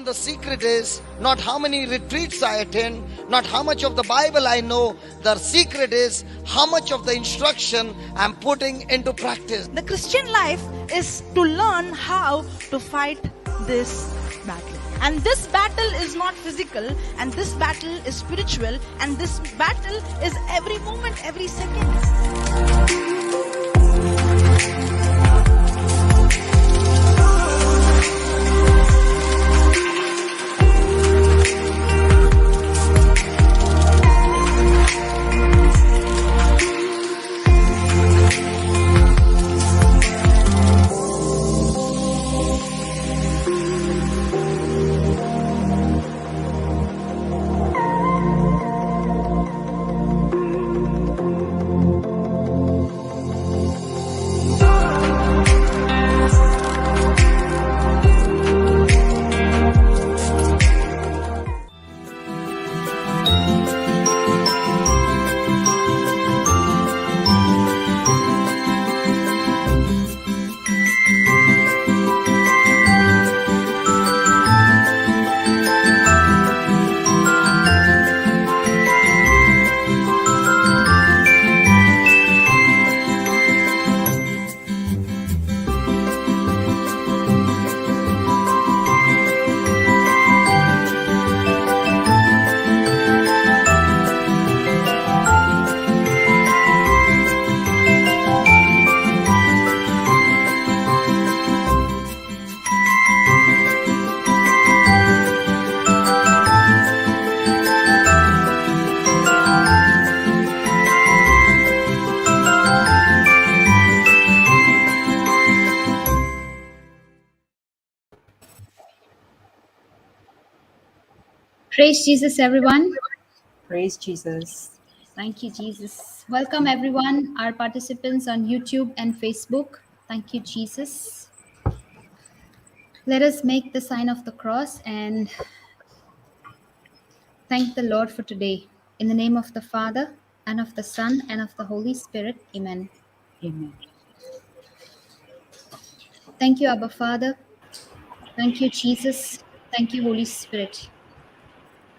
Christian, the secret is not how many retreats I attend, not how much of the Bible I know. The secret is how much of the instruction I'm putting into practice. The Christian life is to learn how to fight this battle. And this battle is not physical, and this battle is spiritual, and this battle is every moment, every second. Praise Jesus, everyone. Praise Jesus. Thank you, Jesus. Welcome, everyone, our participants on YouTube and Facebook. Thank you, Jesus. Let us make the sign of the cross and thank the Lord for today. In the name of the Father, and of the Son, and of the Holy Spirit. Amen. Amen. Thank you, Abba Father. Thank you, Jesus. Thank you, Holy Spirit.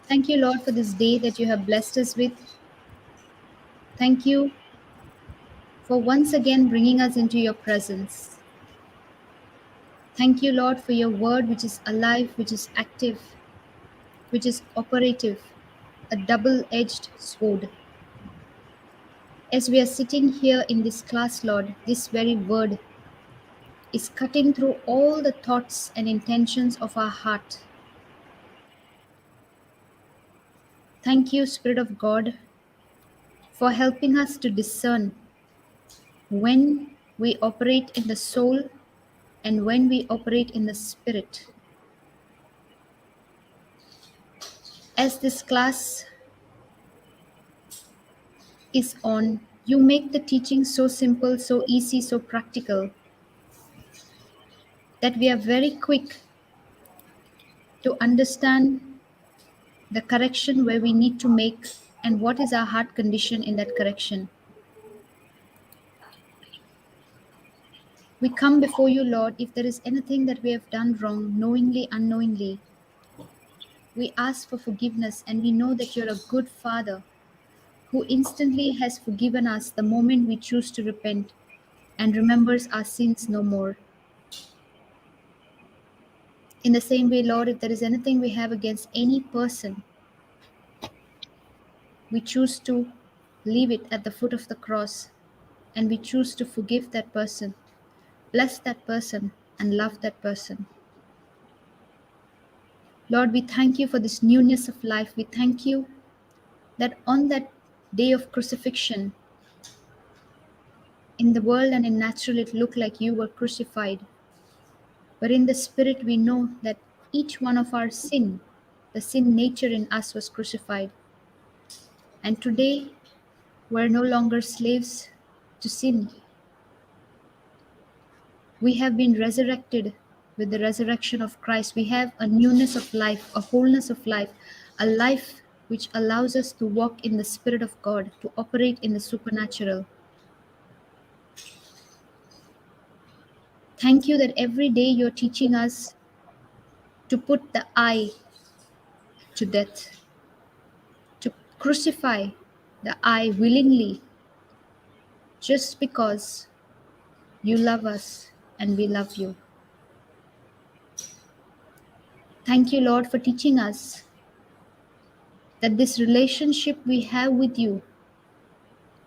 Thank you, Lord, for this day that you have blessed us with. Thank you for once again bringing us into your presence. Thank you, Lord, for your word, which is alive, which is active, which is operative, a double-edged sword. As we are sitting here in this class, Lord, this very word is cutting through all the thoughts and intentions of our heart. Thank you, Spirit of God, for helping us to discern when we operate in the soul and when we operate in the spirit. As this class is on, you make the teaching so simple, so easy, so practical, that we are very quick to understand the correction where we need to make and what is our heart condition in that correction. We come before you, Lord, if there is anything that we have done wrong, knowingly, unknowingly. We ask for forgiveness, and we know that you're a good Father who instantly has forgiven us the moment we choose to repent and remembers our sins no more. In the same way, Lord, if there is anything we have against any person, we choose to leave it at the foot of the cross, and we choose to forgive that person, bless that person, and love that person. Lord, we thank you for this newness of life. We thank you that on that day of crucifixion, in the world and in natural, it looked like you were crucified. But in the spirit, we know that each one of our sin, the sin nature in us, was crucified. And today, we're no longer slaves to sin. We have been resurrected with the resurrection of Christ. We have a newness of life, a wholeness of life, a life which allows us to walk in the Spirit of God, to operate in the supernatural. Thank you that every day you're teaching us to put the I to death, to crucify the I willingly, just because you love us and we love you. Thank you, Lord, for teaching us that this relationship we have with you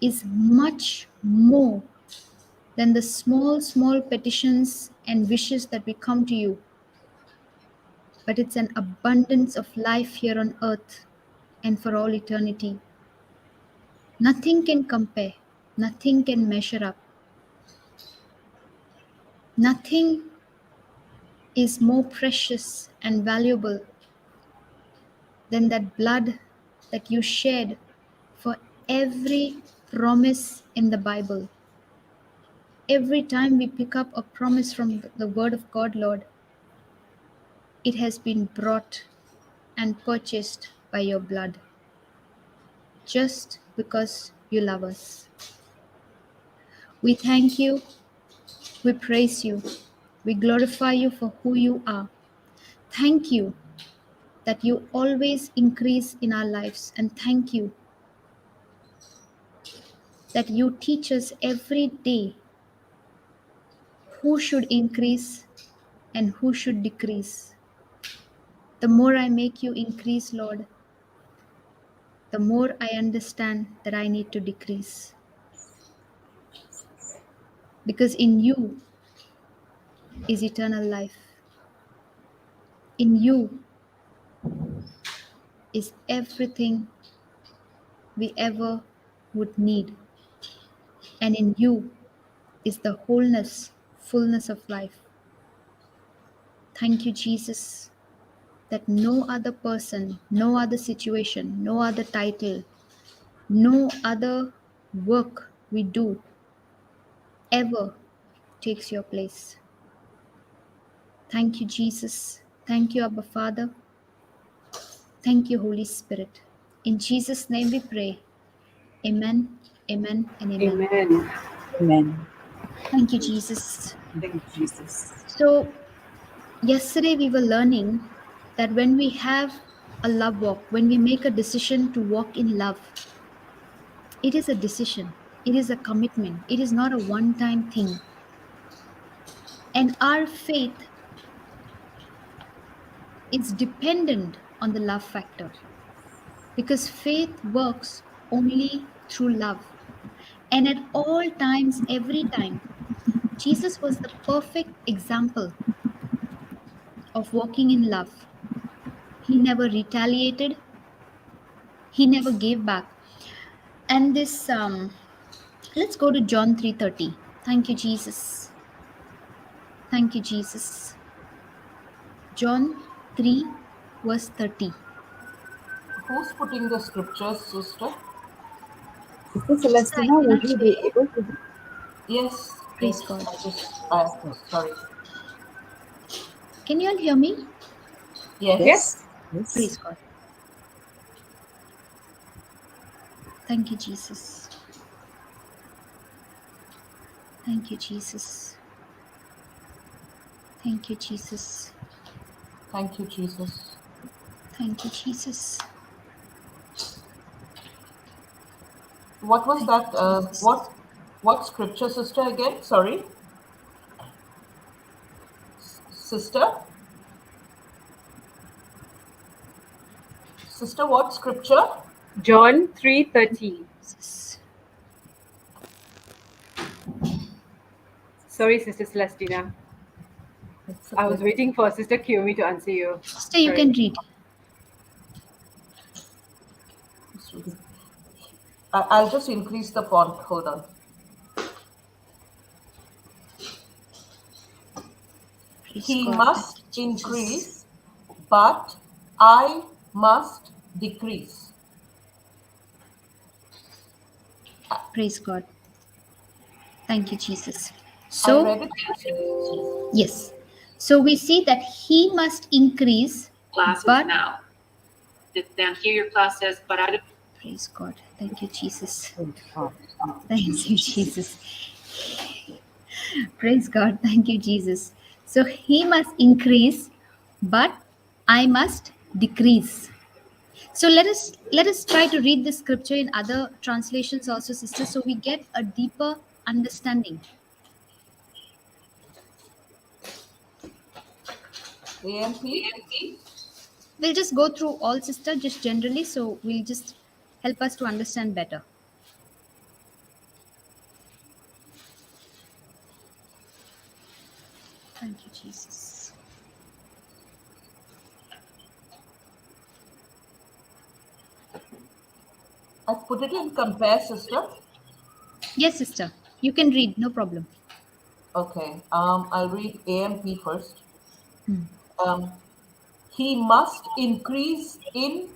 is much more than the small petitions and wishes that we come to you, but it's an abundance of life here on earth and for all eternity. Nothing can compare, nothing can measure up. Nothing is more precious and valuable than that blood that you shed for every promise in the Bible. Every time we pick up a promise from the Word of God, Lord, it has been brought and purchased by your blood, just because you love us. We thank you, we praise you, we glorify you for who you are. Thank you that you always increase in our lives, and thank you that you teach us every day who should increase and who should decrease. The more I make you increase, Lord, the more I understand that I need to decrease. Because in you is eternal life. In you is everything we ever would need. And in you is the wholeness, fullness of life. Thank you, Jesus, that no other person, no other situation, no other title, no other work we do ever takes your place. Thank you, Jesus. Thank you, Abba Father. Thank you, Holy Spirit. In Jesus' name we pray. Amen, amen, and amen. Amen. Amen. Thank you, Jesus. Thank you, Jesus. So, yesterday we were learning that when we have a love walk, when we make a decision to walk in love, it is a decision, it is a commitment, it is not a one time thing. And our faith is dependent on the love factor, because faith works only through love. And at all times, every time, Jesus was the perfect example of walking in love. He never retaliated, he never gave back. And this let's go to John 3:30. Thank you, Jesus. Thank you, Jesus. John 3 verse 30. Who's putting the scriptures, sister? Sister Sister, I Celestina, would cannot you hear be you. able to? Yes, Praise yes. God. Sorry. Can you all hear me? Yes. Yes. Yes. Praise God. Thank you, Jesus. Thank you, Jesus. Thank you, Jesus. Thank you, Jesus. Thank you, Jesus. What was Thank that? you, Jesus. What scripture, sister? Again, sorry, sister. Sister, what scripture? John 3:30. Jesus. Sorry, Sister Celestina. It's I was okay. waiting for Sister Kiyomi to answer you. Sister, you Sorry. can read. I'll just increase the font. Hold on. Praise He God. must Thank you, Jesus. increase, but I must decrease. Praise God. Thank you, Jesus. I So, read it. Yes. yes. So we see that he must increase, classes but now. Down here your class says, but I don't. praise God. Thank you, Jesus. Praise God. Thank you, Jesus. Praise God. Thank you, Jesus. So he must increase, but I must decrease. So let us try to read this scripture in other translations also, sisters, so we get a deeper understanding. AMP? We'll just go through all, sister, just generally, so we'll just help us to understand better. Thank you, Jesus. I've put it in compare, sister. Yes, sister, you can read, no problem. Okay. I'll read AMP first. Um, he must increase in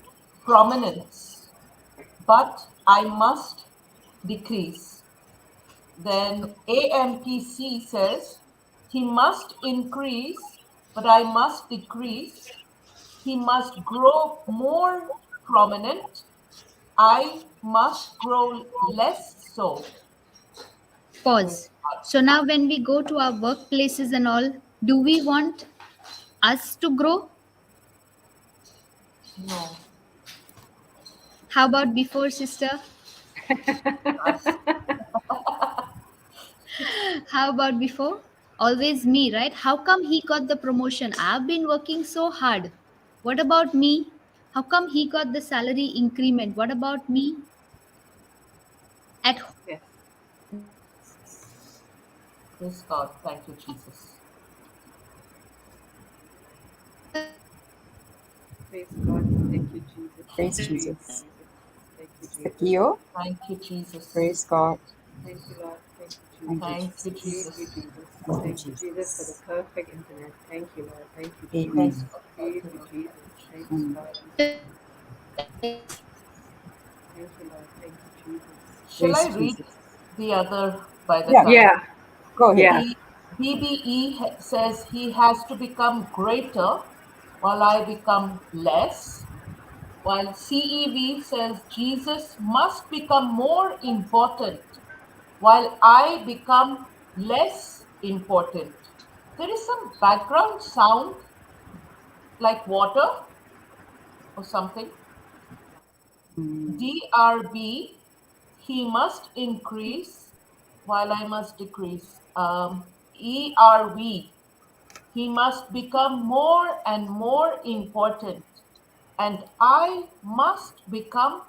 prominence, but I must decrease. Then AMPC says, he must increase, but I must decrease. He must grow more prominent. I must grow less so. Pause. So now when we go to our workplaces and all, do we want us to grow? No. How about before, sister? Us. How about before? Always me, right? How come he got the promotion? I've been working so hard. What about me? How come he got the salary increment? What about me? At home. Yes. Praise God. Thank you, Jesus. Praise God. Thank you, Jesus. Praise Jesus. Thank you, Jesus. Sakio. Thank you, Jesus. Praise God. Thank you, Lord. Thank you, Jesus. Thank you, Jesus. Thank you, Jesus, for the perfect internet. Thank you, Lord. Thank you, Jesus. Amen. Praise you, Jesus. Thank you, Mm. God. Thank you, Lord. Thank you, Jesus. Shall I Praise read Jesus. the other by the Yeah. time? Yeah, Go ahead. yeah. BBE says he has to become greater while I become less. While CEV says Jesus must become more important while I become less important. There is some background sound like water or something. Mm. DRB, he must increase while I must decrease. ERV, he must become more and more important, and I must become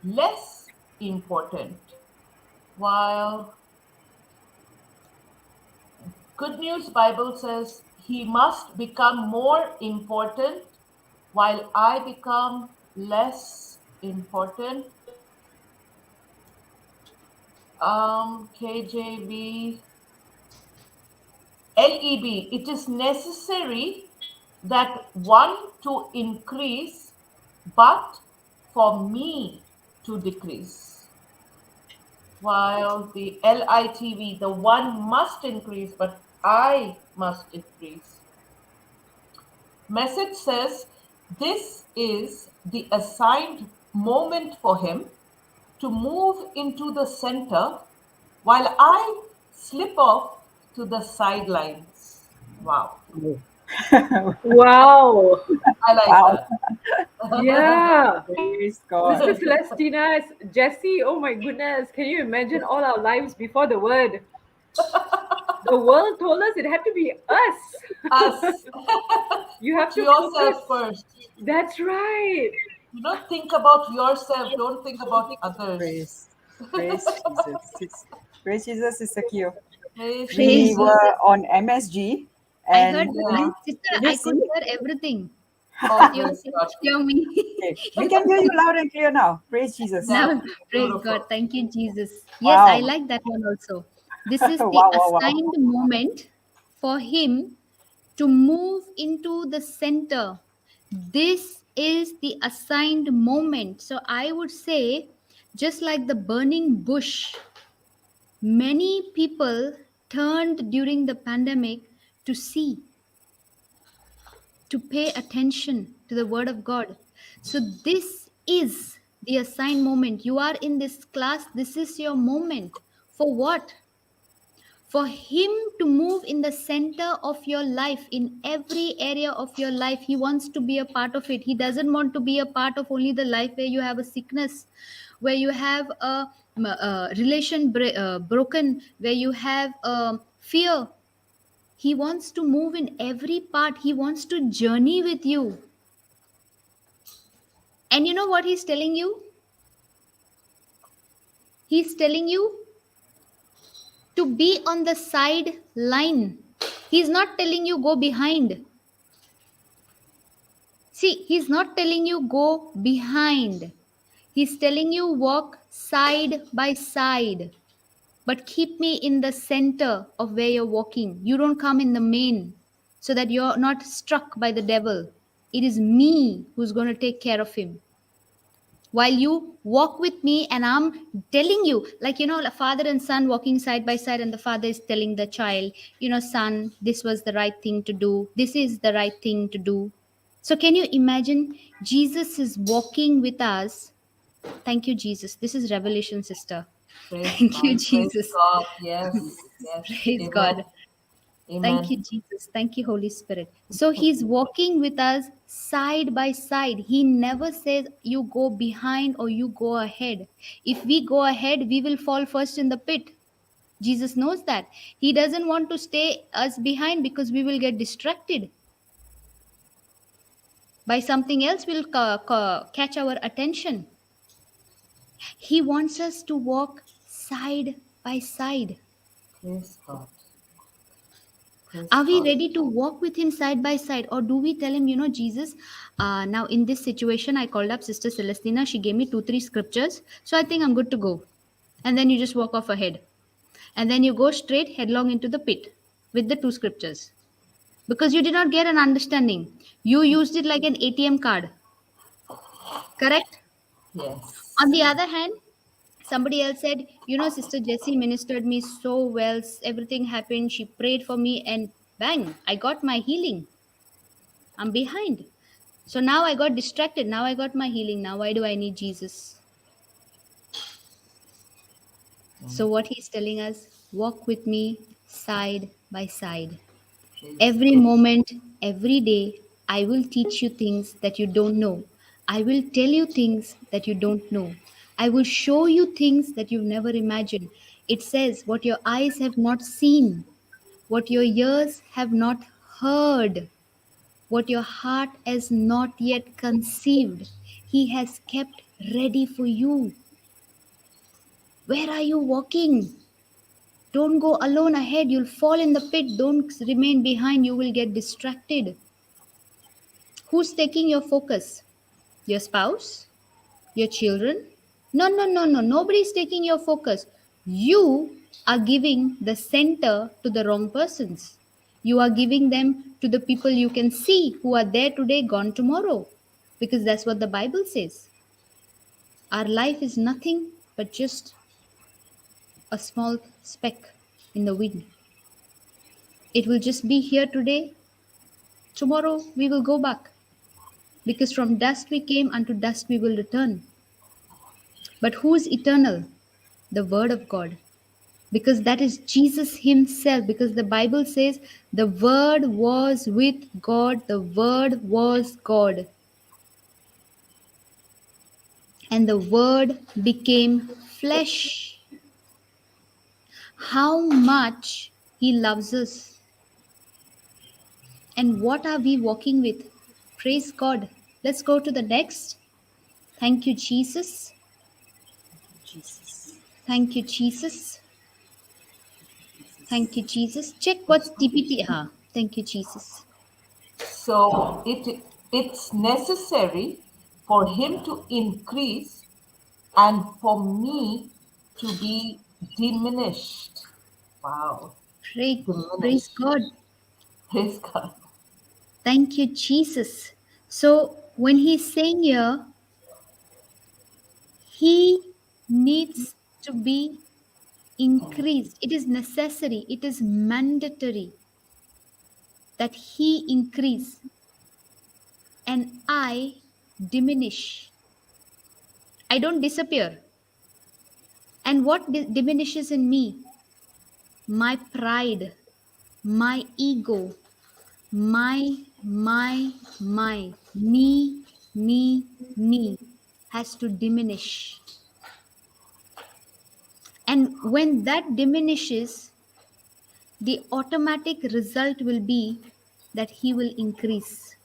less important. While Good News Bible says he must become more important while I become less important. KJV, LEB, it is necessary that one to increase, but for me to decrease. While the LITV, the one must increase, but I must decrease. Message says this is the assigned moment for him to move into the center while I slip off to the sidelines. Wow. Wow. I like Wow. that. Yeah. Praise God. Sister Celestina, Jesse, oh my goodness. Can you imagine all our lives before the word? The world told us it had to be us. Us. You have Put to yourself focus. first. That's right. You don't think about yourself. Don't think about others. Praise Jesus. Praise Jesus is Sakio. Praise Praise We Jesus. were on MSG I and heard, Yeah. sister, did you I could see? hear everything. Oh, You praise God. hear me. Okay. We can hear you loud and clear now. Praise Jesus. Yeah. Now, praise Beautiful. God. Thank you, Jesus. Yes, I Wow. like that one also. This is the Wow. assigned moment for him to move into the center. This is the assigned moment. So I would say, just like the burning bush, many people turned during the pandemic to see, to pay attention to the word of God. So this is the assigned moment. You are in this class, this is your moment. For what? For him to move in the center of your life, in every area of your life, he wants to be a part of it. He doesn't want to be a part of only the life where you have a sickness, where you have a relation broken, where you have fear. He wants to move in every part. He wants to journey with you. And you know what he's telling you? He's telling you to be on the side line. He's not telling you go behind. See, he's not telling you go behind. He's telling you walk side by side. But keep me in the center of where you're walking. You don't come in the main so that you're not struck by the devil. It is me who's going to take care of him. While you walk with me, and I'm telling you, like, a father and son walking side by side, and the father is telling the child, son, this was the right thing to do. This is the right thing to do. So can you imagine? Jesus is walking with us. Thank you, Jesus. This is revelation, sister. Praise Thank God. you, Praise Jesus. God. Yes. Yes. Praise Amen. God. Amen. Thank you, Jesus. Thank you, Holy Spirit. So he's walking with us side by side. He never says you go behind or you go ahead. If we go ahead, we will fall first in the pit. Jesus knows that. He doesn't want to stay us behind because we will get distracted by something else will catch our attention. He wants us to walk side by side. Praise God. Praise Are we God. ready to walk with him side by side, or do we tell him, Jesus, now in this situation I called up Sister Celestina, she gave me 2-3 scriptures, so I think I'm good to go. And then you just walk off ahead, and then you go straight headlong into the pit with the 2 scriptures, because you did not get an understanding. You used it like an ATM card. Correct? Yes. On the other hand, somebody else said, Sister Jessie ministered me so well, everything happened, she prayed for me, and bang, I got my healing. I'm behind. So now I got distracted. Now I got my healing. Now why do I need Jesus? So what he's telling us, walk with me side by side. Praise Every God. moment, every day, I will teach you things that you don't know. I will tell you things that you don't know. I will show you things that you've never imagined. It says, what your eyes have not seen, what your ears have not heard, what your heart has not yet conceived, he has kept ready for you. Where are you walking? Don't go alone ahead. You'll fall in the pit. Don't remain behind. You will get distracted. Who's taking your focus? Your spouse? Your children? No, no, no, no. Nobody's taking your focus. You are giving the center to the wrong persons. You are giving them to the people you can see who are there today, gone tomorrow. Because that's what the Bible says. Our life is nothing but just a small speck in the wind. It will just be here today. Tomorrow we will go back. Because from dust we came, unto dust we will return. But who is eternal? The Word of God. Because that is Jesus himself. Because the Bible says the Word was with God. The Word was God. And the Word became flesh. How much he loves us. And what are we walking with? Praise God. Let's go to the next. Thank you, Jesus. Jesus. Thank you, Jesus. Thank you, Jesus. Check what's TPT. Thank you, Jesus. So it's necessary for him to increase and for me to be diminished. Wow. Praise Diminished. God. Praise God. Thank you, Jesus. So when he's saying here, he needs to be increased. It is necessary. It is mandatory that he increase and I diminish. I don't disappear. And what diminishes in me? my pride, my ego, my, me has to diminish. And when that diminishes, the automatic result will be that he will increase.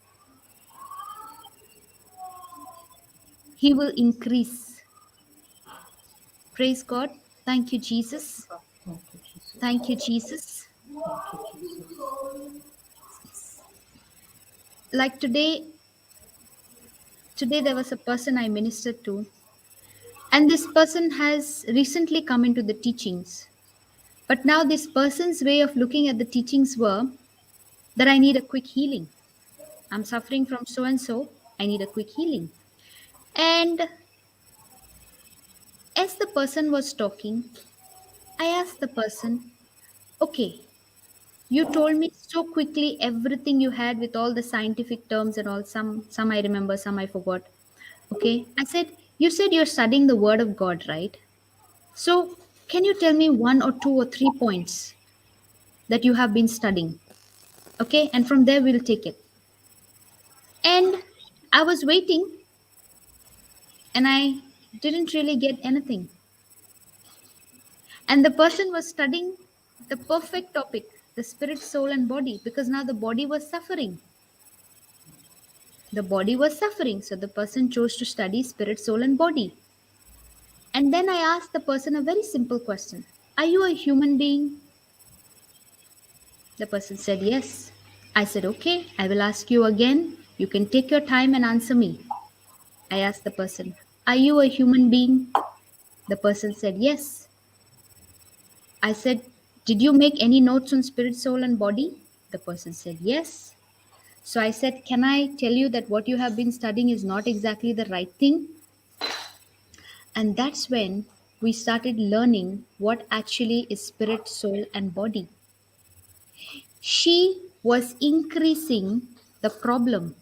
He will increase. Praise God. Thank you, Jesus. Thank you, Jesus. Thank you, Jesus. Thank you, Jesus. Like today there was a person I ministered to, and this person has recently come into the teachings. But now this person's way of looking at the teachings were that I need a quick healing. I'm suffering from so and so. I need a quick healing. And as the person was talking, I asked the person, okay, you told me so quickly everything you had with all the scientific terms and all. Some I remember, some I forgot. Okay. I said, you said you're studying the word of God, right? So can you tell me one or two or three points that you have been studying? Okay. And from there we'll take it. And I was waiting and I didn't really get anything. And the person was studying the perfect topic, the spirit, soul, and body, because now the body was suffering. The body was suffering. So the person chose to study spirit, soul, and body. And then I asked the person a very simple question. Are you a human being? The person said yes. I said, okay, I will ask you again. You can take your time and answer me. I asked the person, are you a human being? The person said yes. I said, did you make any notes on spirit, soul, and body? The person said yes. So I said, can I tell you that what you have been studying is not exactly the right thing? And that's when we started learning what actually is spirit, soul, and body. She was increasing the problem.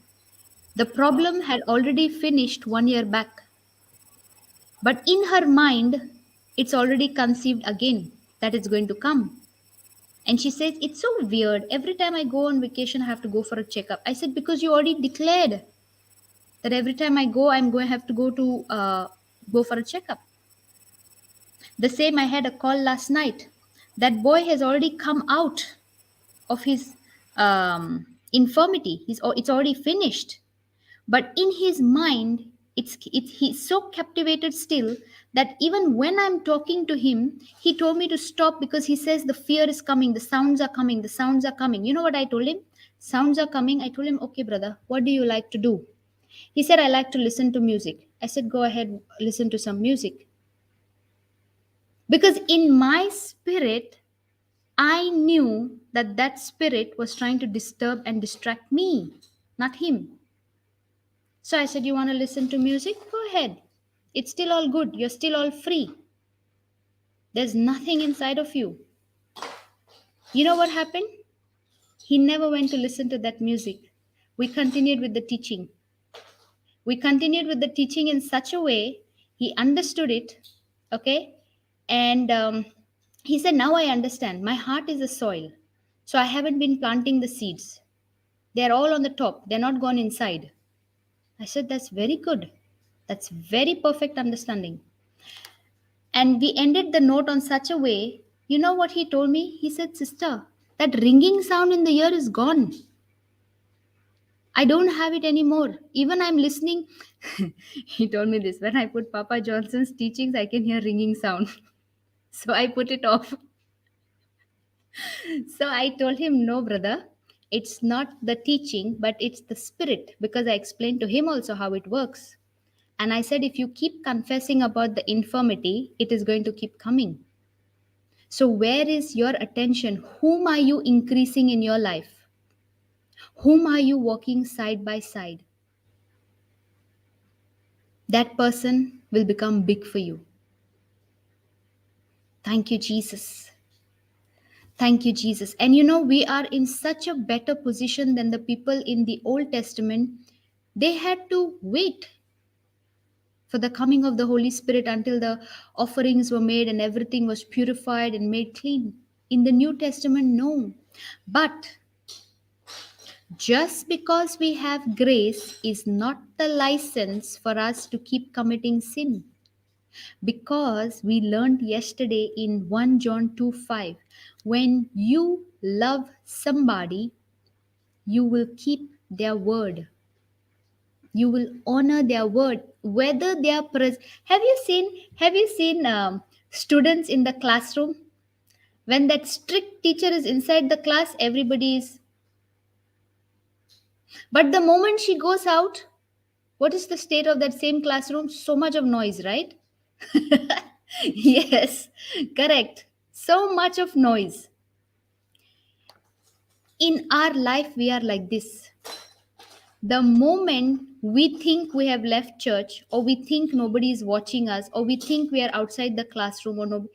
The problem had already finished 1 year back. But in her mind, it's already conceived again that it's going to come. And she says, it's so weird. Every time I go on vacation, I have to go for a checkup. I said, because you already declared that every time I go, I'm going to have to go for a checkup. The same, I had a call last night. That boy has already come out of his infirmity. It's already finished. But in his mind, he's so captivated still that even when I'm talking to him, he told me to stop because he says the fear is coming, the sounds are coming, the sounds are coming. You know what I told him? Sounds are coming. I told him, okay, brother, what do you like to do? He said, I like to listen to music. I said, go ahead, listen to some music. Because in my spirit, I knew that that spirit was trying to disturb and distract me, not him. So I said, you want to listen to music? Go ahead. It's still all good. You're still all free. There's nothing inside of you. You know what happened? He never went to listen to that music. We continued with the teaching. We continued with the teaching in such a way, he understood it. Okay. And he said, now I understand. My heart is the soil. So I haven't been planting the seeds. They're all on the top. They're not gone inside. I said, that's very good. That's very perfect understanding. And we ended the note on such a way. You know what he told me? He said, sister, that ringing sound in the ear is gone. I don't have it anymore. Even I'm listening. He told me this. When I put Papa Johnson's teachings, I can hear ringing sound. So I put it off. So I told him, no, brother, it's not the teaching, but it's the spirit, because I explained to him also how it works. And I said, if you keep confessing about the infirmity, it is going to keep coming. So where is your attention? Whom are you increasing in your life? Whom are you walking side by side? That person will become big for you. Thank you, Jesus. Thank you, Jesus. And you know, we are in such a better position than the people in the Old Testament. They had to wait for the coming of the Holy Spirit until the offerings were made and everything was purified and made clean. In the New Testament, no. But just because we have grace is not the license for us to keep committing sin. Because we learned yesterday in 1 John 2:5, when you love somebody, you will keep their word. You will honor their word, whether they are present. Have you seen students in the classroom? When that strict teacher is inside the class, everybody is. But the moment she goes out, what is the state of that same classroom? So much of noise, right? Yes, correct. So much of noise. In our life, we are like this. The moment we think we have left church, or we think nobody is watching us, or we think we are outside the classroom, or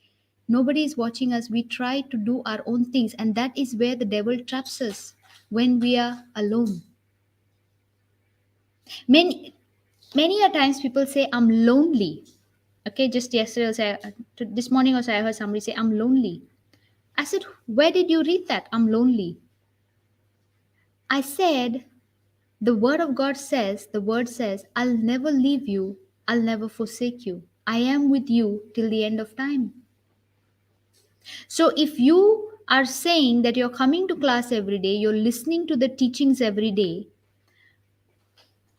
nobody is watching us, we try to do our own things. And that is where the devil traps us, when we are alone. Many a times people say, I'm lonely. Okay, just yesterday also, this morning also, I heard somebody say, I'm lonely. I said, where did you read that? I'm lonely. I said, the word of God says, the word says, I'll never leave you, I'll never forsake you. I am with you till the end of time. So if you are saying that you're coming to class every day, you're listening to the teachings every day,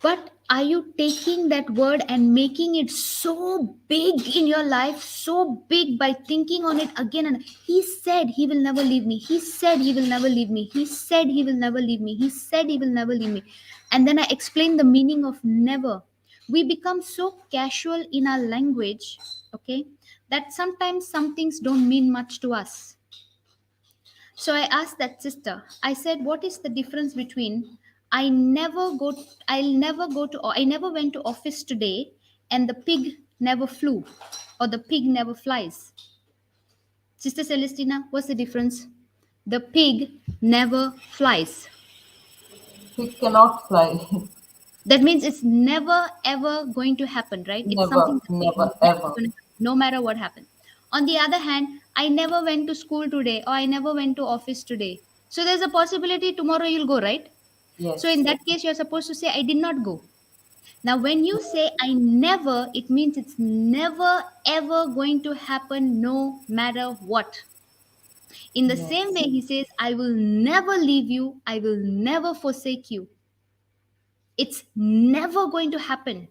but are you taking that word and making it so big in your life, so big by thinking on it again? And he said he will never leave me. He said he will never leave me. He said he will never leave me. He said he will never leave me. And then I explained the meaning of never. We become so casual in our language, okay, that sometimes some things don't mean much to us. So I asked that sister, I said, what is the difference between I never went to office today and the pig never flew, or the pig never flies? Sister Celestina, what's the difference? The pig never flies. He cannot fly. That means it's never ever going to happen, right? It's Never, something that never, never ever. gonna happen, no matter what happens. On the other hand, I never went to school today, or I never went to office today. So there's a possibility tomorrow you'll go, right? Yes. So in that case, you're supposed to say, I did not go. Now, when you say I never, it means it's never ever going to happen no matter what. In the Yes. same way, he says, I will never leave you, I will never forsake you. It's never going to happen.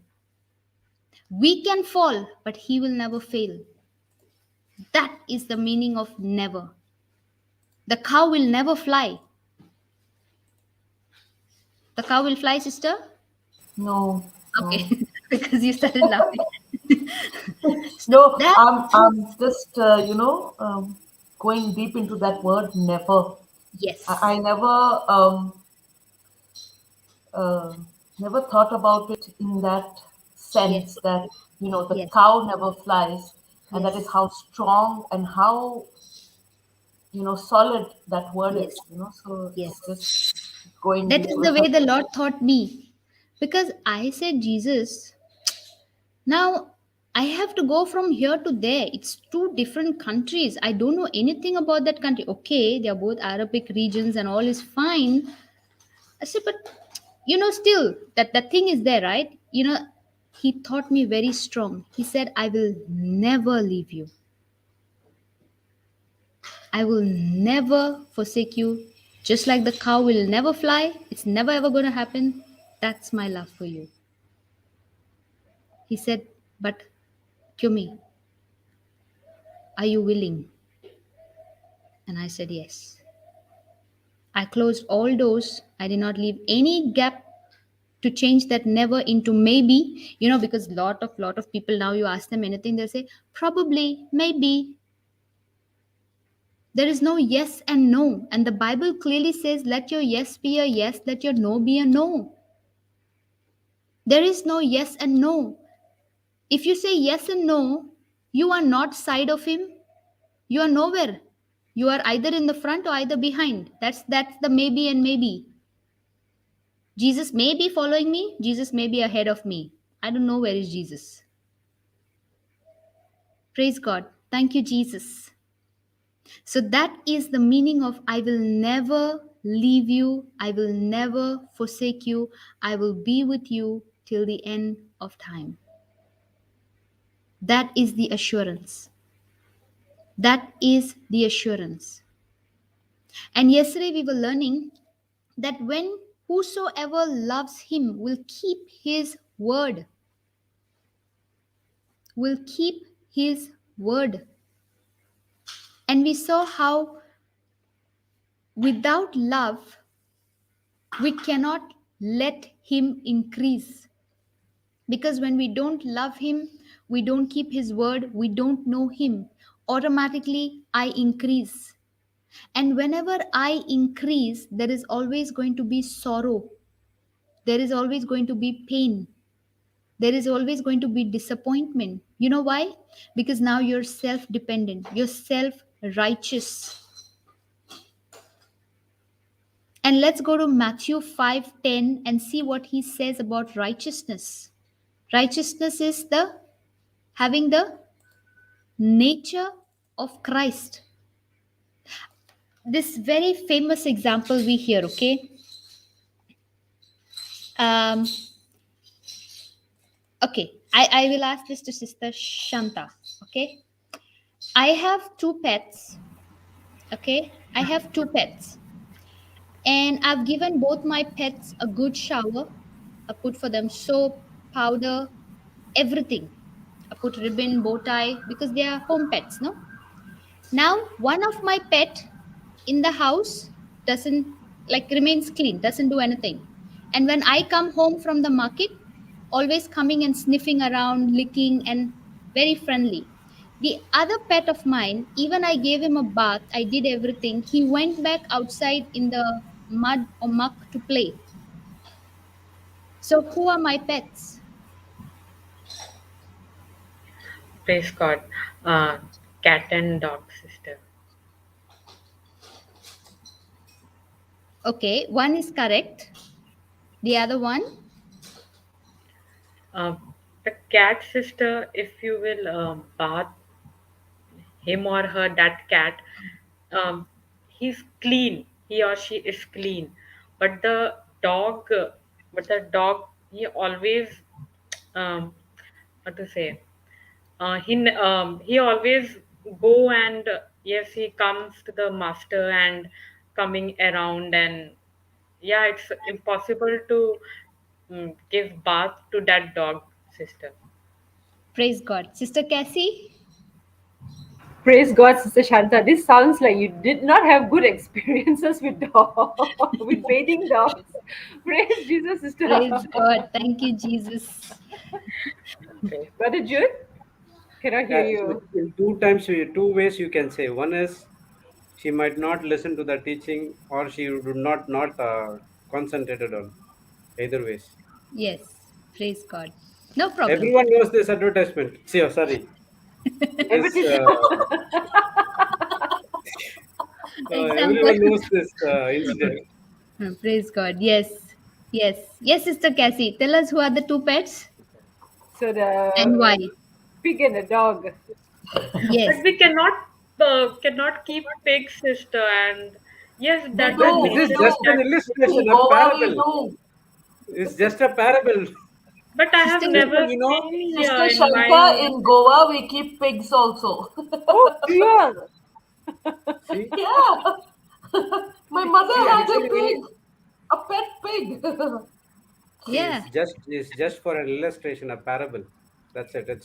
We can fall, but he will never fail. That is the meaning of never. The cow will never fly. The cow will fly, sister? No. Okay, No. because you started laughing. No, That I'm just going deep into that word never. yes, I uh, never thought about it in that yes, sense that the yes, cow never flies, and that is yes, how strong and how solid that word yes, is. So yes. it's just going That is deeper. the way the Lord taught me. Because I said, Jesus, now I have to go from here to there. It's two different countries. I don't know anything about that country. Okay, they are both Arabic regions and all is fine. I said, but still that thing is there, right? He taught me very strong. He said, I will never leave you. I will never forsake you. Just like the cow will never fly, it's never ever going to happen. That's my love for you. He said, but Kumi, are you willing? And I said, yes. I closed all doors. I did not leave any gap to change that never into maybe, because lot of people, now you ask them anything, they'll say, probably, maybe. There is no yes and no. And the Bible clearly says, let your yes be a yes, let your no be a no. There is no yes and no. If you say yes and no, you are not side of him. You are nowhere. You are either in the front or either behind. That's the maybe and maybe. Jesus may be following me. Jesus may be ahead of me. I don't know where is Jesus. Praise God. Thank you, Jesus. So that is the meaning of I will never leave you, I will never forsake you, I will be with you till the end of time. That is the assurance. That is the assurance. And yesterday we were learning that when whosoever loves him will keep his word, will keep his word. And we saw how without love, we cannot let him increase. Because when we don't love him, we don't keep his word, we don't know him, automatically I increase. And whenever I increase, there is always going to be sorrow, there is always going to be pain, there is always going to be disappointment. You know why? Because now you're self dependent, you're self righteous. And let's go to Matthew 5:10 and see what he says about righteousness. Righteousness is the having the nature of Christ. This very famous example we hear, okay? Um, okay, I will ask this to Sister Shanta, okay? I have two pets, okay? I have two pets. And I've given both my pets a good shower. I put for them soap, powder, everything. I put ribbon, bow tie, because they are home pets, no? Now, one of my pet in the house doesn't like remains clean, doesn't do anything. And when I come home from the market, always coming and sniffing around, licking, and very friendly. The other pet of mine, even I gave him a bath, I did everything. He went back outside in the mud or muck to play. So, who are my pets? Praise God. Cat and dog, sister. Okay, one is correct. The other one? The cat, sister, if you will bath him or her, that cat, um, he's clean. He or she is clean. But the dog, he always, what to say? He always go and yes, he comes to the master and coming around, and yeah, it's impossible to give bath to that dog, sister. Praise God. Sister Cassie? Praise God, Sister Shanta. This sounds like you did not have good experiences with dogs, with bathing dogs. Praise Jesus, Sister. Praise God. Thank you, Jesus. Okay. Brother Jude, cannot hear Yeah, so you. in two times, two ways you can say. One is she might not listen to the teaching, or she would not concentrated on. Either ways. Yes. Praise God. No problem. Everyone knows this advertisement. See, oh, sorry. This Everything. Example. everyone knows this incident. Praise God. Yes. Yes. Yes, Sister Cassie. Tell us who are the two pets So and why. the pig and the dog. Yes. But we cannot keep pigs, sister, and yes, We that the This do, is we nature of just do. an that. In illustration, a Goa, we parable. do. It's just a parable. But I have Sister, People, never seen here Sister in Shanta, my. in Goa, we keep pigs also. Oh dear. see, Yeah. My mother see, had a actually, pig, a pet pig. see, yeah. it's just for an illustration, a parable. That's it.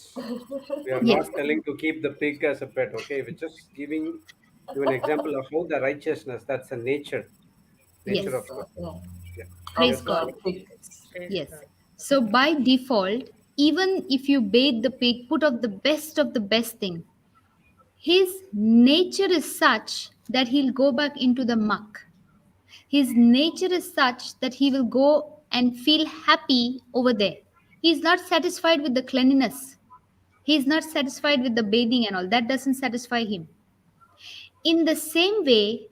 We are Yes. not telling to keep the pig as a pet. Okay, we're just giving you an example of how the righteousness. That's a Yes. nature of God. Yeah, Yeah, Praise of yes. God. the pig. Praise Yes. God. So by default, even if you bathe the pig, put of the best thing, his nature is such that he'll go back into the muck. His nature is such that he will go and feel happy over there. He's not satisfied with the cleanliness. He's not satisfied with the bathing and all. That doesn't satisfy him. In the same way,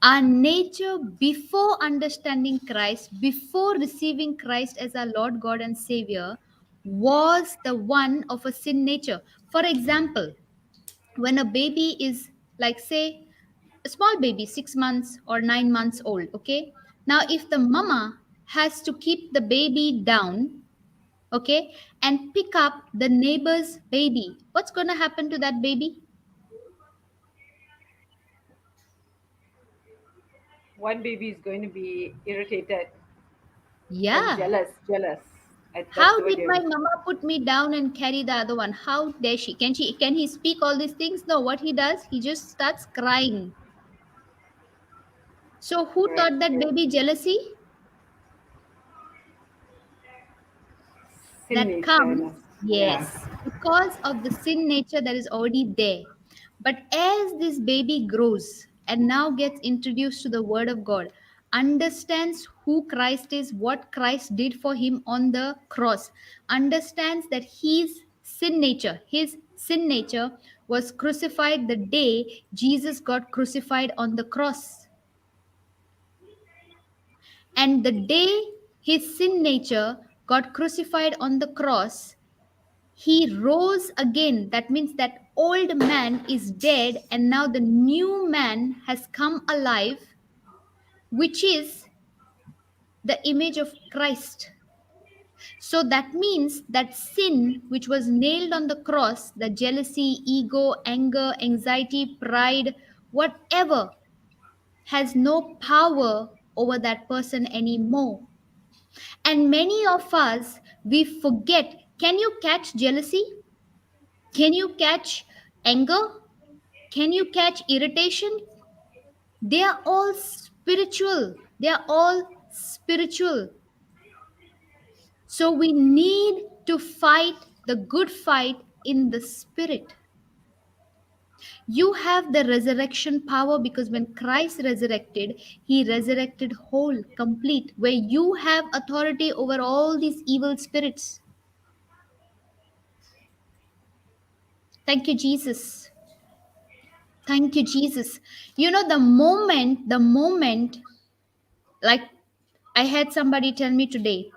our nature before understanding Christ, before receiving Christ as our Lord, God, and Savior, was the one of a sin nature. For example, when a baby is, like, say, small baby, 6 months or 9 months old, okay? Now if the mama has to keep the baby down, okay, and pick up the neighbor's baby, what's going to happen to that baby? One baby is going to be irritated and Yeah. jealous. That's How the word did you're my using. mama put me down and carry the other one? How dare she? Can he speak all these things? No, what he does, he just starts crying. So who Correct, taught that correct. baby jealousy? Sin That nature in comes, us. Yeah. yes, because of the sin nature that is already there. But as this baby grows and now gets introduced to the word of God, understands who Christ is, what Christ did for him on the cross, understands that his sin nature was crucified the day Jesus got crucified on the cross. And the day his sin nature got crucified on the cross, he rose again. That means that old man is dead, and now the new man has come alive, which is the image of Christ. So that means that sin, which was nailed on the cross, the jealousy, ego, anger, anxiety, pride, whatever, has no power over that person anymore. And many of us, we forget. Can you catch jealousy? Can you catch anger? Can you catch irritation? They are all spiritual. They are all spiritual. So we need to fight the good fight in the spirit. You have the resurrection power because when Christ resurrected, he resurrected whole, complete, where you have authority over all these evil spirits. Thank you, Jesus. Thank you, Jesus. You know, the moment, like I had somebody tell me today,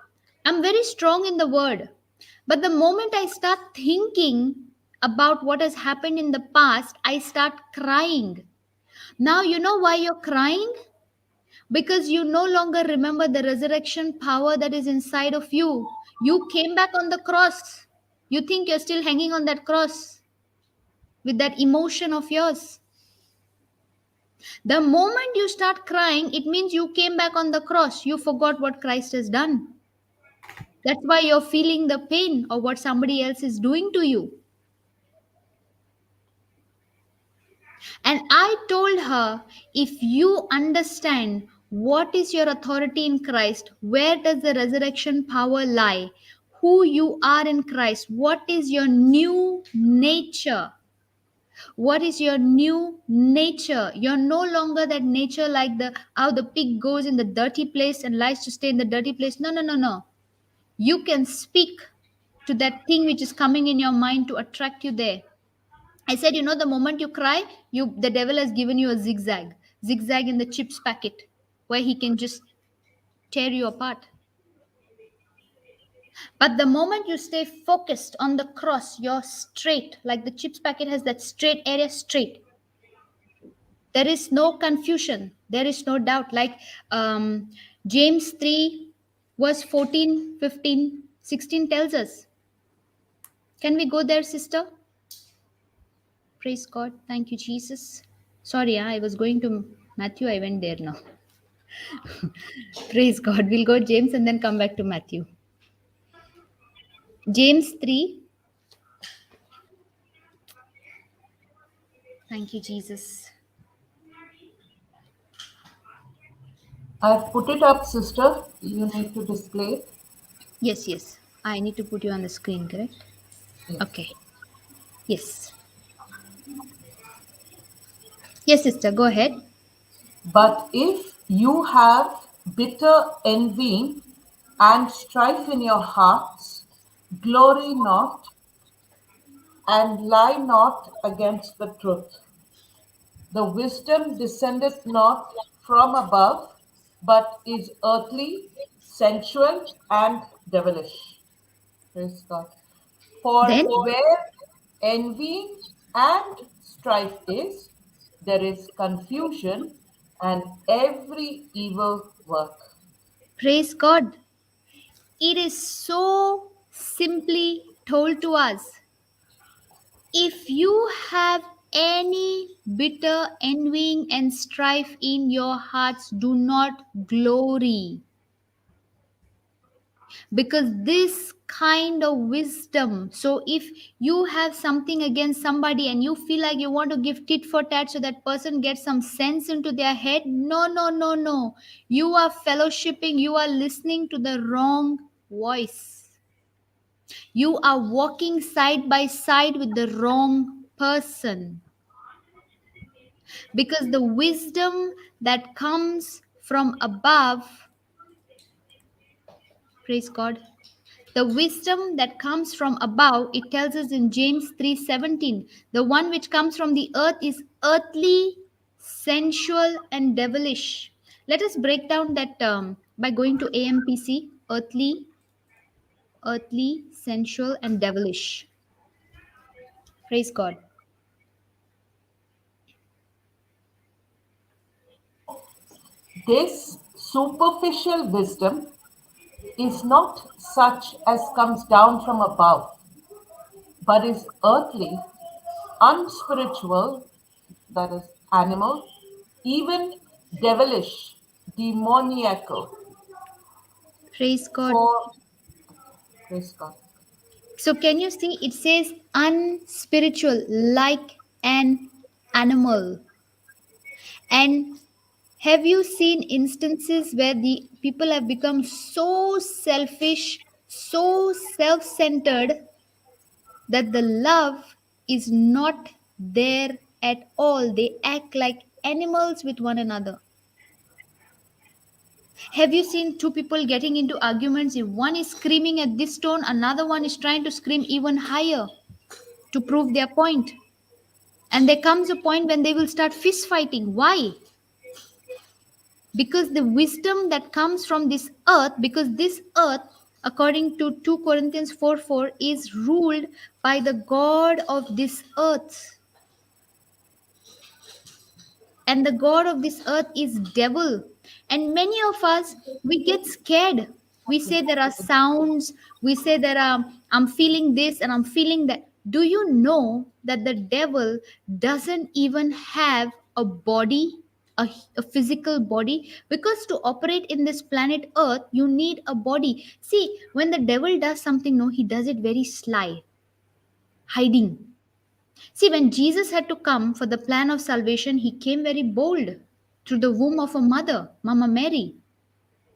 I'm very strong in the word. But the moment I start thinking about what has happened in the past, I start crying. Now, you know why you're crying? Because you no longer remember the resurrection power that is inside of you. You came back on the cross. You think you're still hanging on that cross with that emotion of yours. The moment you start crying, it means you came back on the cross. You forgot what Christ has done. That's why you're feeling the pain of what somebody else is doing to you. And I told her, if you understand what is your authority in Christ, where does the resurrection power lie, who you are in Christ, what is your new nature? What is your new nature? You're no longer that nature like the how the pig goes in the dirty place and likes to stay in the dirty place. No, no, no, no. You can speak to that thing which is coming in your mind to attract you there. I said, you know, the moment you cry, the devil has given you a zigzag in the chips packet, where he can just tear you apart. But the moment you stay focused on the cross, you're straight, like the chips packet has that straight area, straight. There is no confusion. There is no doubt. Like James 3, verse 14, 15, 16 tells us. Can we go there, sister? Praise God. Thank you, Jesus. Sorry, I was going to Matthew. I went there now. Praise God. We'll go James and then come back to Matthew. James 3. Thank you, Jesus. I've put it up, sister. You need to display it. Yes, yes. I need to put you on the screen, correct? Yes. Okay. Yes. Yes, sister. Go ahead. But if you have bitter envying and strife in your hearts, glory not and lie not against the truth. The wisdom descendeth not from above, but is earthly, sensual, and devilish. Praise God. For Then, where envy and strife is, there is confusion and every evil work. Praise God. It is so simply told to us. If you have any bitter envying and strife in your hearts, do not glory. Because this kind of wisdom, so if you have something against somebody and you feel like you want to give tit for tat so that person gets some sense into their head, no, no, no, no. You are fellowshipping, you are listening to the wrong voice. You are walking side by side with the wrong person. Because the wisdom that comes from above, praise God, the wisdom that comes from above, it tells us in James 3:17, the one which comes from the earth is earthly, sensual, and devilish. Let us break down that term by going to AMPC, earthly, sensual, and devilish. Praise God. This superficial wisdom is not such as comes down from above, but is earthly, unspiritual, that is animal, even devilish, demoniacal. Praise God. For praise God. So can you see it says unspiritual, like an animal. And have you seen instances where the people have become so selfish, so self-centered that the love is not there at all? They act like animals with one another. Have you seen two people getting into arguments? If one is screaming at this tone, another one is trying to scream even higher to prove their point. And there comes a point when they will start fist fighting. Why? Because the wisdom that comes from this earth, because this earth, according to 2 Corinthians 4:4, is ruled by the God of this earth. And the God of this earth is devil. And many of us, we get scared. We say there are sounds, we say there are, I'm feeling this and I'm feeling that. Do you know that the devil doesn't even have a body, a physical body? Because to operate in this planet earth, you need a body. See, when the devil does something, no, he does it very sly, hiding. See, when Jesus had to come for the plan of salvation, he came very bold through the womb of a mother, Mama Mary.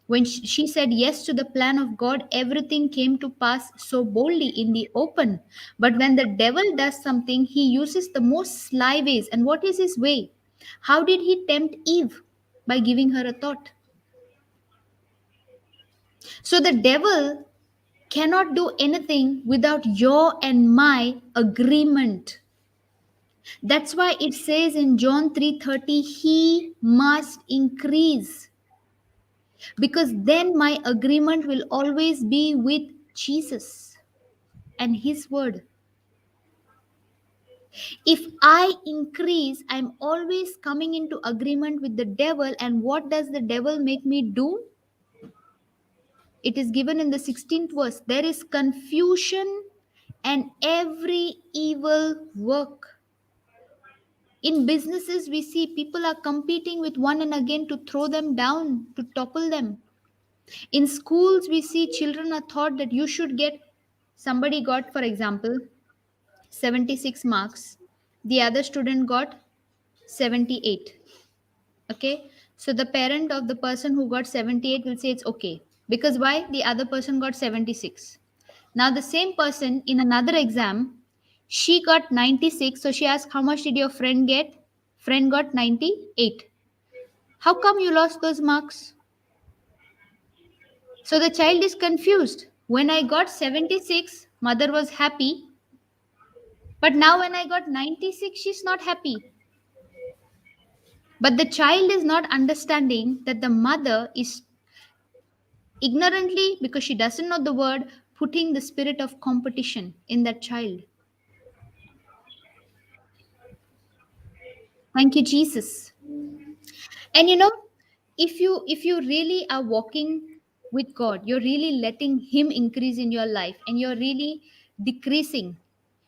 When she said yes to the plan of God, everything came to pass so boldly in the open. But when the devil does something, he uses the most sly ways. And what is his way? How did he tempt Eve? By giving her a thought. So the devil cannot do anything without your and my agreement. That's why it says in John 3:30, he must increase. Because then my agreement will always be with Jesus and his word. If I increase, I'm always coming into agreement with the devil. And what does the devil make me do? It is given in the 16th verse. There is confusion and every evil work. In businesses, we see people are competing with one and again to throw them down, to topple them. In schools, we see children are taught that you should get, somebody got, for example, 76 marks, the other student got 78. Okay, so the parent of the person who got 78 will say it's okay. Because why? The other person got 76. Now, the same person in another exam, she got 96. So she asked, how much did your friend get? Friend got 98. How come you lost those marks? So the child is confused. When I got 76, mother was happy. But now when I got 96, she's not happy. But the child is not understanding that the mother is ignorantly, because she doesn't know the word, putting the spirit of competition in that child. Thank you, Jesus. And if you really are walking with God, you're really letting Him increase in your life, and you're really decreasing.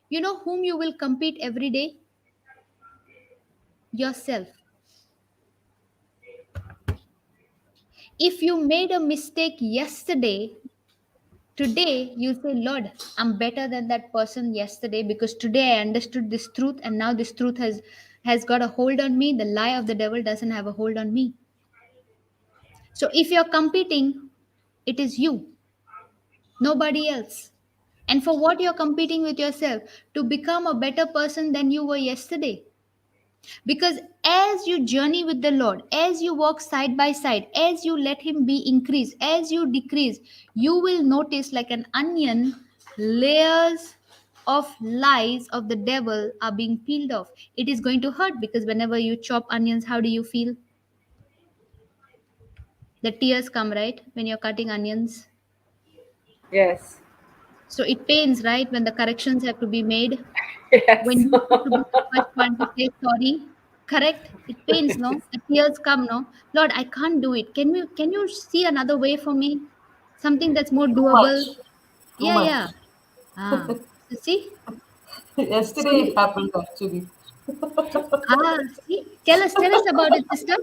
You know whom you will compete every day? Yourself. If you made a mistake yesterday, today you say, Lord, I'm better than that person yesterday, because today I understood this truth, and now this truth has got a hold on me. The lie of the devil doesn't have a hold on me. So if you're competing, it is you, nobody else. And for what you're competing with yourself? To become a better person than you were yesterday. Because as you journey with the Lord, as you walk side by side, as you let Him be increased, as you decrease, you will notice, like an onion, layers of lies of the devil are being peeled off. It is going to hurt, because whenever you chop onions, how do you feel? The tears come, right? When you're cutting onions. Yes. So it pains, right? When the corrections have to be made. When Yes. you have to be the first one to say sorry. Correct? It pains, no? The tears come, no? Lord, I can't do it. Can you see another way for me? Something that's more Too doable? much. Too Yeah, much. yeah. So see? So Yesterday it happened actually. see? Tell us about it, sister.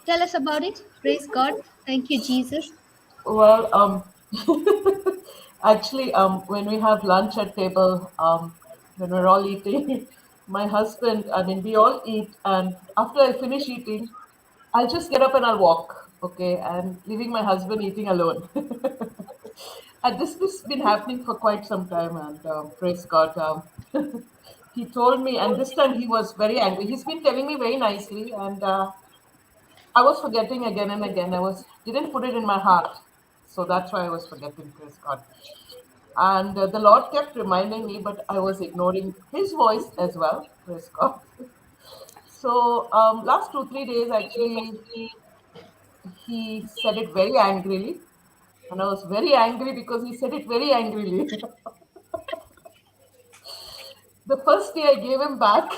Tell us about it. Praise God. Thank you, Jesus. Well, actually, when we have lunch at table, when we're all eating, my husband, I mean, we all eat, and after I finish eating, I'll just get up and I'll walk, okay, and leaving my husband eating alone. And this has been happening for quite some time, and praise God. He told me, and this time he was very angry. He's been telling me very nicely, and I was forgetting again and again. I was didn't put it in my heart, so that's why I was forgetting. Praise God. And the Lord kept reminding me, but I was ignoring His voice as well. Praise God. So last 2 3 days, actually, He said it very angrily, and I was very angry because He said it very angrily. The first day I gave Him back.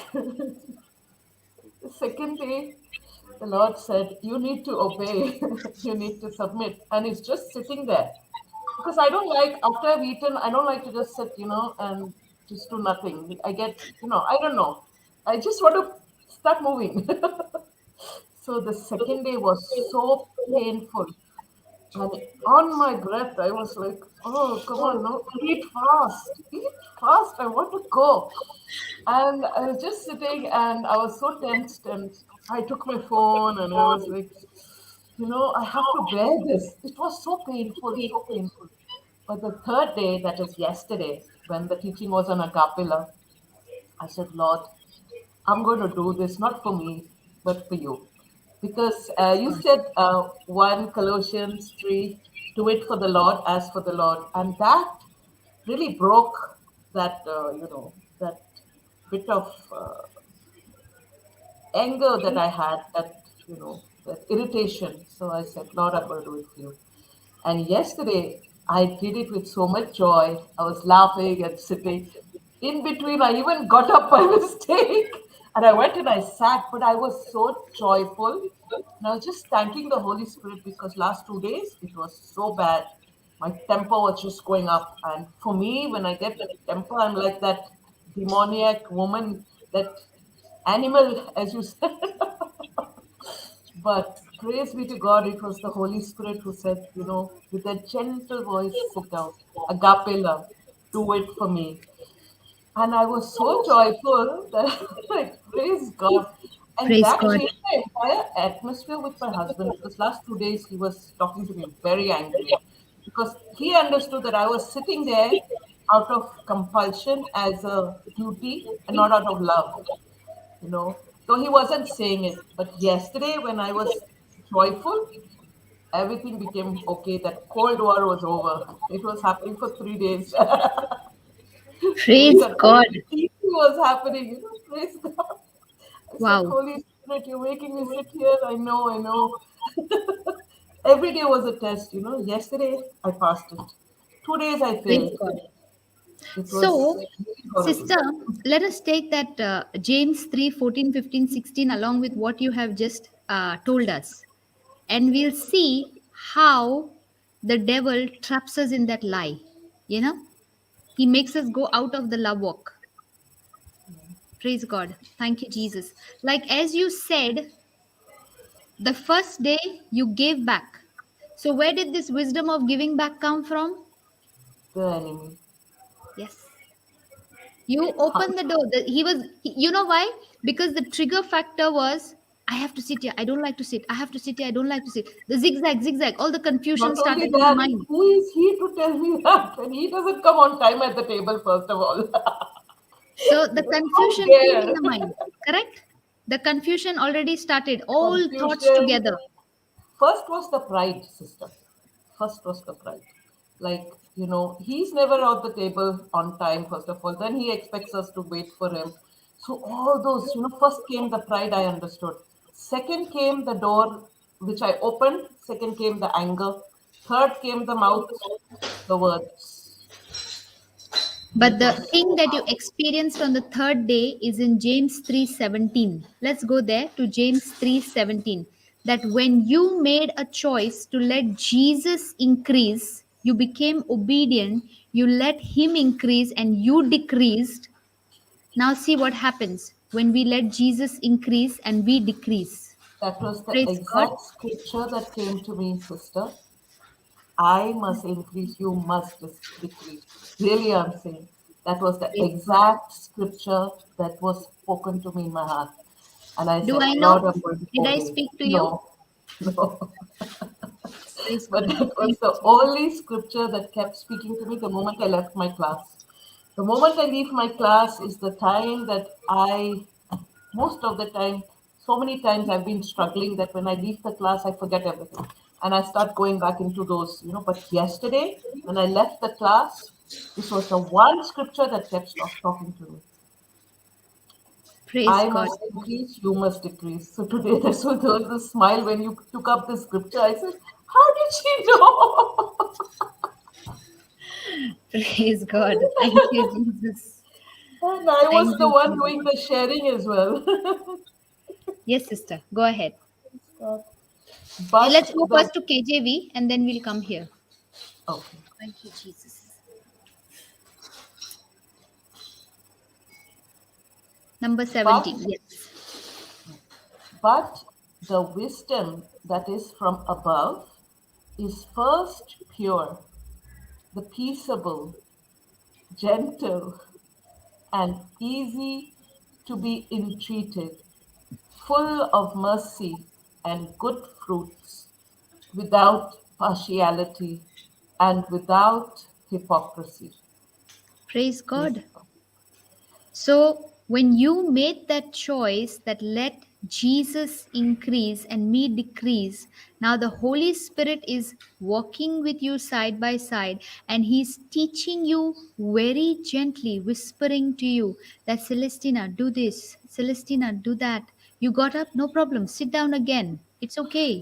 The second day, the Lord said, "You need to obey, you need to submit." And it's just sitting there. Because I don't like, after I've eaten, I don't like to just sit, and just do nothing. I get, I don't know. I just want to start moving. So the second day was so painful. And on my breath, I was like, oh, come on, no, eat fast, eat fast. I want to go. And I was just sitting and I was so tensed, and I took my phone and I was like, I have to bear this. It was so painful, so painful. But the third day, that is yesterday, when the teaching was on a capella, I said, Lord, I'm going to do this not for me, but for you. Because you said 1 Colossians 3, do it for the Lord as for the Lord. And that really broke that, that bit of anger that I had, that irritation. So I said, Lord, I'm going to do it for you. And yesterday, I did it with so much joy. I was laughing and sitting. In between, I even got up by mistake and I went and I sat, but I was so joyful. And I was just thanking the Holy Spirit because last 2 days, it was so bad. My temper was just going up. And for me, when I get temper, I'm like that demoniac woman, that animal, as you said. But praise be to God, it was the Holy Spirit who said, with a gentle voice, sit down. Agape love, do it for me. And I was so joyful that, like, praise God. And Praise that God. changed the entire atmosphere with my husband because last 2 days he was talking to me very angrily because he understood that I was sitting there out of compulsion as a duty and not out of love, though he wasn't saying it. But yesterday, when I was joyful, everything became okay. That cold war was over. It was happening for 3 days. Praise That whole God. teaching was happening, praise God. I said, Wow. Holy Spirit, you're making me sit here. I know, I know. Every day was a test, Yesterday I passed it. 2 days I Praise failed. God. It was So, really horrible. sister, let us take that James 3 14, 15, 16 along with what you have just told us. And we'll see how the devil traps us in that lie. You know, he makes us go out of the love walk. Praise God. Thank you, Jesus. Like as you said, the first day you gave back. So, where did this wisdom of giving back come from? The enemy. Yes. You opened the door. You know why? Because the trigger factor was, I have to sit here. I don't like to sit. I have to sit here. I don't like to sit. The zigzag, zigzag. All the confusion Not only started in the that, mind. who is he to tell me that when he doesn't come on time at the table, first of all? So the How confusion came in dare? the mind. Correct? The confusion already started. All thoughts Confusion. together. First was the pride, sister. First was the pride. Like, he's never at the table on time, first of all. Then he expects us to wait for him. So, all those, first came the pride, I understood. Second came the door, which I opened. Second came the anger. Third came the mouth, the words. But It the was thing so that you hard. experienced on the third day is in James 3:17. Let's go there to James 3:17. That when you made a choice to let Jesus increase, you became obedient, you let him increase and you decreased. Now see what happens when we let Jesus increase and we decrease. That was the Praise God. exact scripture that came to me, sister. I must increase, you must decrease. Really, I'm saying that was the Praise God. exact scripture that was spoken to me in my heart. And I Do said, I Lord, know? I'm going to Did I obey. speak to you? No, no. Praise But God. that was Thank the you. only scripture that kept speaking to me the moment I left my class. The moment I leave my class is the time that most of the time, so many times I've been struggling that when I leave the class, I forget everything. And I start going back into those, But yesterday, when I left the class, this was the one scripture that kept talking to me. Praise I God. must increase, you must decrease. So today, that's what there was a smile when you took up the scripture. I said, how did she know? Praise God. Thank you, Jesus. And I was Thank the you, one Jesus. doing the sharing as well. Yes, sister. Go ahead. But Let's go the first to KJV and then we'll come here. okay, Thank you, Jesus. Number but 17. Yes. But the wisdom that is from above is first pure, the peaceable, gentle, and easy to be entreated, full of mercy and good fruits, without partiality and without hypocrisy. Praise Praise God. God. So, when you made that choice that let Jesus increase and me decrease, now the Holy Spirit is walking with you side by side and He's teaching you very gently, whispering to you that Celestina, do this, Celestina, do that. You got up, no problem, sit down again. It's okay.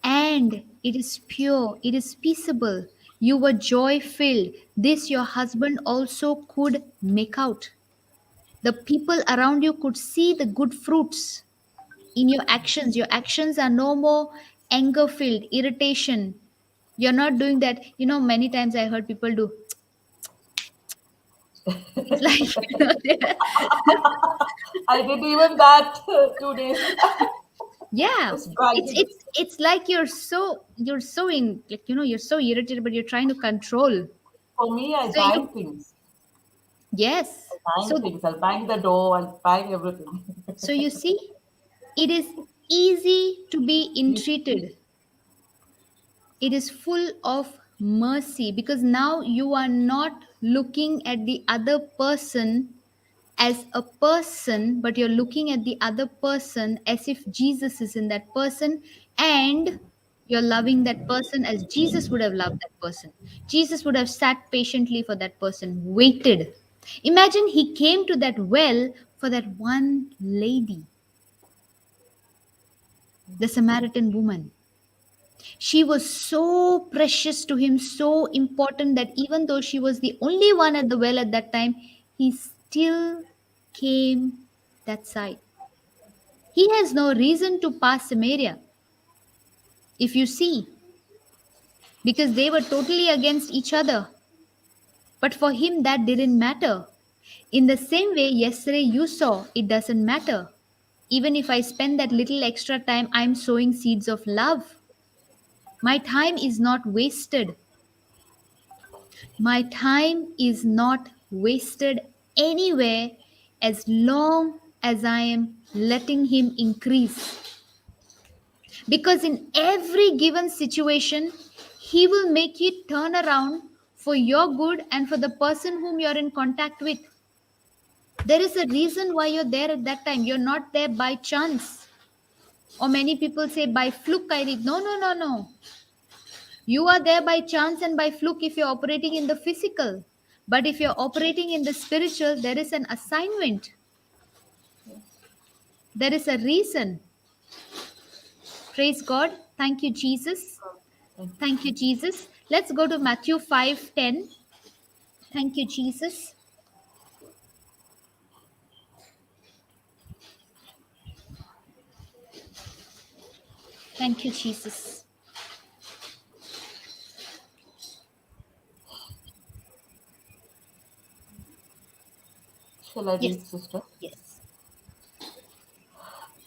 And it is pure, it is peaceable. You were joy filled. This your husband also could make out. The people around you could see the good fruits in your actions. Your actions are no more anger filled, irritation. You're not doing that. Many times I heard people do. It's like, I did even that 2 days back. yeah, Just it's bragging. it's it's like you're so in, like, you're so irritated, but you're trying to control. For me, I So you bang things. yes. I'll bang things. I'll bang the door. I'll bang everything. So you see, it is easy to be entreated. It is full of mercy because now you are not looking at the other person as a person, but you're looking at the other person as if Jesus is in that person, and you're loving that person as Jesus would have loved that person. Jesus would have sat patiently for that person, waited. Imagine he came to that well for that one lady, the Samaritan woman. She was so precious to him, so important that even though she was the only one at the well at that time, he still came that side. He has no reason to pass Samaria, if you see, because they were totally against each other. But for him, that didn't matter. In the same way, yesterday you saw it doesn't matter. Even if I spend that little extra time, I'm sowing seeds of love. My time is not wasted. My time is not wasted anywhere as long as I am letting Him increase. Because in every given situation, He will make it turn around for your good and for the person whom you're in contact with. There is a reason why you're there at that time. You're not there by chance. Or many people say by fluke I did. No, no, no, no. You are there by chance and by fluke if you're operating in the physical. But if you're operating in the spiritual, there is an assignment. There is a reason. Praise God. Thank you, Jesus. Thank you, Jesus. Let's go to Matthew 5:10. Thank you, Jesus. Thank you, Jesus. Shall I read, Yes. sister? Yes.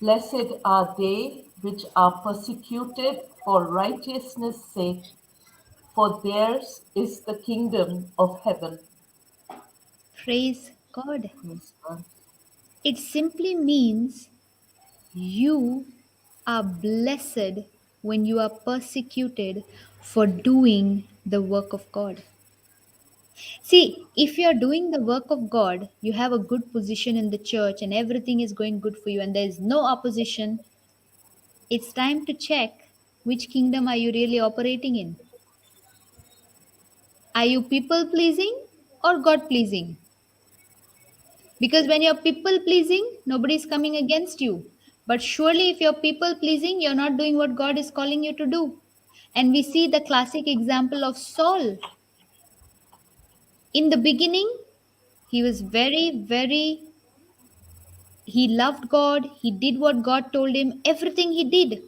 Blessed are they which are persecuted for righteousness' sake, for theirs is the kingdom of heaven. Praise God. Praise God. It simply means you are blessed when you are persecuted for doing the work of God. See, if you are doing the work of God, you have a good position in the church and everything is going good for you and there is no opposition. It's time to check which kingdom are you really operating in. Are you people pleasing or God pleasing? Because when you're people pleasing, nobody is coming against you. But surely, if you're people pleasing, you're not doing what God is calling you to do. And we see the classic example of Saul. In the beginning, he was he loved God, he did what God told him, everything he did.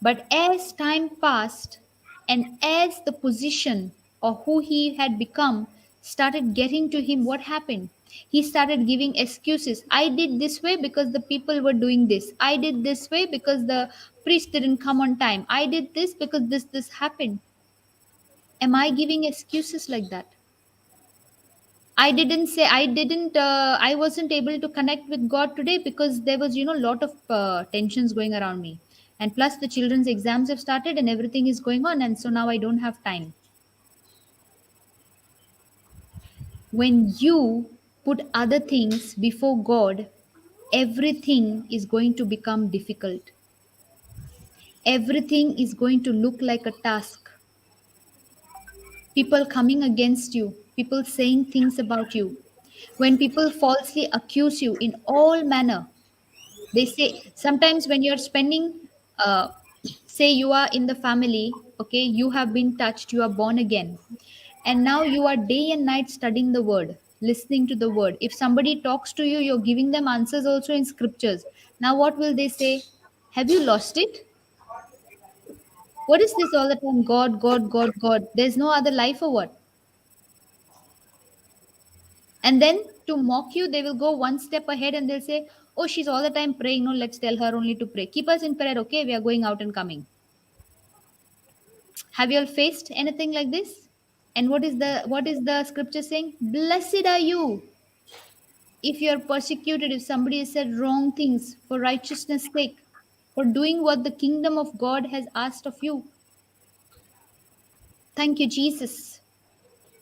But as time passed and as the position or who he had become started getting to him, what happened? He started giving excuses. I did this way because the people were doing this. I did this way because the priest didn't come on time. I did this because this happened. Am I giving excuses like that? I wasn't able to connect with God today because there was, a lot of tensions going around me. And plus the children's exams have started and everything is going on. And so now I don't have time. When you put other things before God, everything is going to become difficult. Everything is going to look like a task. People coming against you, people saying things about you. When people falsely accuse you in all manner, they say sometimes when you're spending, say you are in the family, okay, you have been touched, you are born again, and now you are day and night studying the word, listening to the word. If somebody talks to you, you're giving them answers also in scriptures. Now what will they say? Have you lost it? What is this all the time? God, God, God, God. There's no other life or what? And then to mock you, they will go one step ahead and they'll say, oh, she's all the time praying. No, let's tell her only to pray. Keep us in prayer, okay? We are going out and coming. Have you all faced anything like this? And what is the scripture saying? Blessed are you if you are persecuted, if somebody has said wrong things for righteousness' sake, for doing what the kingdom of God has asked of you. Thank you, Jesus.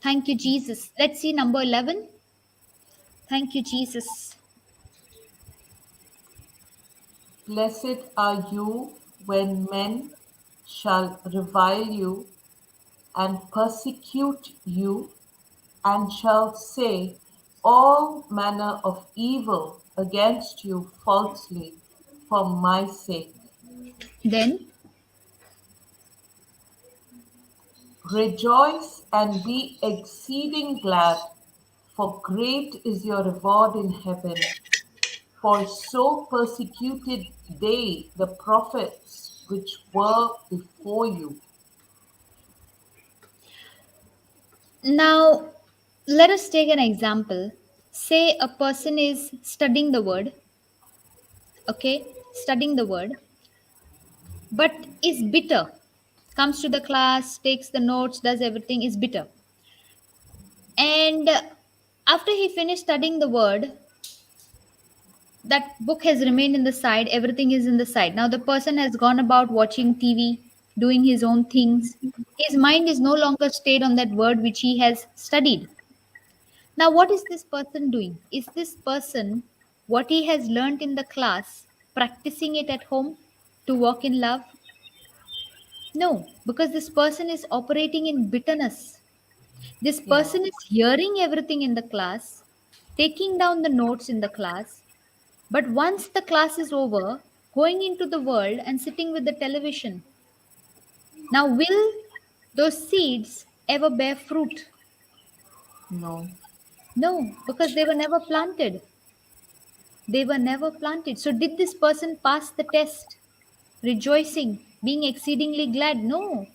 Thank you, Jesus. Let's see number 11. Thank you, Jesus. Blessed are you when men shall revile you and persecute you, and shall say all manner of evil against you falsely for my sake. Then Rejoice and be exceeding glad, for great is your reward in heaven. For so persecuted they the prophets which were before you. Now, let us take an example. Say a person is studying the word, okay, studying the word, but is bitter. Comes to the class, takes the notes, does everything, is bitter. And after he finished studying the word, that book has remained in the side, everything is in the side. Now the person has gone about watching TV, doing his own things. His mind is no longer stayed on that word which he has studied. Now, what is this person doing? Is this person what he has learnt in the class practicing it at home to walk in love? No, because this person is operating in bitterness. This Yeah, person is hearing everything in the class, taking down the notes in the class, but once the class is over, going into the world and sitting with the television. Now, will those seeds ever bear fruit? no. No, because they were never planted. They were never planted. So, did this person pass the test? Rejoicing, being exceedingly glad? No.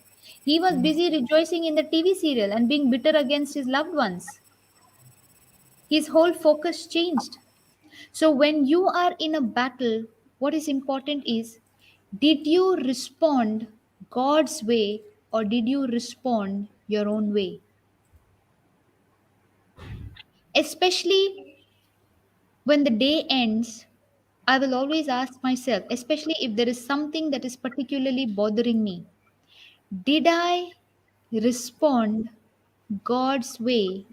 He was busy rejoicing in the TV serial and being bitter against his loved ones. His whole focus changed. So, when you are in a battle, what is important is, did you respond God's way or did you respond your own way? Especially when the day ends, I will always ask myself, especially if there is something that is particularly bothering me, did I respond God's way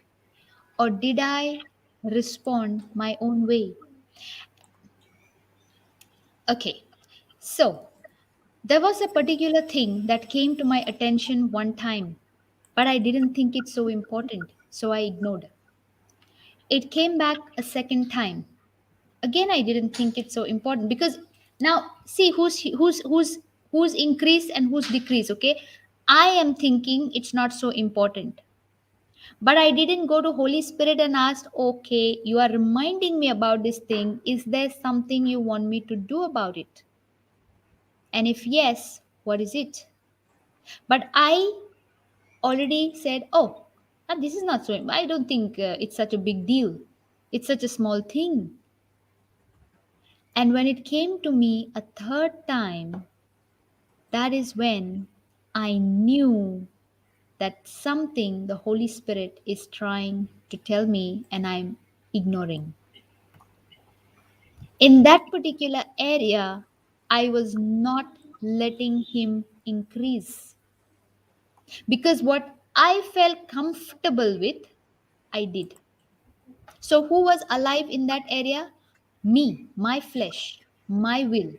or did I respond my own way? Okay, so there was a particular thing that came to my attention one time, but I didn't think it so important, so I ignored. It came back a second time. Again, I didn't think it so important because now see who's increased and who's decreased. Okay, I am thinking it's not so important, but I didn't go to Holy Spirit and asked, okay, you are reminding me about this thing. Is there something you want me to do about it? And if yes, what is it? But I already said, oh, this is not so. I don't think it's such a big deal. It's such a small thing. And when it came to me a third time, that is when I knew that something the Holy Spirit is trying to tell me and I'm ignoring. In that particular area, I was not letting Him increase because what I felt comfortable with, I did. So, who was alive in that area? Me, my flesh, my will.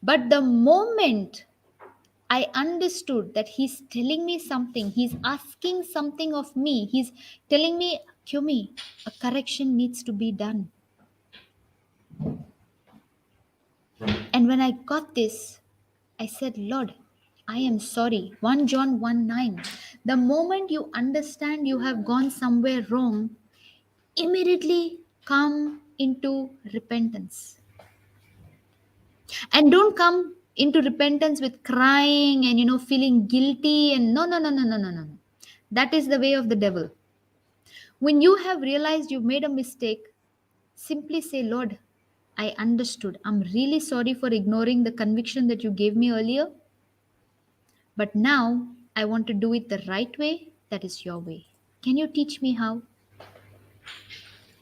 But the moment I understood that he's telling me something, he's asking something of me, he's telling me, Kyumi, a correction needs to be done. And when I got this, I said, Lord, I am sorry. 1 John 1 9. The moment you understand you have gone somewhere wrong, immediately come into repentance. And don't come into repentance with crying and feeling guilty and no. That is the way of the devil. When you have realized you've made a mistake, simply say, Lord, I understood. I'm really sorry for ignoring the conviction that you gave me earlier, but now I want to do it the right way. That is your way. Can you teach me how?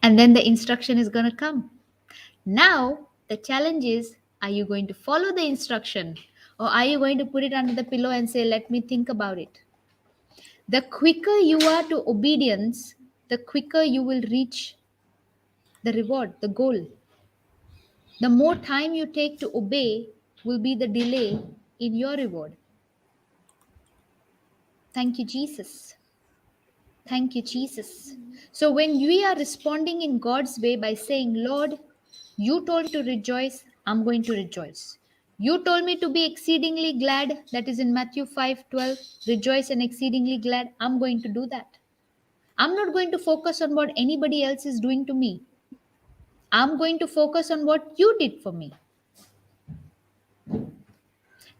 And then the instruction is going to come. Now, the challenge is, are you going to follow the instruction or are you going to put it under the pillow and say, let me think about it? The quicker you are to obedience, the quicker you will reach the reward, the goal. The more time you take to obey will be the delay in your reward. Thank you, Jesus. Thank you, Jesus. So when we are responding in God's way by saying, Lord, you told me to rejoice, I'm going to rejoice. You told me to be exceedingly glad. That is in Matthew 5:12. Rejoice and exceedingly glad. I'm going to do that. I'm not going to focus on what anybody else is doing to me. I'm going to focus on what you did for me.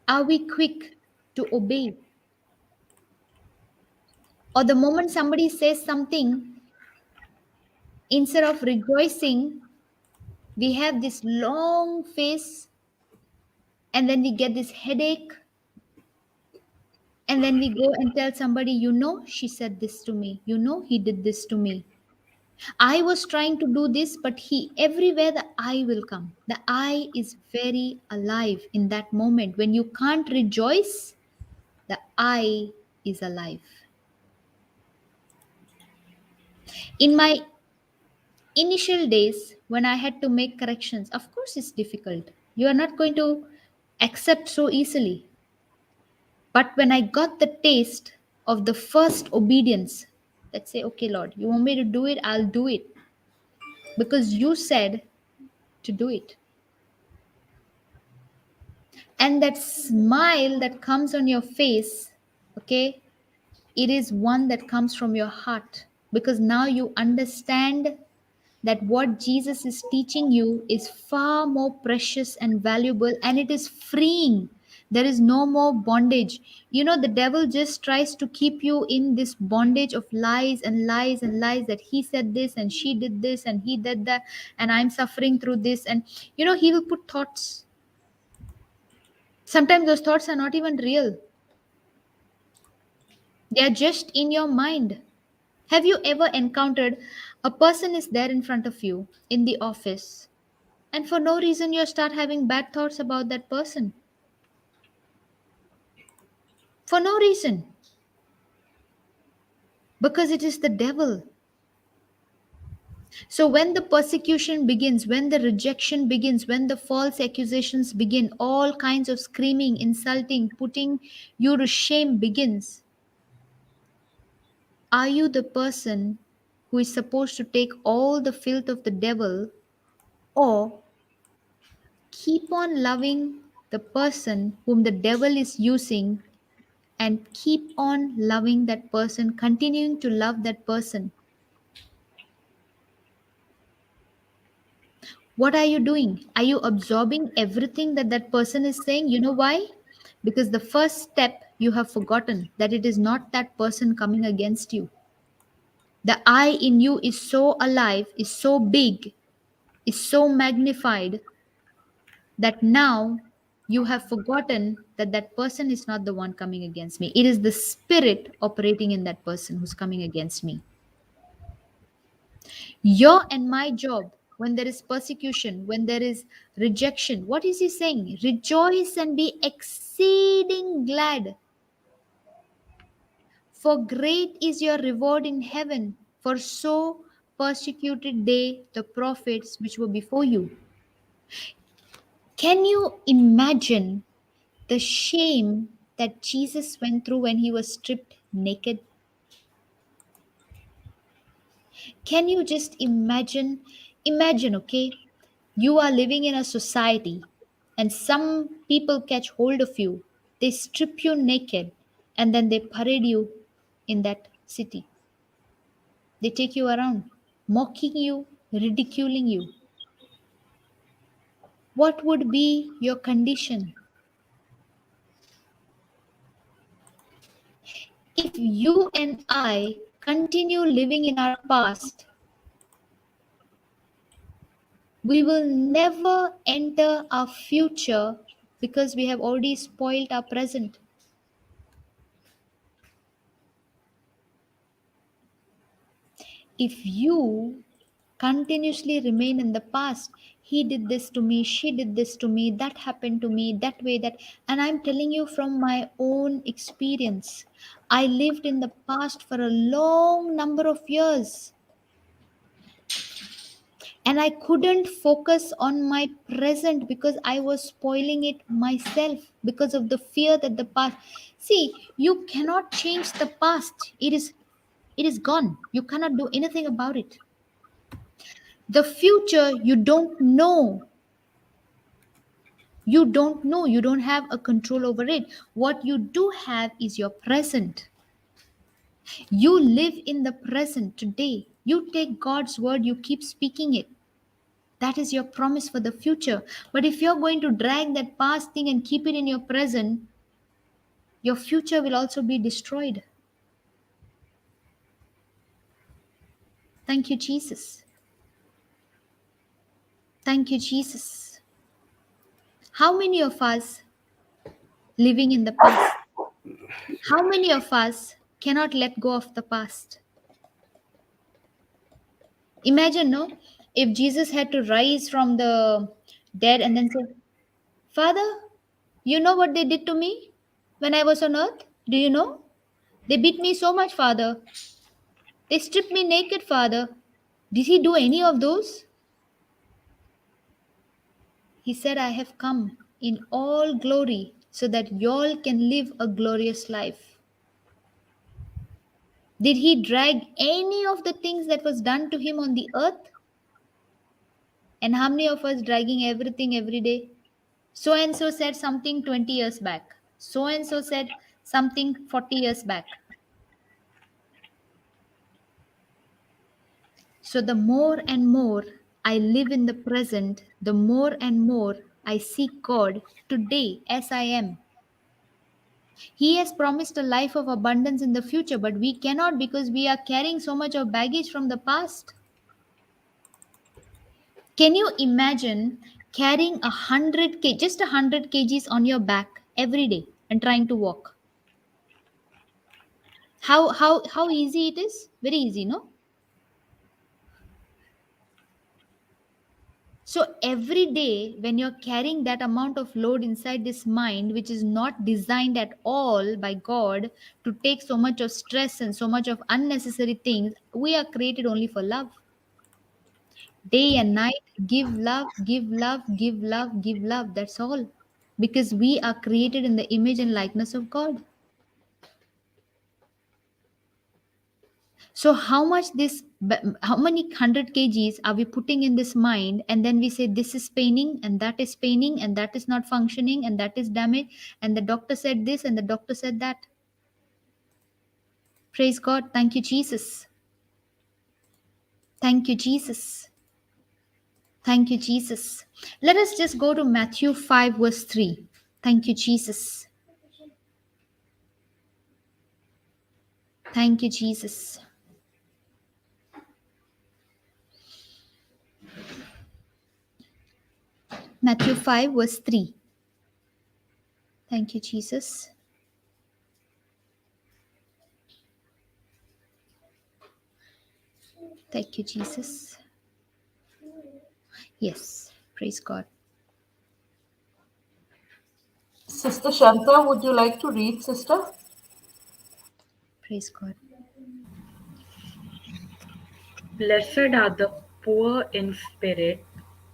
Are we quick to obey? Or the moment somebody says something, instead of rejoicing, we have this long face and then we get this headache. And then we go and tell somebody, she said this to me. He did this to me. I was trying to do this, but everywhere the I will come. The I is very alive in that moment. When you can't rejoice, the I is alive. In my initial days, when I had to make corrections, of course it's difficult. You are not going to accept so easily. But when I got the taste of the first obedience, let's say, okay, Lord, you want me to do it, I'll do it. Because you said to do it. And that smile that comes on your face, okay, it is one that comes from your heart. Because now you understand that what Jesus is teaching you is far more precious and valuable, and it is freeing. There is no more bondage. The devil just tries to keep you in this bondage of lies and lies and lies, that he said this and she did this and he did that and I'm suffering through this. And he will put thoughts. Sometimes those thoughts are not even real, they are just in your mind. Have you ever encountered a person is there in front of you in the office, and for no reason you start having bad thoughts about that person? For no reason. Because it is the devil. So when the persecution begins, when the rejection begins, when the false accusations begin, all kinds of screaming, insulting, putting you to shame begins, are you the person who is supposed to take all the filth of the devil, or keep on loving the person whom the devil is using and keep on loving that person, continuing to love that person? What are you doing? Are you absorbing everything that that person is saying? You know why? Because the first step you have forgotten, that it is not that person coming against you. The I in you is so alive, is so big, is so magnified, that now you have forgotten that that person is not the one coming against me. It is the spirit operating in that person who's coming against me. Your and my job, when there is persecution, when there is rejection, what is he saying? Rejoice and be exceeding glad, for great is your reward in heaven, for so persecuted they the prophets which were before you. Can you imagine the shame that Jesus went through when he was stripped naked? Can you just imagine? Imagine, okay, you are living in a society and some people catch hold of you, they strip you naked, and then they parade you in that city. They take you around, mocking you, ridiculing you. What would be your condition? If you and I continue living in our past, we will never enter our future because we have already spoiled our present. If you continuously remain in the past, he did this to me, she did this to me, that happened to me, that way, that, and I'm telling you from my own experience, I lived in the past for a long number of years. And I couldn't focus on my present because I was spoiling it myself because of the fear that the past. See, you cannot change the past. It is gone. You cannot do anything about it. The future, you don't know. You don't know, you don't have a control over it. What you do have is your present. You live in the present today. You take God's word, you keep speaking it. That is your promise for the future. But if you're going to drag that past thing and keep it in your present, your future will also be destroyed. Thank you, Jesus. Thank you, Jesus. How many of us living in the past? How many of us cannot let go of the past? Imagine, no, if Jesus had to rise from the dead and then say, Father, you know what they did to me when I was on earth? Do you know? They beat me so much, Father. They stripped me naked, Father. Did he do any of those? He said, I have come in all glory so that y'all can live a glorious life. Did he drag any of the things that was done to him on the earth? And how many of us dragging everything every day? So and so said something 20 years back. So and so said something 40 years back. So the more and more I live in the present, the more and more I seek God today as I am. He has promised a life of abundance in the future, but we cannot because we are carrying so much of baggage from the past. Can you imagine carrying 100 just 100 kgs on your back every day and trying to walk? How easy it is? Very easy, no? So every day, when you're carrying that amount of load inside this mind, which is not designed at all by God to take so much of stress and so much of unnecessary things, we are created only for love. Day and night, give love, give love, give love, give love. That's all. Because we are created in the image and likeness of God. So how many 100 kgs are we putting in this mind, and then we say this is paining and that is paining and that is not functioning and that is damaged and the doctor said this and the doctor said that. Praise God. Thank you, Jesus. Thank you, Jesus. Thank you, Jesus. Let us just go to Matthew 5 verse 3. Thank you, Jesus. Thank you, Jesus. Matthew 5 verse 3. Thank you, Jesus. Thank you, Jesus. Yes. Praise God. Sister Shanta, would you like to read, sister? Praise God. Blessed are the poor in spirit,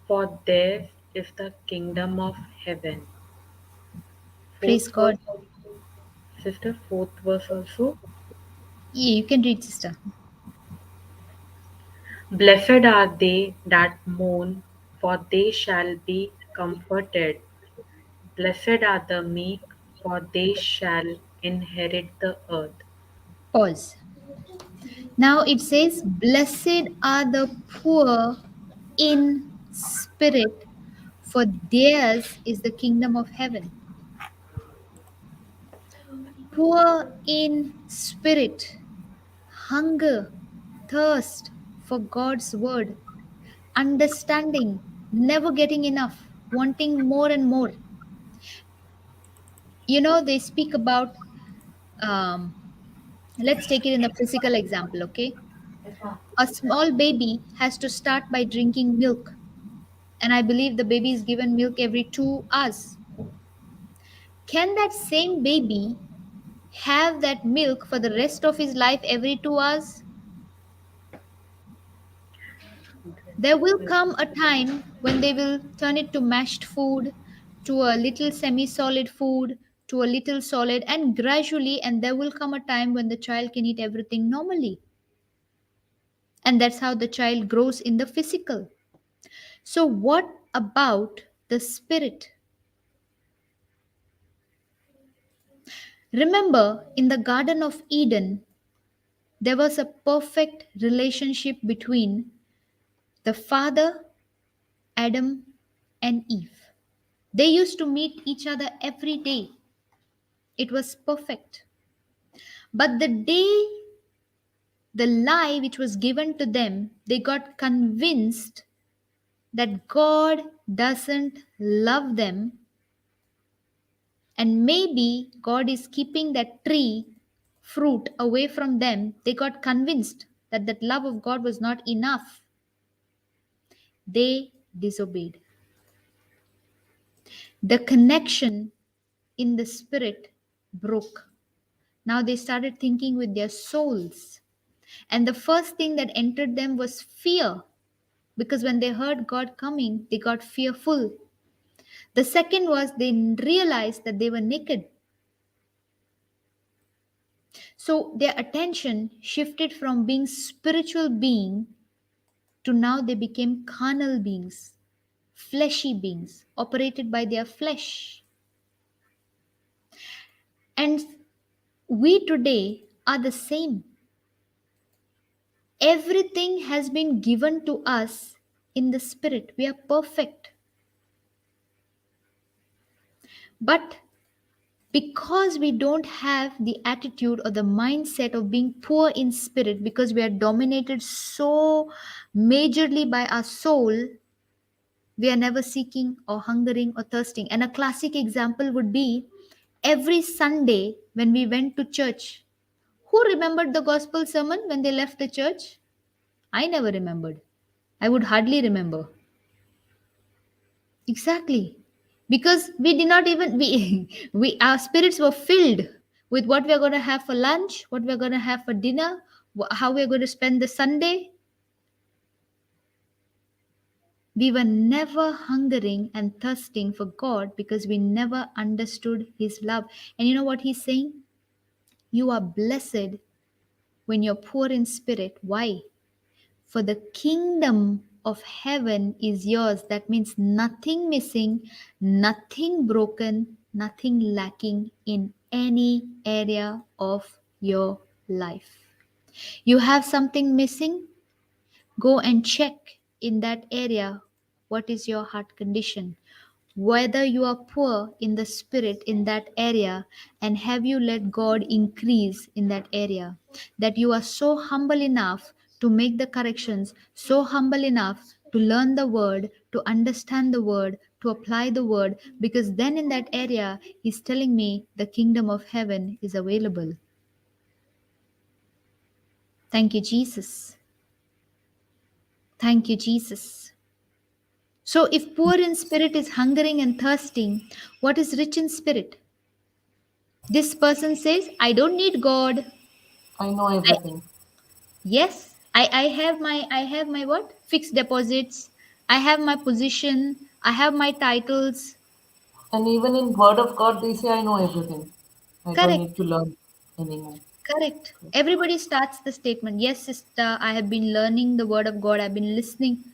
for theirs is the kingdom of heaven. Praise Fourth verse God. also. Sister, fourth verse also. Yeah, you can read, sister. Blessed are they that mourn, for they shall be comforted. Blessed are the meek, for they shall inherit the earth. Pause. Now it says, Blessed are the poor in spirit, for theirs is the kingdom of heaven. Poor in spirit, hunger, thirst for God's word, understanding, never getting enough, wanting more and more. You know, they speak about, um, let's take it in a physical example, okay? A small baby has to start by drinking milk, and I believe the baby is given milk every 2 hours. Can that same baby have that milk for the rest of his life every 2 hours? There will come a time when they will turn it to mashed food, to a little semi solid food, to a little solid, and gradually, and there will come a time when the child can eat everything normally. And that's how the child grows in the physical. So, what about the spirit? Remember, in the Garden of Eden, there was a perfect relationship between the Father, Adam, and Eve. They used to meet each other every day. It was perfect. But the day the lie which was given to them, they got convinced that God doesn't love them, and maybe God is keeping that tree fruit away from them. They got convinced that that love of God was not enough. They disobeyed. The connection in the spirit broke. Now they started thinking with their souls. And the first thing that entered them was fear, because when they heard God coming, they got fearful. The second was they realized that they were naked. So their attention shifted from being spiritual being to now they became carnal beings, fleshy beings, operated by their flesh. And we today are the same. Everything has been given to us in the spirit. We are perfect. But because we don't have the attitude or the mindset of being poor in spirit, because we are dominated so majorly by our soul, we are never seeking or hungering or thirsting. And a classic example would be every Sunday when we went to church. Who remembered the gospel sermon when they left the church? I never remembered. I would hardly remember. Exactly. Because we did not even we our spirits were filled with what we are going to have for lunch, what we are going to have for dinner, how we are going to spend the Sunday. We were never hungering and thirsting for God because we never understood his love. And you know what he's saying? You are blessed when you're poor in spirit. Why? For the kingdom of heaven is yours. That means nothing missing, nothing broken, nothing lacking in any area of your life. You have something missing? Go and check in that area what is your heart condition. Whether you are poor in the spirit in that area, and have you let God increase in that area, that you are so humble enough to make the corrections, so humble enough to learn the word, to understand the word, to apply the word, because then in that area he's telling me the kingdom of heaven is available. Thank you, Jesus. Thank you, Jesus. So if poor in spirit is hungering and thirsting, what is rich in spirit? This person says, I don't need God. I know I, everything. yes, I have my what? Fixed deposits. I have my position. I have my titles. And even in Word of God, they say, I know everything. I don't Correct. need to learn anymore. Correct. Everybody starts the statement, yes, sister, I have been learning the word of God. I've been listening.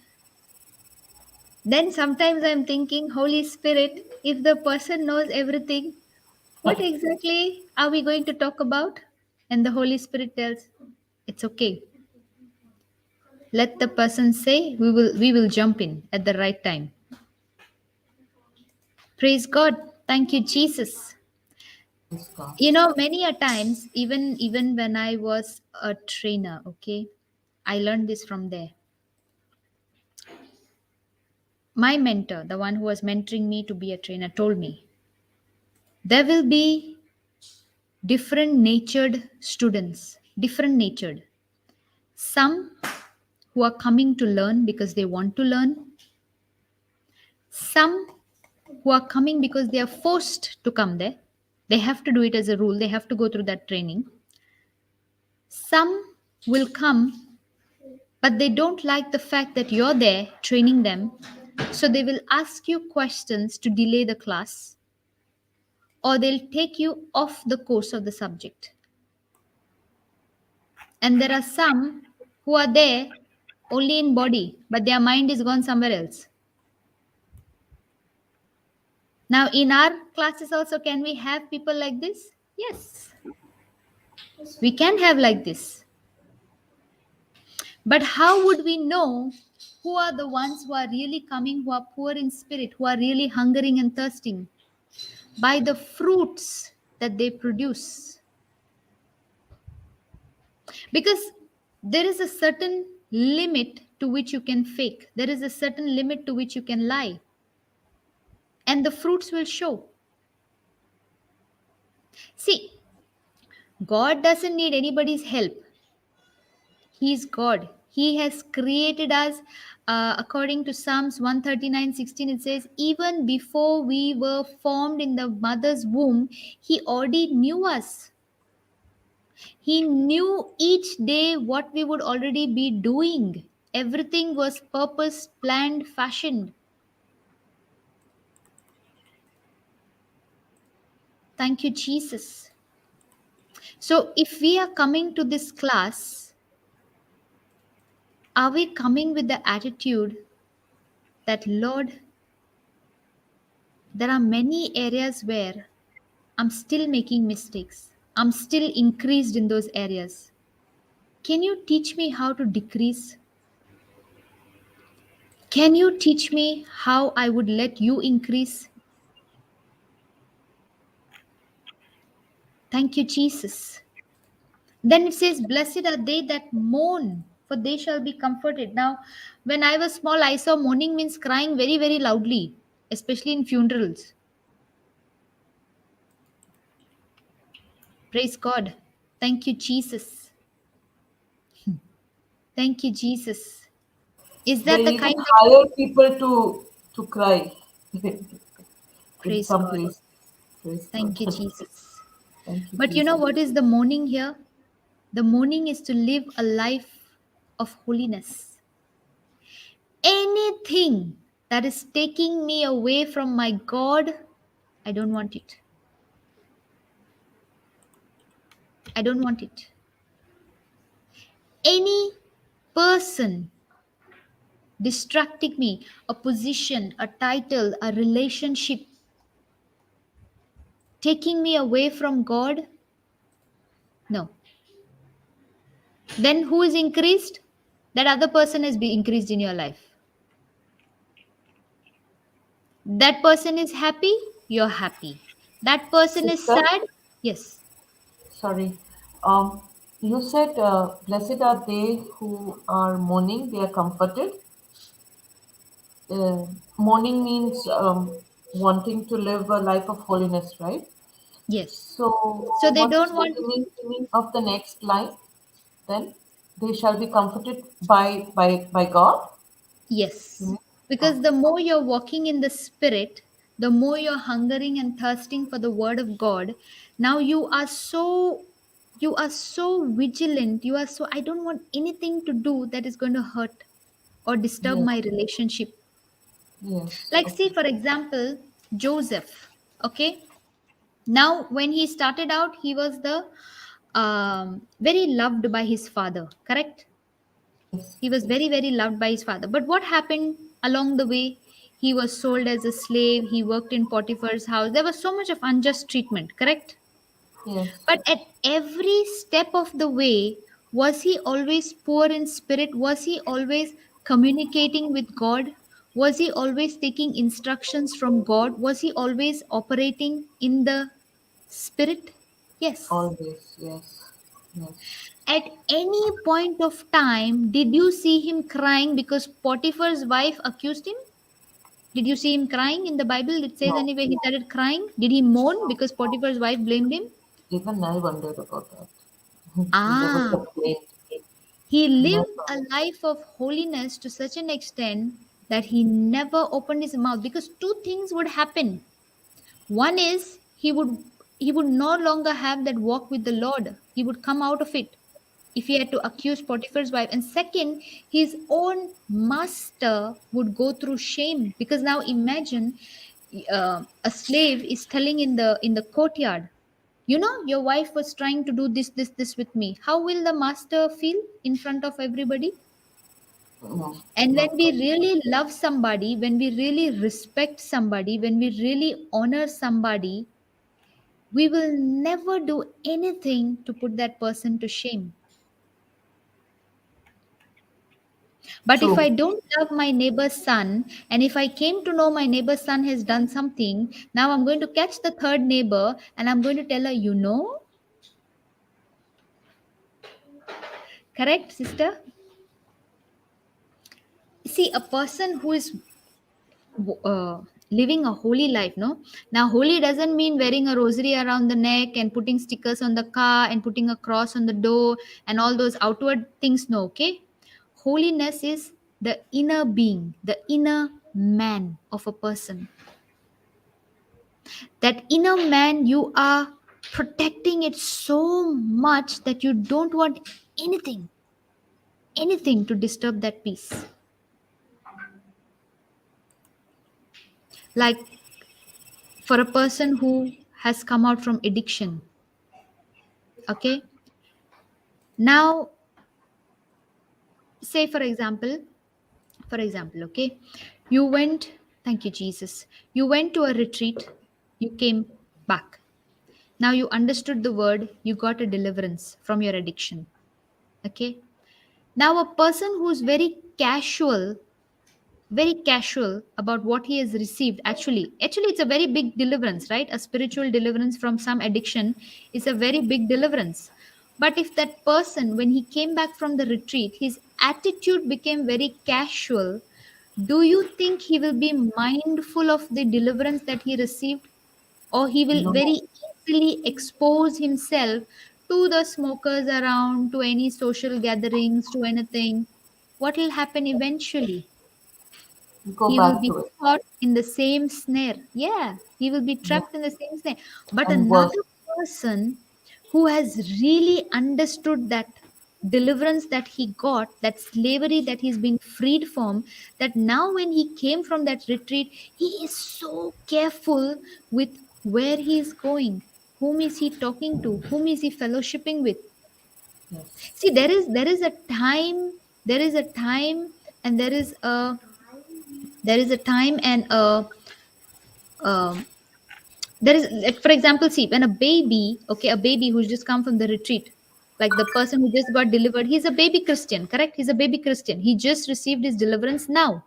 Then sometimes I'm thinking, Holy Spirit, if the person knows everything, what exactly are we going to talk about? And the Holy Spirit tells, it's okay. Let the person say, we will jump in at the right time. Praise God. Thank you, Jesus. Praise God. You know, many a times, even when I was a trainer, okay, I learned this from there. My mentor, the one who was mentoring me to be a trainer, told me there will be different natured students, different natured. Some who are coming to learn because they want to learn, some who are coming because they are forced to come there. They have to do it as a rule, they have to go through that training. Some will come, but they don't like the fact that you're there training them. So they will ask you questions to delay the class, or they'll take you off the course of the subject. And there are some who are there only in body, but their mind is gone somewhere else. Now, in our classes also, can we have people like this? Yes, we can have like this. But how would we know who are the ones who are really coming, who are poor in spirit, who are really hungering and thirsting? By the fruits that they produce. Because there is a certain limit to which you can fake, there is a certain limit to which you can lie, and the fruits will show. See, God doesn't need anybody's help. He is God. He has created us. According to Psalms 139:16, it says, even before we were formed in the mother's womb, He already knew us. He knew each day what we would already be doing. Everything was purpose, planned, fashioned. Thank you, Jesus. So, if we are coming to this class, are we coming with the attitude that, Lord, there are many areas where I'm still making mistakes, I'm still increased in those areas. Can you teach me how to decrease? Can you teach me how I would let you increase? Thank you, Jesus. Then it says, blessed are they that mourn, for they shall be comforted. Now, when I was small, I saw mourning means crying very, very loudly, especially in funerals. Praise God. Thank you, Jesus. Thank you, Jesus. Is that They the even kind of. hire people to cry in Praise some God. places. Praise Thank you, God. Jesus. Thank you, But you know Jesus. what is the mourning here? The mourning is to live a life of holiness. Anything that is taking me away from my God, I don't want it. I don't want it. Any person distracting me, a position, a title, a relationship, taking me away from God, no. Then who is increased? That other person has been increased in your life. That person is happy, you're happy. That person is Sister, sad, yes. sorry. You said, blessed are they who are mourning, they are comforted. Uh, Mourning means wanting to live a life of holiness, right? Yes. So, So they what is don't the want. meaning of the next line? Then they shall be comforted by God. You Yes. mean? Because Okay. the more you're walking in the spirit, the more you're hungering and thirsting for the word of God. Now you are so vigilant. You are so, I don't want anything to do that is going to hurt or disturb Yes. my relationship. Yes. Like, see, Okay. for example, Joseph. Okay. Now, when he started out, he was the very loved by his father, correct? Yes. He was Yes. very, very loved by his father. But what happened along the way? He was sold as a slave. He worked in Potiphar's house. There was so much of unjust treatment, correct? Yes. But at every step of the way, was he always poor in spirit? Was he always communicating with God? Was he always taking instructions from God? Was he always operating in the spirit? Yes. Always. Yes. Yes. At any point of time, did you see him crying because Potiphar's wife accused him? Did you see him crying in the Bible? It says No. anyway he started crying. Did he mourn No. because Potiphar's wife blamed him? Even I wondered about that. He never Ah, complained. he lived Never. a life of holiness to such an extent that he never opened his mouth, because two things would happen. One is he would no longer have that walk with the Lord. He would come out of it if he had to accuse Potiphar's wife. And second, his own master would go through shame, because now imagine a slave is telling in the courtyard, your wife was trying to do this with me. How will the master feel in front of everybody? No. And when Not we good. really love somebody, when we really respect somebody, when we really honor somebody, we will never do anything to put that person to shame. But if I True. don't love my neighbor's son, and if I came to know my neighbor's son has done something, now I'm going to catch the third neighbor and I'm going to tell her, you know, correct, sister? See, a person who is uh, living a holy life, no? Now, holy doesn't mean wearing a rosary around the neck and putting stickers on the car and putting a cross on the door and all those outward things, no, okay? Holiness is the inner being, the inner man of a person. That inner man, you are protecting it so much that you don't want anything, anything to disturb that peace. Like for a person who has come out from addiction, okay? Now, say for example, okay, you went, thank you, Jesus, you went to a retreat, you came back. Now you understood the word, you got a deliverance from your addiction, okay? Now, a person who's very casual about what he has received, actually it's a very big deliverance, right? A spiritual deliverance from some addiction is a very big deliverance. But if that person, when he came back from the retreat, his attitude became very casual, do you think he will be mindful of the deliverance that he received, or he will No. very easily expose himself to the smokers around, to any social gatherings, to anything? What will happen eventually? Go He will back be to it. caught in the same snare. Yeah, he will be Yeah. trapped in the same snare. But And worse. another person who has really understood that deliverance that he got, that slavery that he's been freed from, that now when he came from that retreat, he is so careful with where he is going, whom is he talking to, whom is he fellowshipping with. Yes. See, there is a time, there is a time, and there is a time and um, there is, like, for example, see, when a baby, okay, a baby who's just come from the retreat, like the person who just got delivered, he's a baby Christian, correct? He's a baby Christian, he just received his deliverance now,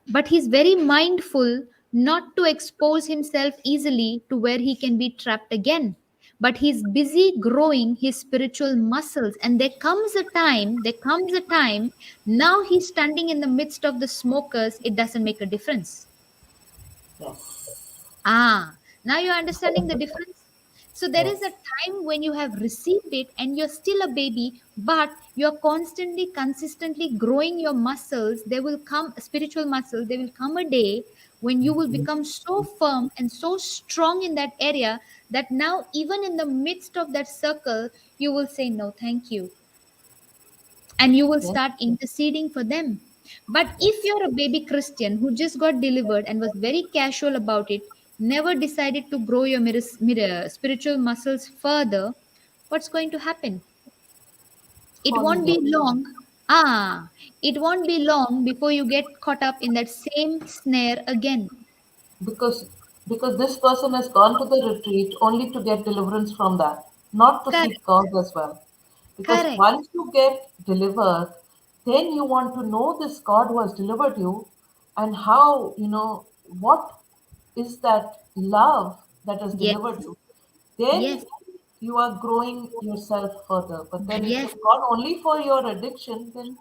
but he's very mindful not to expose himself easily to where he can be trapped again. But he's busy growing his spiritual muscles, and there comes a time now he's standing in the midst of the smokers, it doesn't make a difference. Yes. Now you're understanding the difference. So there is a Yes. time when you have received it and you're still a baby, but you're constantly, consistently growing your muscles. There will come spiritual muscles. There will come a day when you will become so firm and so strong in that area that now, even in the midst of that circle, you will say, no, thank you, and you will Yes. start interceding for them. But if you're a baby Christian who just got delivered and was very casual about it, never decided to grow your spiritual muscles further, what's going to happen? It won't be Falling. long. Ah, it won't be long before you get caught up in that same snare again. because because this person has gone to the retreat only to get deliverance from that, not to seek Correct. God as well. Because Correct. once you get delivered, then you want to know this God who has delivered you, and how, what is that love that has Yes. delivered you. Then Yes. you are growing yourself further. But then if Yes. you've gone only for your addiction, then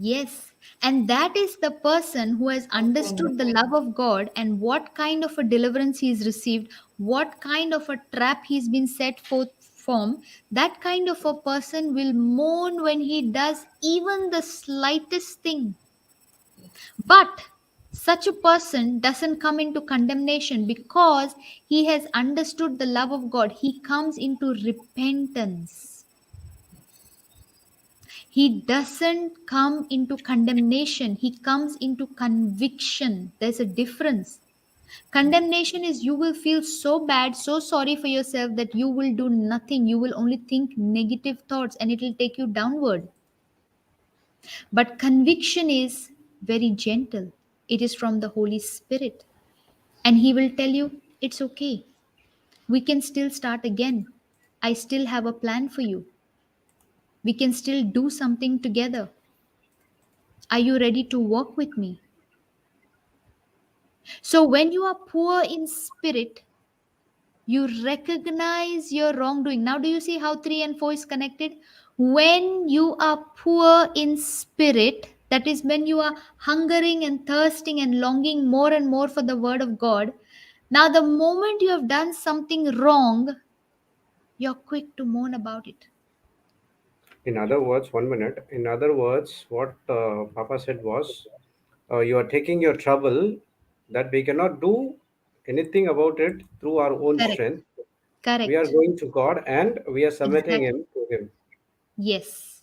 Yes, and that is the person who has how can understood the love of God and what kind of a deliverance he's received, what kind of a trap he's been set forth from. That kind of a person will mourn when he does even the slightest thing. But such a person doesn't come into condemnation because he has understood the love of God. He comes into repentance. He doesn't come into condemnation, he comes into conviction. There's a difference. Condemnation is you will feel so bad, so sorry for yourself that you will do nothing. You will only think negative thoughts and it will take you downward. But conviction is very gentle, it is from the Holy Spirit. And He will tell you, it's okay. We can still start again. I still have a plan for you. We can still do something together. Are you ready to walk with me? So, when you are poor in spirit, you recognize your wrongdoing. Now, do you see how 3 and 4 is connected? When you are poor in spirit, that is when you are hungering and thirsting and longing more and more for the word of God. Now, the moment you have done something wrong, you're quick to moan about it. In other words, 1 minute. In other words, what Papa said was, you are taking your trouble that we cannot do anything about it through our own Correct. strength. We are Correct. going to God and we are submitting Exactly. Him to Him. Yes.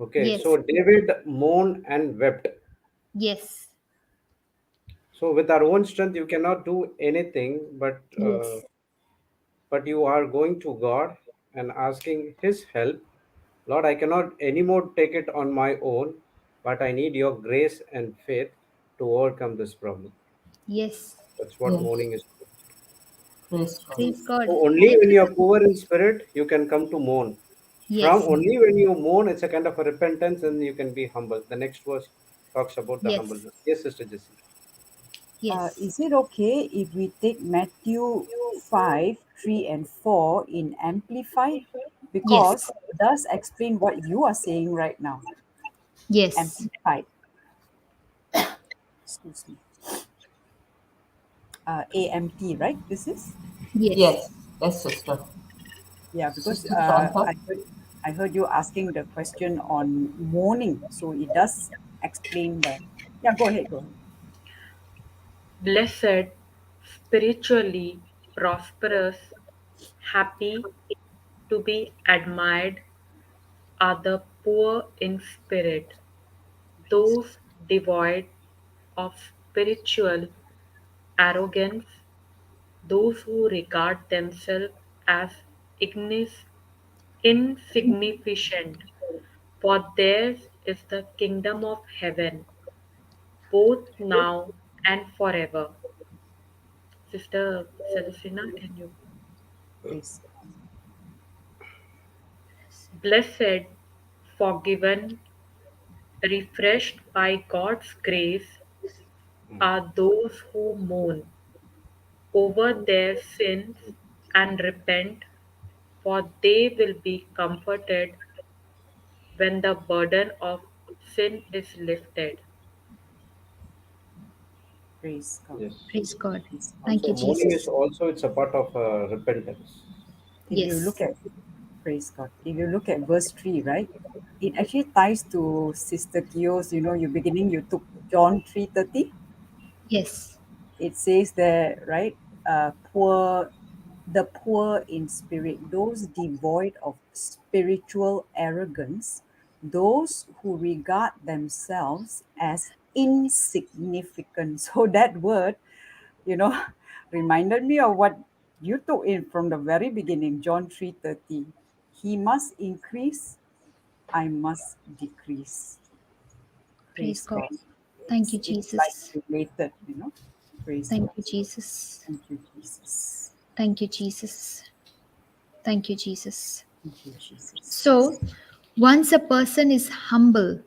Okay, Yes. so David moaned and wept. Yes. So with our own strength, you cannot do anything, Yes. but you are going to God and asking His help. Lord, I cannot anymore take it on my own, but I need your grace and faith to overcome this problem. Yes. That's what Yes. mourning is. Praise God. Praise God. So only Thank when you. you are poor in spirit, you can come to mourn. From Yes. only when you mourn, it's a kind of a repentance, and you can be humble. The next verse talks about the Yes. humbleness. Yes, Sister Jessie. Yes. Is it okay if we take Matthew 5, 3, and 4 in Amplified? Yes. Because it does explain what you are saying right now. Yes. Amplified. Excuse me. AMT, right? This is? Yes. Yes. Yes, sister. Yeah, because Sister Shanta. I heard you asking the question on mourning. So it does explain that. Yeah, go ahead, go ahead. Blessed, spiritually prosperous, happy, to be admired are the poor in spirit, those devoid of spiritual arrogance, those who regard themselves as insignificant, for theirs is the kingdom of heaven, both now and forever. Sister Celestina, can you? Please. Blessed, forgiven, refreshed by God's grace are those who mourn over their sins and repent, for they will be comforted when the burden of sin is lifted. Praise God. Yes. Praise God. Praise God. Thank So you, mourning is Jesus. also it's a part of repentance. If you Yes. look at, praise God, if you look at verse 3, right, it actually ties to Sister Kio's, you beginning, you took John 3:30. Yes. It says there, right, the poor in spirit, those devoid of spiritual arrogance, those who regard themselves as insignificant. So that word, you know, reminded me of what you took in from the very beginning, John 3:30. He must increase, I must decrease. Praise Praise God. God. Thank you, It's like Jesus. related. Praise Thank God. you, Jesus. Thank you, Jesus. Thank you, Jesus. Thank you, Jesus. Thank you, Jesus. So, once a person is humble,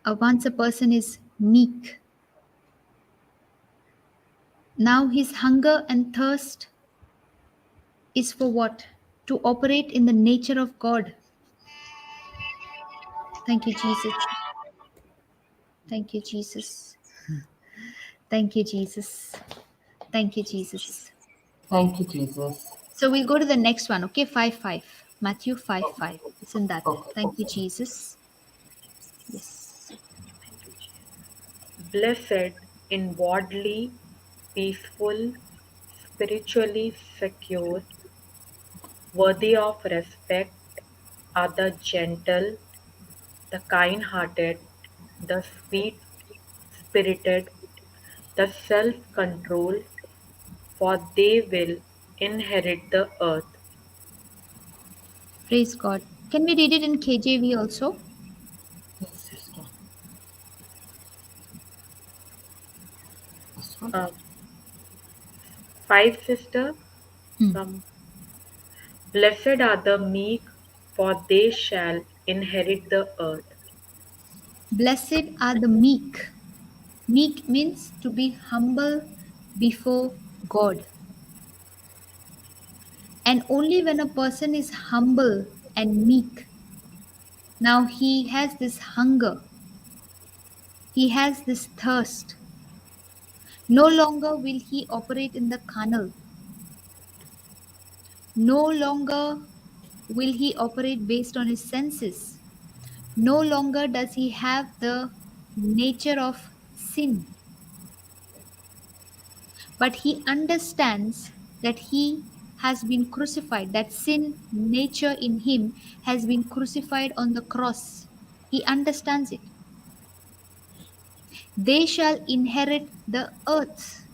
once a person is meek, now his hunger and thirst is for what? To operate in the nature of God. Thank you, Jesus. Thank you, Jesus. Thank you, Jesus. Thank you, Jesus. Thank you, Jesus. So we'll go to the next one, okay? 5 5. Matthew 5 Okay. 5. It's in that. Okay. Thank you, Jesus. Yes. Blessed, inwardly peaceful, spiritually secure, worthy of respect are the gentle, the kind hearted, the sweet spirited, the self controlled, for they will inherit the earth. Praise God. Can we read it in KJV also? Yes, sister. This one. Uh, 5 sister Hmm. from Blessed are the meek, for they shall inherit the earth. Blessed are the meek. Meek means to be humble before God. And only when a person is humble and meek, now he has this hunger, he has this thirst. No longer will he operate in the carnal. No longer will he operate based on his senses. No longer does he have the nature of sin, but he understands that he has been crucified, that sin nature in him has been crucified on the cross. He understands it. They shall inherit the earth.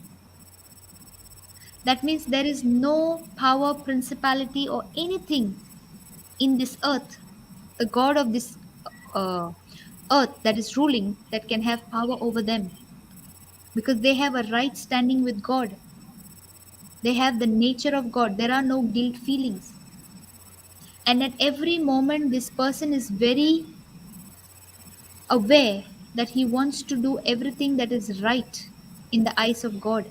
That means there is no power, principality, or anything in this earth, the God of this uh, earth that is ruling, that can have power over them, because they have a right standing with God. They have the nature of God. There are no guilt feelings. And at every moment, this person is very aware that he wants to do everything that is right in the eyes of God.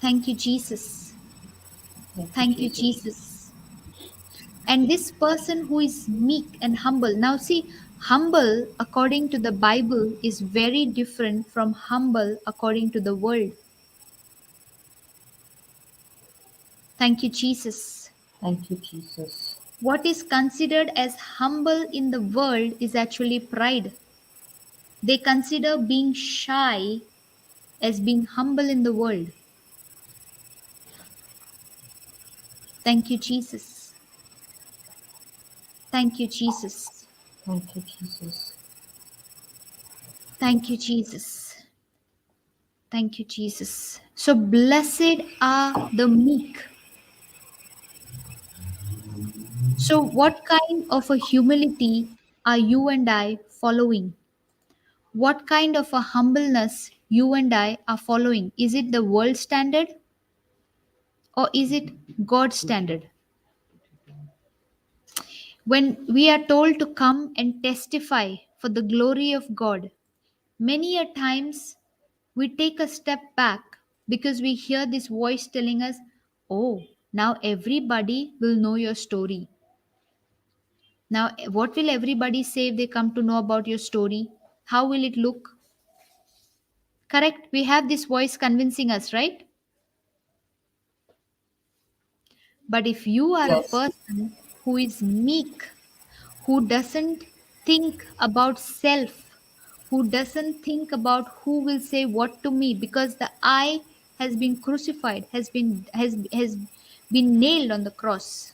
Thank you, Jesus. Thank you, Thank you, Jesus. Jesus. And this person who is meek and humble. Now, see, humble according to the Bible is very different from humble according to the world. Thank you, Jesus. Thank you, Jesus. What is considered as humble in the world is actually pride. They consider being shy as being humble in the world. Thank you, Jesus. Thank you, Jesus. Thank you, Jesus. Thank you, Jesus. Thank you, Jesus. So, blessed are the meek. So, what kind of a humility are you and I following? What kind of a humbleness you and I are following? Is it the world standard or is it God's standard? When we are told to come and testify for the glory of God, many a times we take a step back because we hear this voice telling us, oh, now everybody will know your story. Now, what will everybody say if they come to know about your story? How will it look? Correct? We have this voice convincing us, right? But if you are a Yes. person who is meek, who doesn't think about self, who doesn't think about who will say what to me, because the I has been crucified, has been nailed on the cross.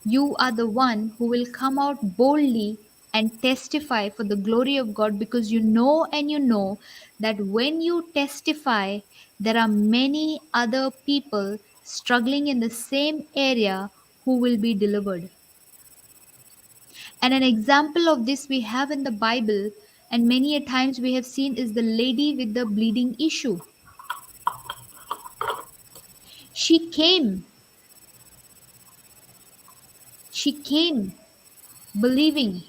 You are the one who will come out boldly and testify for the glory of God, because you know and you know that when you testify, there are many other people struggling in the same area who will be delivered. And an example of this we have in the Bible, and many a times we have seen, is the lady with the bleeding issue. She came, she came believing.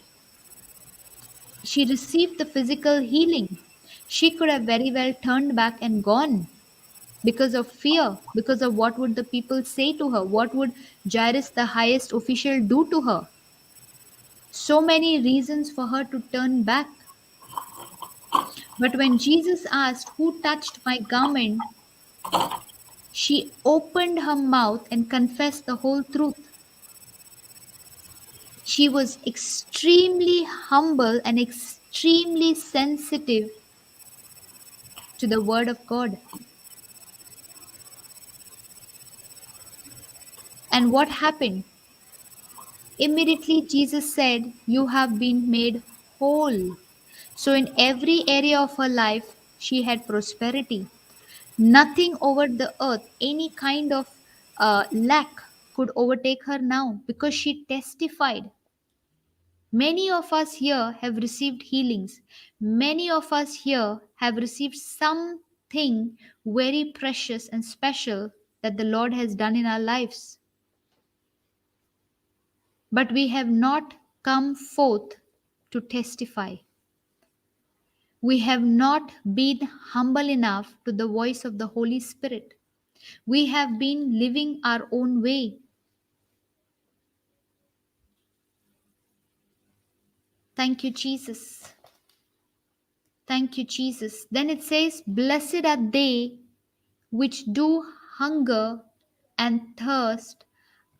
She received the physical healing. She could have very well turned back and gone because of fear, because of what would the people say to her, what would Jairus, the highest official, do to her. So many reasons for her to turn back. But when Jesus asked, who touched my garment? She opened her mouth and confessed the whole truth. She was extremely humble and extremely sensitive to the word of God. And what happened? Immediately Jesus said, you have been made whole. So in every area of her life, she had prosperity. Nothing over the earth, any kind of lack could overtake her now, because she testified. Many of us here have received healings. Many of us here have received some thing very precious and special that the Lord has done in our lives. But we have not come forth to testify. We have not been humble enough to the voice of the Holy Spirit. We have been living our own way. Thank you, Jesus. Thank you, Jesus. Then it says, blessed are they which do hunger and thirst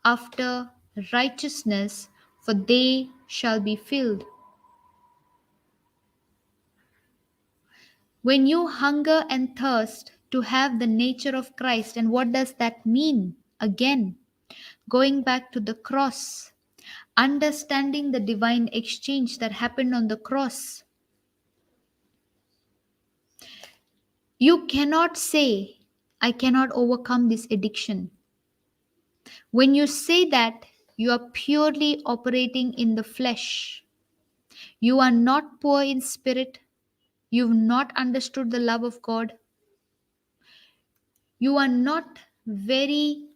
after righteousness, for they shall be filled. When you hunger and thirst to have the nature of Christ, and what does that mean? Again, going back to the cross, understanding the divine exchange that happened on the cross. You cannot say, I cannot overcome this addiction. When you say that, you are purely operating in the flesh. You are not poor in spirit. You've not understood the love of God. You are not very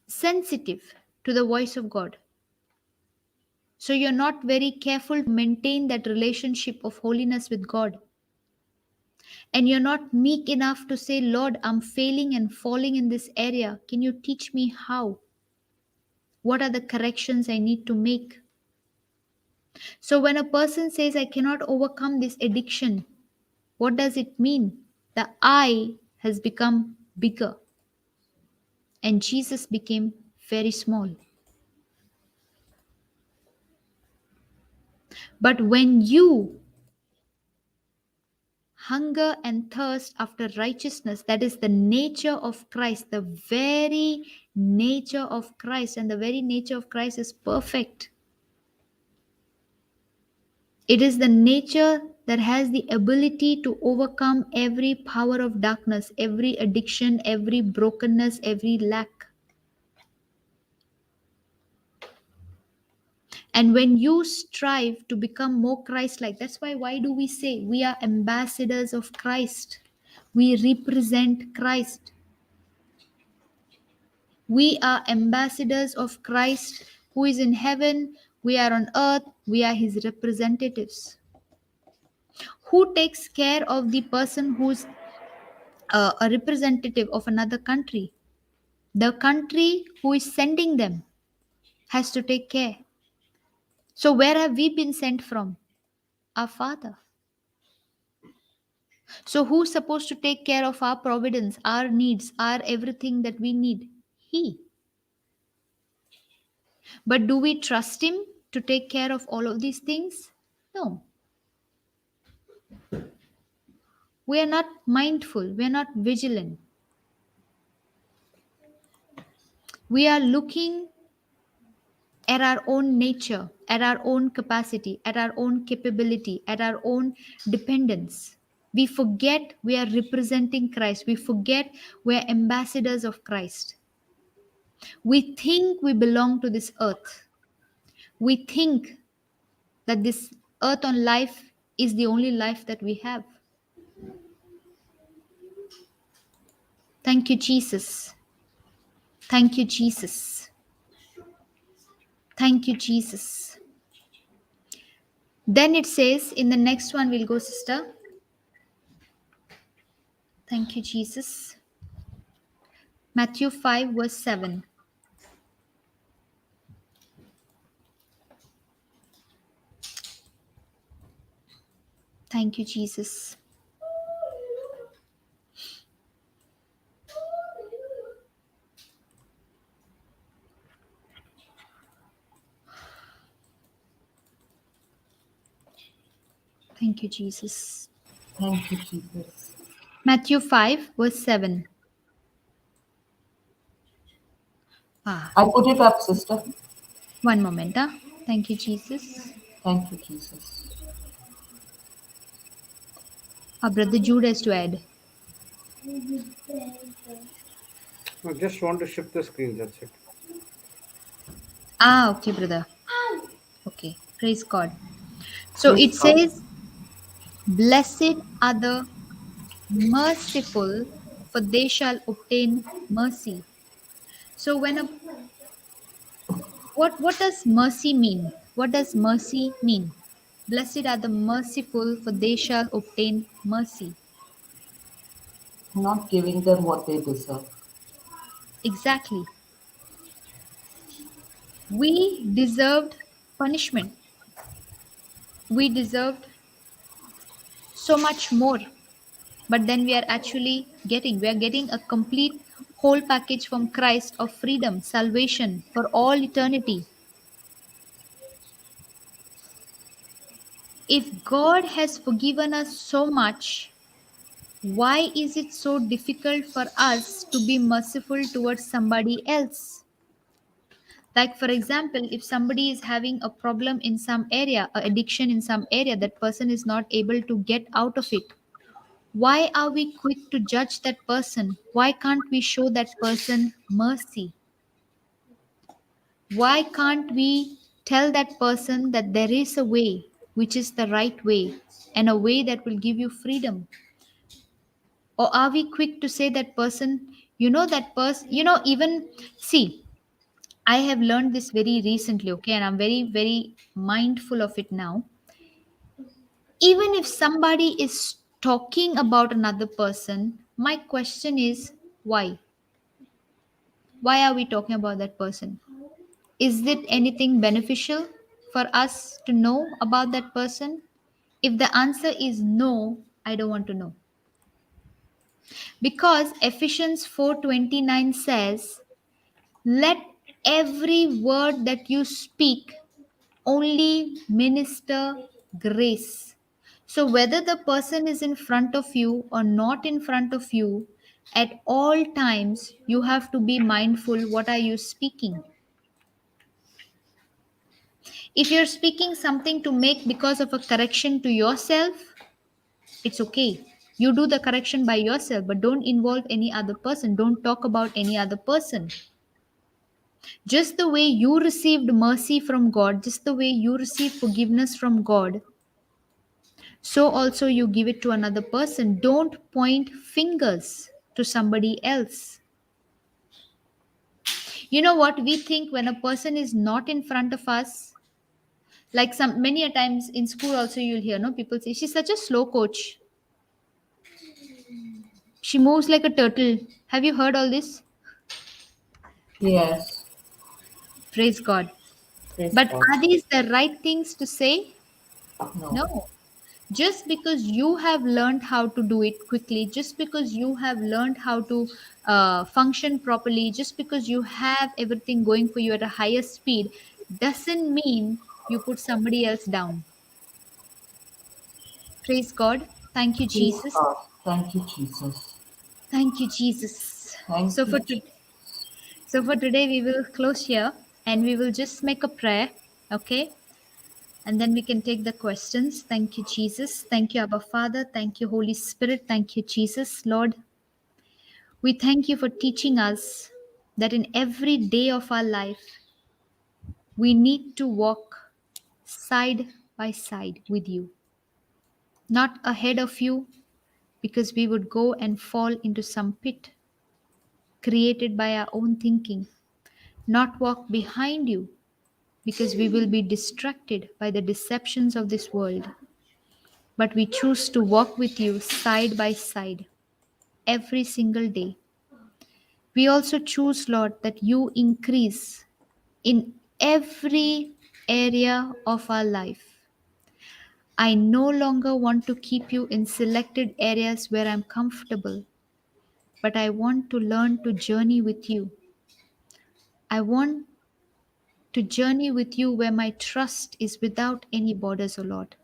sensitive to the voice of God. So you're not very careful to maintain that relationship of holiness with God. And you're not meek enough to say, Lord, I'm failing and falling in this area. Can you teach me how? What are the corrections I need to make? So when a person says, I cannot overcome this addiction, what does it mean? The I has become bigger and Jesus became very small. But when you hunger and thirst after righteousness, that is the nature of Christ, the very nature of Christ, and the very nature of Christ is perfect. It is the nature that has the ability to overcome every power of darkness, every addiction, every brokenness, every lack. And when you strive to become more Christ-like, that's why do we say we are ambassadors of Christ? We represent Christ. We are ambassadors of Christ who is in heaven. We are on earth. We are his representatives. Who takes care of the person who's a representative of another country? The country who is sending them has to take care. So where have we been sent from? Our Father. So who's supposed to take care of our providence, our needs, our everything that we need? He. But do we trust him to take care of all of these things? No. We are not mindful. We are not vigilant. We are looking at our own nature, at our own capacity, at our own capability, at our own dependence. We forget we are representing Christ. We forget we are ambassadors of Christ. We think we belong to this earth. We think that this earth on life is the only life that we have. Thank you, Jesus. Thank you, Jesus. Thank you, Jesus. Then it says, in the next one, we'll go, sister. Thank you, Jesus. Matthew 5, verse 7. Thank you, Jesus. Thank you, Jesus. Thank you, Jesus. Matthew 5, verse 7. I put it up, sister. One moment. Thank you, Jesus. Thank you, Jesus. Our brother Jude has to add. I just want to shift the screen, that's it. Okay, brother. Okay, praise God. So it says, blessed are the merciful, for they shall obtain mercy. So when a what does mercy mean? What does mercy mean? Blessed are the merciful, for they shall obtain mercy. Not giving them what they deserve. Exactly. We deserved punishment. We deserved so much more. But then we are getting a complete whole package from Christ of freedom, salvation for all eternity. If God has forgiven us so much, why is it so difficult for us to be merciful towards somebody else? Like, for example, if somebody is having a problem in some area, a addiction in some area, that person is not able to get out of it. Why are we quick to judge that person? Why can't we show that person mercy? Why can't we tell that person that there is a way which is the right way and a way that will give you freedom? Or are we quick to say that person, that person, even see, I have learned this very recently, okay, and I'm very, very mindful of it now. Even if somebody is talking about another person, my question is why? Why are we talking about that person? Is it anything beneficial for us to know about that person? If the answer is no, I don't want to know. Because Ephesians 4:29 says, let every word that you speak only minister grace. So, whether the person is in front of you or not in front of you, at all times you have to be mindful what are you speaking. If you're speaking something to make because of a correction to yourself, it's okay. You do the correction by yourself, but don't involve any other person. Don't talk about any other person. Just the way you received mercy from God, just the way you received forgiveness from God, so also you give it to another person. Don't point fingers to somebody else. You know what we think when a person is not in front of us, like some many a times in school also you'll hear no people say she's such a slow coach. She moves like a turtle. Have you heard all this? Yes. Praise God. Praise But God. are these the right things to say? No. No. Just because you have learned how to do it quickly, just because you have learned how to function properly, just because you have everything going for you at a higher speed, doesn't mean you put somebody else down. Praise God. Thank you, Praise Jesus. God. Thank you, Jesus. Thank you, Jesus. Thank So you, for, Jesus. so for today, we will close here and we will just make a prayer. Okay. And then we can take the questions. Thank you, Jesus. Thank you, Abba Father. Thank you, Holy Spirit. Thank you, Jesus. Lord, we thank you for teaching us that in every day of our life, we need to walk side by side with you, not ahead of you, because we would go and fall into some pit created by our own thinking, not walk behind you, because we will be distracted by the deceptions of this world, but we choose to walk with you side by side every single day. We also choose, Lord, that you increase in every area of our life. I no longer want to keep you in selected areas where I'm comfortable, but I want to learn to journey with you. I want to journey with you where my trust is without any borders, O Lord.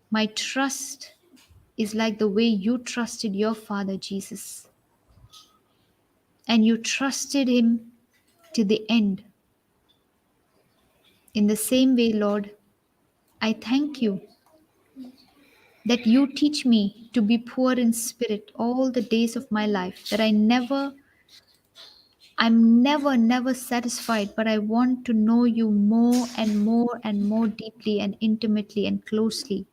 My trust is like the way you trusted your Father Jesus, and you trusted him to the end. In the same way, Lord, I thank you that you teach me to be poor in spirit all the days of my life, that I'm never satisfied, but I want to know you more and more and more deeply and intimately and closely.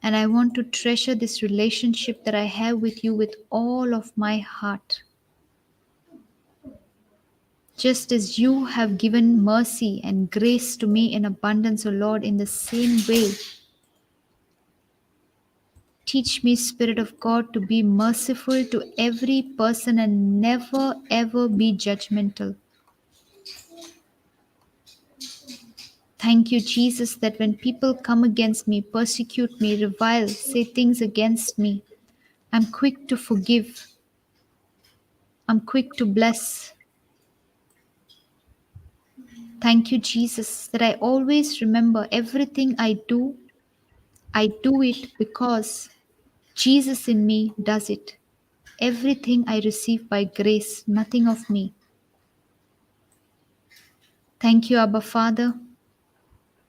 And I want to treasure this relationship that I have with you with all of my heart. Just as you have given mercy and grace to me in abundance, O Lord, in the same way, teach me, Spirit of God, to be merciful to every person and never ever be judgmental. Thank you, Jesus, that when people come against me, persecute me, revile, say things against me, I'm quick to forgive, I'm quick to bless. Thank you, Jesus, that I always remember everything I do it because Jesus in me does it. Everything I receive by grace, nothing of me. Thank you, Abba Father.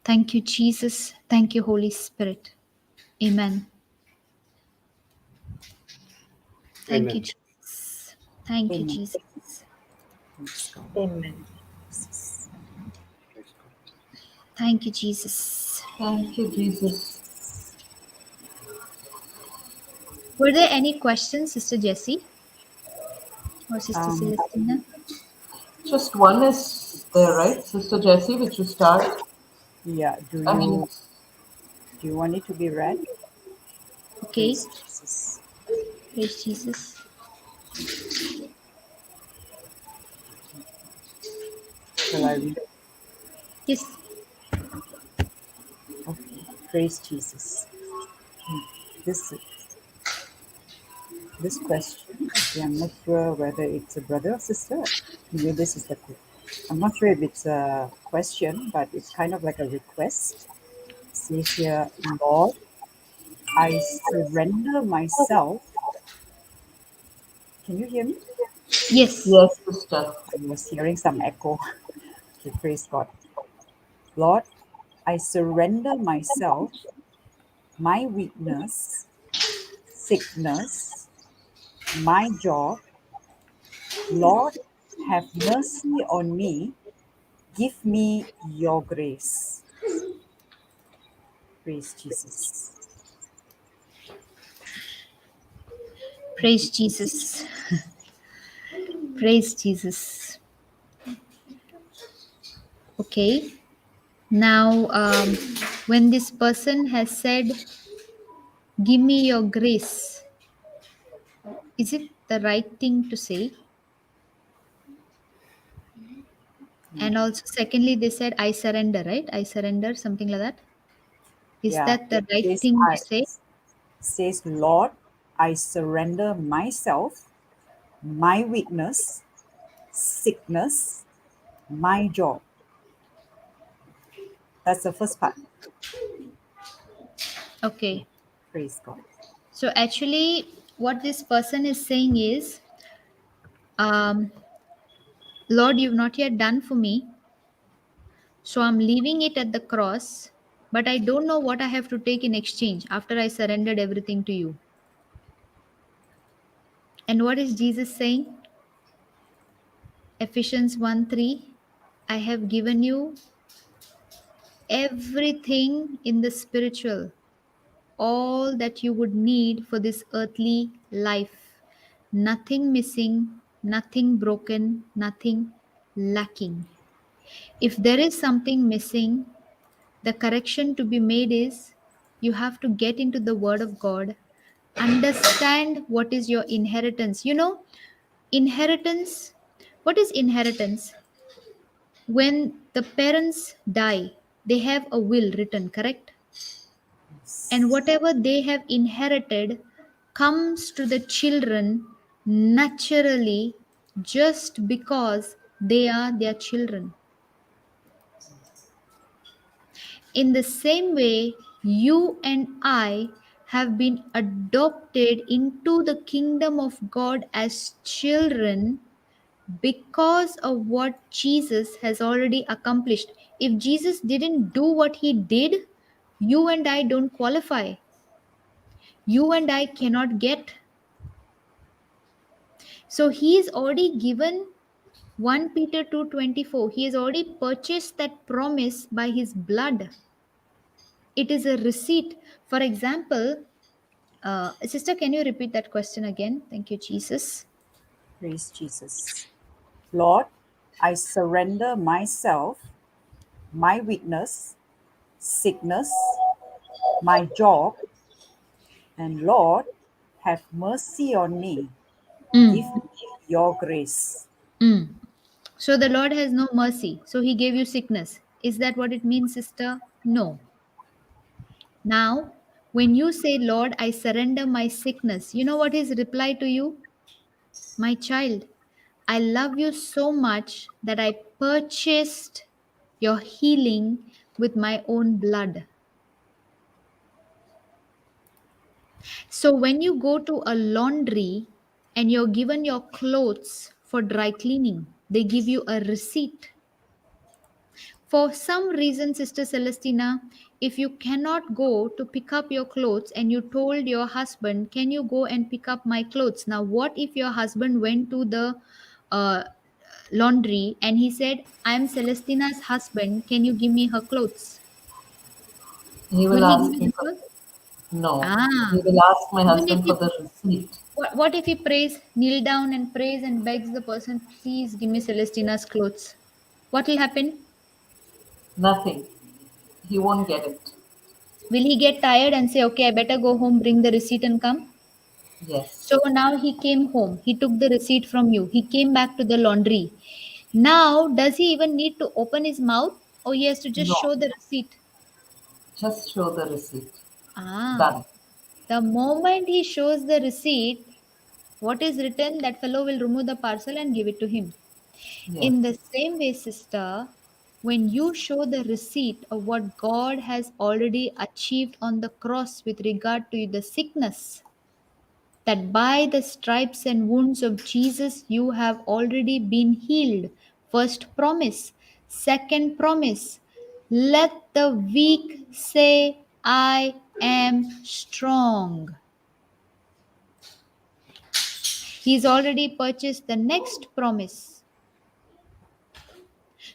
Thank you, Jesus. Thank you, Holy Spirit. Amen. Thank you, Amen. Jesus. Thank you, Amen. Jesus. Praise God. Amen. Jesus. Praise God. Thank you, Jesus. Thank you, Jesus. Were there any questions, Sister Jessie or Sister Um, Celestina? Just one is there, right, Sister Jessie, which you start? yeah, I mean, do you want it to be read? Okay. Praise Jesus. Praise Jesus. Shall I read? Yes. Okay. Praise Jesus. This this question, okay, I'm not sure whether it's a brother or sister. Maybe this is the I'm not sure if it's a question, but it's kind of like a request. It says here, Lord, I surrender myself. Can you hear me? Yes. yes, sister. I was hearing some echo. Okay, praise God. Lord, I surrender myself, my weakness, sickness, my job. Lord, have mercy on me. Give me your grace. Praise Jesus. Thank you, Praise Jesus. Jesus. Praise Jesus. Okay. Now, when this person has said, give me your grace, is it the right thing to say? And also, secondly, they said, I surrender, right? I surrender, something like that. Is Yeah, that it the right says, thing to say? says, Lord, I surrender myself, my weakness, sickness, my job. That's the first part. Okay. Praise God. So, actually, what this person is saying is, um, Lord, you've not yet done for me. So, I'm leaving it at the cross, but I don't know what I have to take in exchange after I surrendered everything to you. And what is Jesus saying? Ephesians 1 3, I have given you everything in the spiritual, all that you would need for this earthly life. Nothing missing, nothing broken, nothing lacking. If there is something missing, the correction to be made is you have to get into the Word of God, understand what is your inheritance. You know, inheritance, what is inheritance? When the parents die, they have a will written, correct? And Yes. whatever they have inherited comes to the children naturally just because they are their children. In the same way, you and I have been adopted into the kingdom of God as children because of what Jesus has already accomplished. If Jesus didn't do what he did, you and I don't qualify. You and I cannot get. So he's already given 1 Peter 2:24. He has already purchased that promise by his blood. It is a receipt. For example, sister, can you repeat that question again? Thank you, Jesus. Praise Jesus. Lord, I surrender myself, my weakness, sickness, my job, and Lord, have mercy on me. Mm. Give me your grace. Mm. So the Lord has no mercy. So he gave you sickness. Is that what it means, sister? No. Now, when you say, Lord, I surrender my sickness, you know what his reply to you? My child, I love you so much that I purchased your healing with my own blood. So when you go to a laundry and you're given your clothes for dry cleaning, they give you a receipt. For some reason, Sister Celestina, if you cannot go to pick up your clothes and you told your husband, can you go and pick up my clothes? Now, what if your husband went to the uh, laundry and he said, I'm Celestina's husband, can you give me her clothes? He Will will he give ask you me the for, clothes? no. He Ah, will ask my even if husband for he, the receipt. what if he prays, kneel down and prays and begs the person, please give me Celestina's clothes? What will happen? Nothing. He won't get it. Will he get tired and say, okay, I better go home, bring the receipt and come? Yes. So now he came home. He took the receipt from you. He came back to the laundry. Now, does he even need to open his mouth or he has to just No. show the receipt? Just show the receipt. Ah, Done. the moment he shows the receipt, what is written, that fellow will remove the parcel and give it to him. Yes. In the same way, sister, when you show the receipt of what God has already achieved on the cross with regard to the sickness, that by the stripes and wounds of Jesus you have already been healed. First promise. Second promise. Let the weak say, I am strong. He's already purchased the next promise.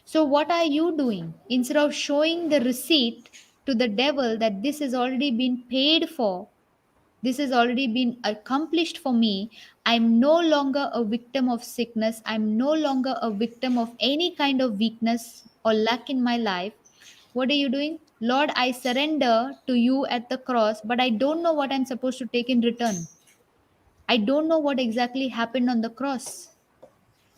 So, what are you doing? Instead of showing the receipt to the devil that this has already been paid for, this has already been accomplished for me. I'm no longer a victim of sickness. I'm no longer a victim of any kind of weakness or lack in my life. What are you doing? Lord, I surrender to you at the cross, but I don't know what I'm supposed to take in return. I don't know what exactly happened on the cross.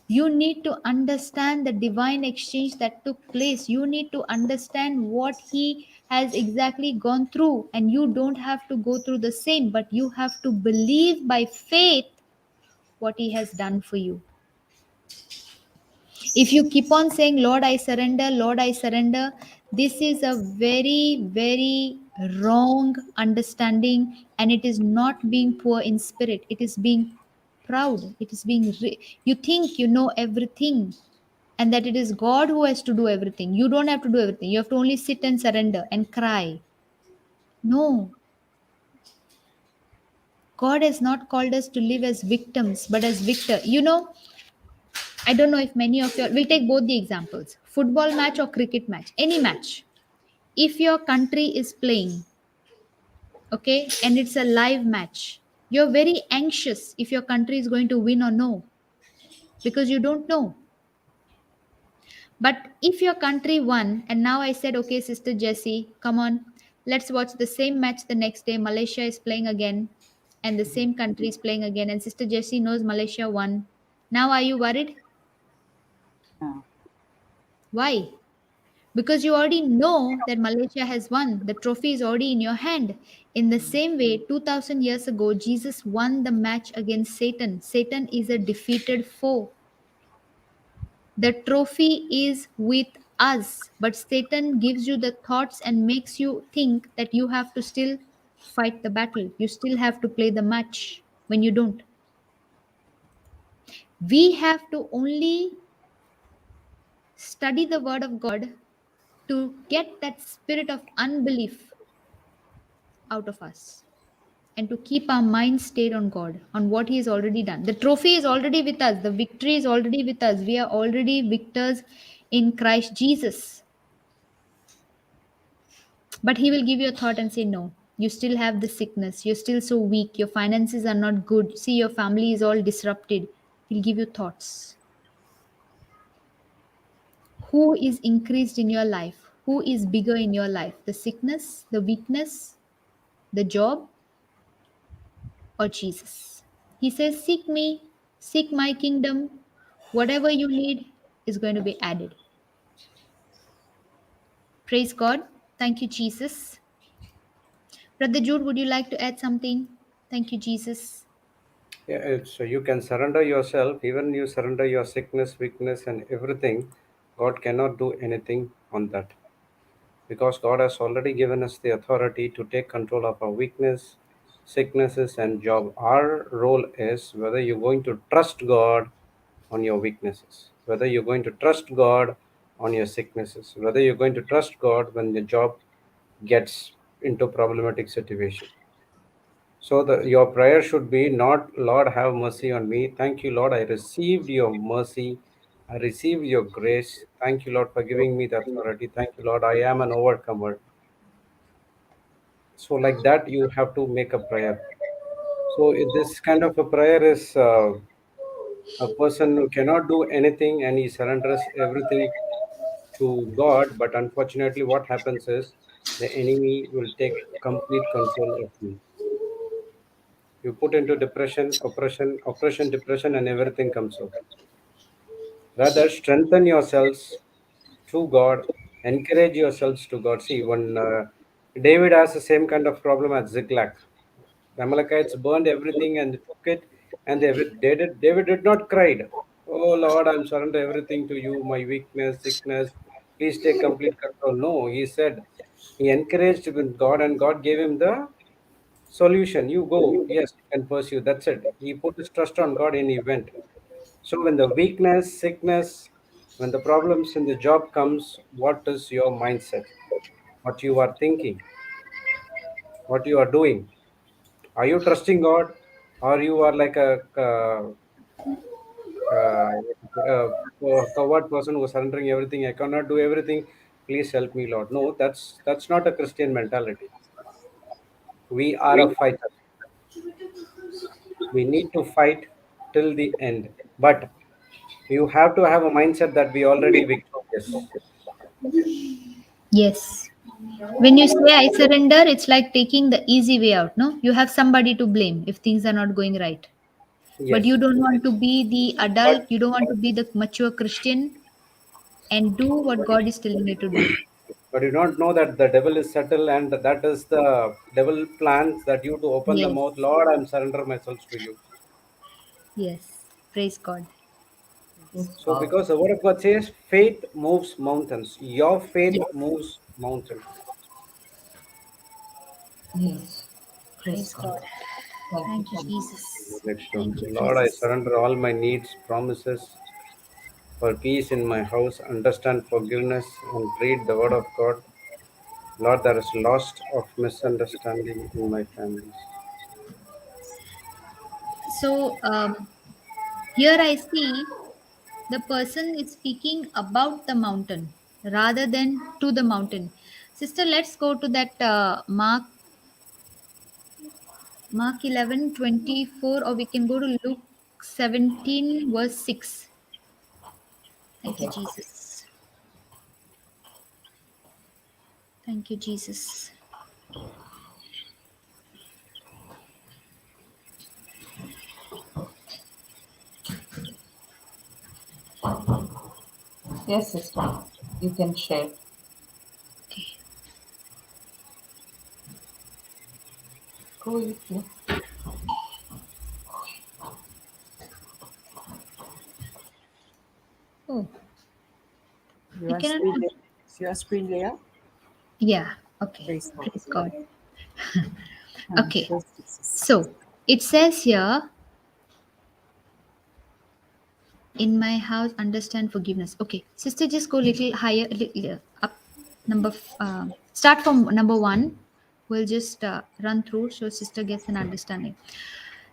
You need to understand the divine exchange that took place. You need to understand what he has exactly gone through, and you don't have to go through the same, but you have to believe by faith what he has done for you. If you keep on saying, Lord, I surrender, Lord, I surrender, this is a very, very wrong understanding, and it is not being poor in spirit. It is being proud. It is being, you think you know everything, and that it is God who has to do everything. You don't have to do everything. You have to only sit and surrender and cry. No, God has not called us to live as victims, but as victor. You know, I don't know if many of you, we'll take both the examples, football match or cricket match, any match. If your country is playing, okay, and it's a live match, you're very anxious if your country is going to win or no, because you don't know. But if your country won, and now I said, okay, Sister Jessie, come on, let's watch the same match the next day. Malaysia is playing again, and the same country is playing again, and Sister Jessie knows Malaysia won. Now, are you worried? Yeah. Why? Because you already know that Malaysia has won. The trophy is already in your hand. In the same way, 2000 years ago, Jesus won the match against Satan. Satan is a defeated foe. The trophy is with us, but Satan gives you the thoughts and makes you think that you have to still fight the battle. You still have to play the match when you don't. We have to only study the word of God to get that spirit of unbelief out of us and to keep our mind stayed on God, on what He has already done. The trophy is already with us, the victory is already with us. We are already victors in Christ Jesus. But he will give you a thought and say, no, you still have the sickness. You're still so weak. Your finances are not good. See, your family is all disrupted. He'll give you thoughts. Who is increased in your life? Who is bigger in your life? The sickness, the weakness, the job, or Jesus? He says, seek me, seek my kingdom. Whatever you need is going to be added. Praise God. Thank you, Jesus. Brother Jude, would you like to add something? Thank you, Jesus. Yeah, so you can surrender yourself, even you surrender your sickness, weakness, and everything. God cannot do anything on that because God has already given us the authority to take control of our weakness, sicknesses, and job. Our role is whether you're going to trust God on your weaknesses, whether you're going to trust God on your sicknesses, whether you're going to trust God when the job gets into problematic situation. So your prayer should be not, Lord, have mercy on me. Thank you, Lord, I received your mercy. I received your grace. Thank you, Lord, for giving me the authority. Thank you, Lord, I am an overcomer. So like that, you have to make a prayer. So this kind of a prayer is a person who cannot do anything and he surrenders everything to God. But unfortunately, what happens is the enemy will take complete control of you. You put into depression, oppression, depression, and everything comes out. Rather, strengthen yourselves to God, encourage yourselves to God. See, when David has the same kind of problem at Ziklag, the Amalekites burned everything and took it, and David did not cry. Oh Lord, I'm surrender everything to you, my weakness, sickness. Please take complete control. No, he said, he encouraged with God, and God gave him the solution. You go, yes, you can pursue. That's it. He put his trust on God and he went. So when the weakness, sickness, when the problems in the job comes, what is your mindset? What you are thinking? What you are doing? Are you trusting God, or you are like uh, a coward person who is surrendering everything? I cannot do everything. Please help me, Lord. No, that's not a Christian mentality. We are a fighter. We need to fight till the end. But you have to have a mindset that we already victorious. Yes. When you say I surrender, it's like taking the easy way out, no? You have somebody to blame if things are not going right. But you Yes. don't want to be the But adult, you don't want to be the mature Christian and do what God is telling you to do. but you don't know that the devil is subtle, and that is the devil plans that you to open the Yes. mouth. Lord, I'm surrender myself to you. Yes. Praise God. Yes, So God. because the word of God says faith moves mountains. Your faith Yes. moves mountains. Yes. Praise Praise God. God. Thank you, Thank you, Jesus. Jesus. Let's do. Thank you, Lord, I Jesus. surrender all my needs, promises for peace in my house, understand forgiveness, and read the word of God. Lord, there is lost of misunderstanding in my families. So here I see the person is speaking about the mountain rather than to the mountain. Sister, let's go to that Mark 11:24, or we can go to Luke 17 verse 6. Thank you, Okay. Jesus. Thank you, Jesus. Yes, sister. You can share. Okay. Go with you. Oh, I Your cannot. screen, is your screen layer? Yeah. Okay. Praise God. Praise God. Hmm, Okay. praise Jesus. So it says here, in my house, understand forgiveness. Okay, sister, just go little higher, little up. Start from number one. We'll just run through so sister gets an understanding.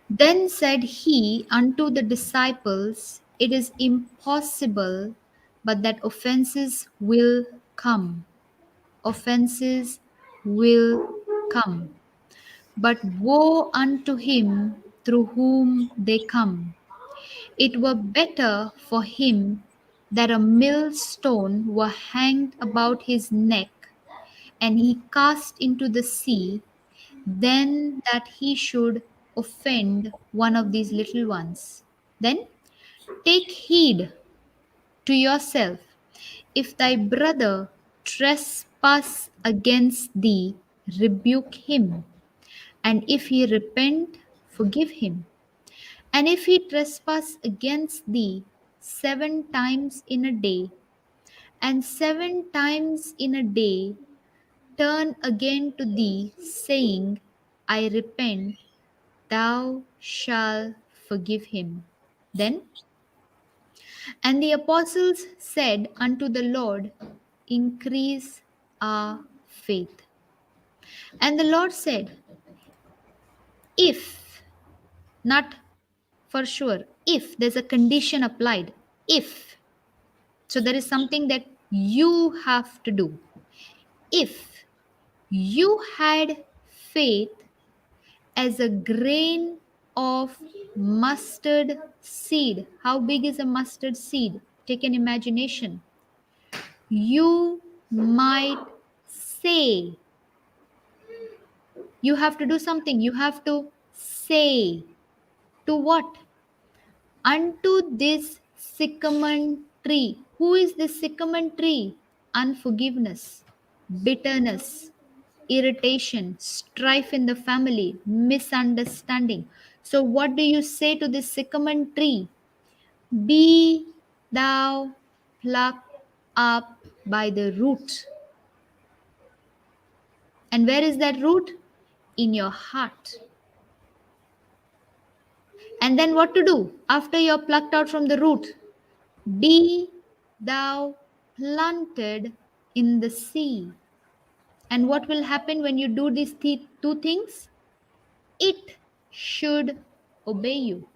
Then said he unto the disciples, it is impossible, but that offenses will come. Offenses will come. But woe unto him through whom they come. It were better for him that a millstone were hanged about his neck, and he cast into the sea, than that he should offend one of these little ones. Then take heed to yourself. If thy brother trespass against thee, rebuke him, and if he repent, forgive him. And if he trespass against thee 7 times in a day, and 7 times in a day turn again to thee, saying, I repent, thou shalt forgive him. Then, and the apostles said unto the Lord, increase our faith. And the Lord said, if, not for sure, if there's a condition applied, if, so there is something that you have to do. If you had faith as a grain of mustard seed, how big is a mustard seed? Take an imagination. You might say, you have to do something, you have to say to what? Unto this sycamore tree. Who is this sycamore tree? Unforgiveness, bitterness, irritation, strife in the family, misunderstanding. So, what do you say to this sycamore tree? Be thou plucked up by the root. And where is that root? In your heart. And then what to do after you're plucked out from the root? Be thou planted in the sea. And what will happen when you do these two things? It should obey you.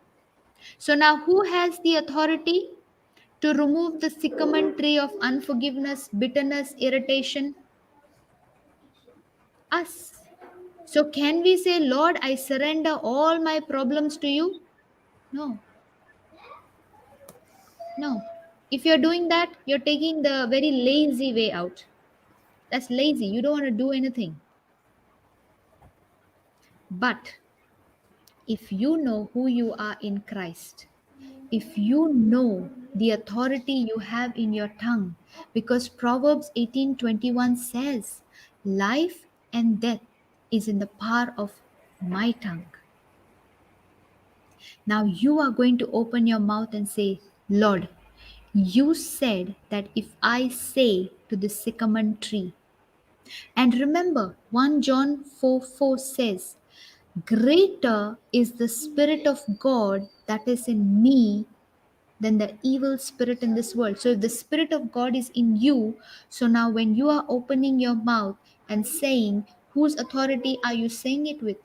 So now who has the authority to remove the sycamore tree of unforgiveness, bitterness, irritation? Us. So can we say, Lord, I surrender all my problems to you? No. No. If you're doing that, you're taking the very lazy way out. That's lazy. You don't want to do anything. But if you know who you are in Christ, if you know the authority you have in your tongue, because Proverbs 18:21 says, life and death is in the power of my tongue. Now you are going to open your mouth and say, Lord, you said that if I say to the sycamore tree, and remember 1 John 4:4 says, greater is the Spirit of God that is in me than the evil spirit in this world. So if the Spirit of God is in you, so now when you are opening your mouth and saying, whose authority are you saying it with?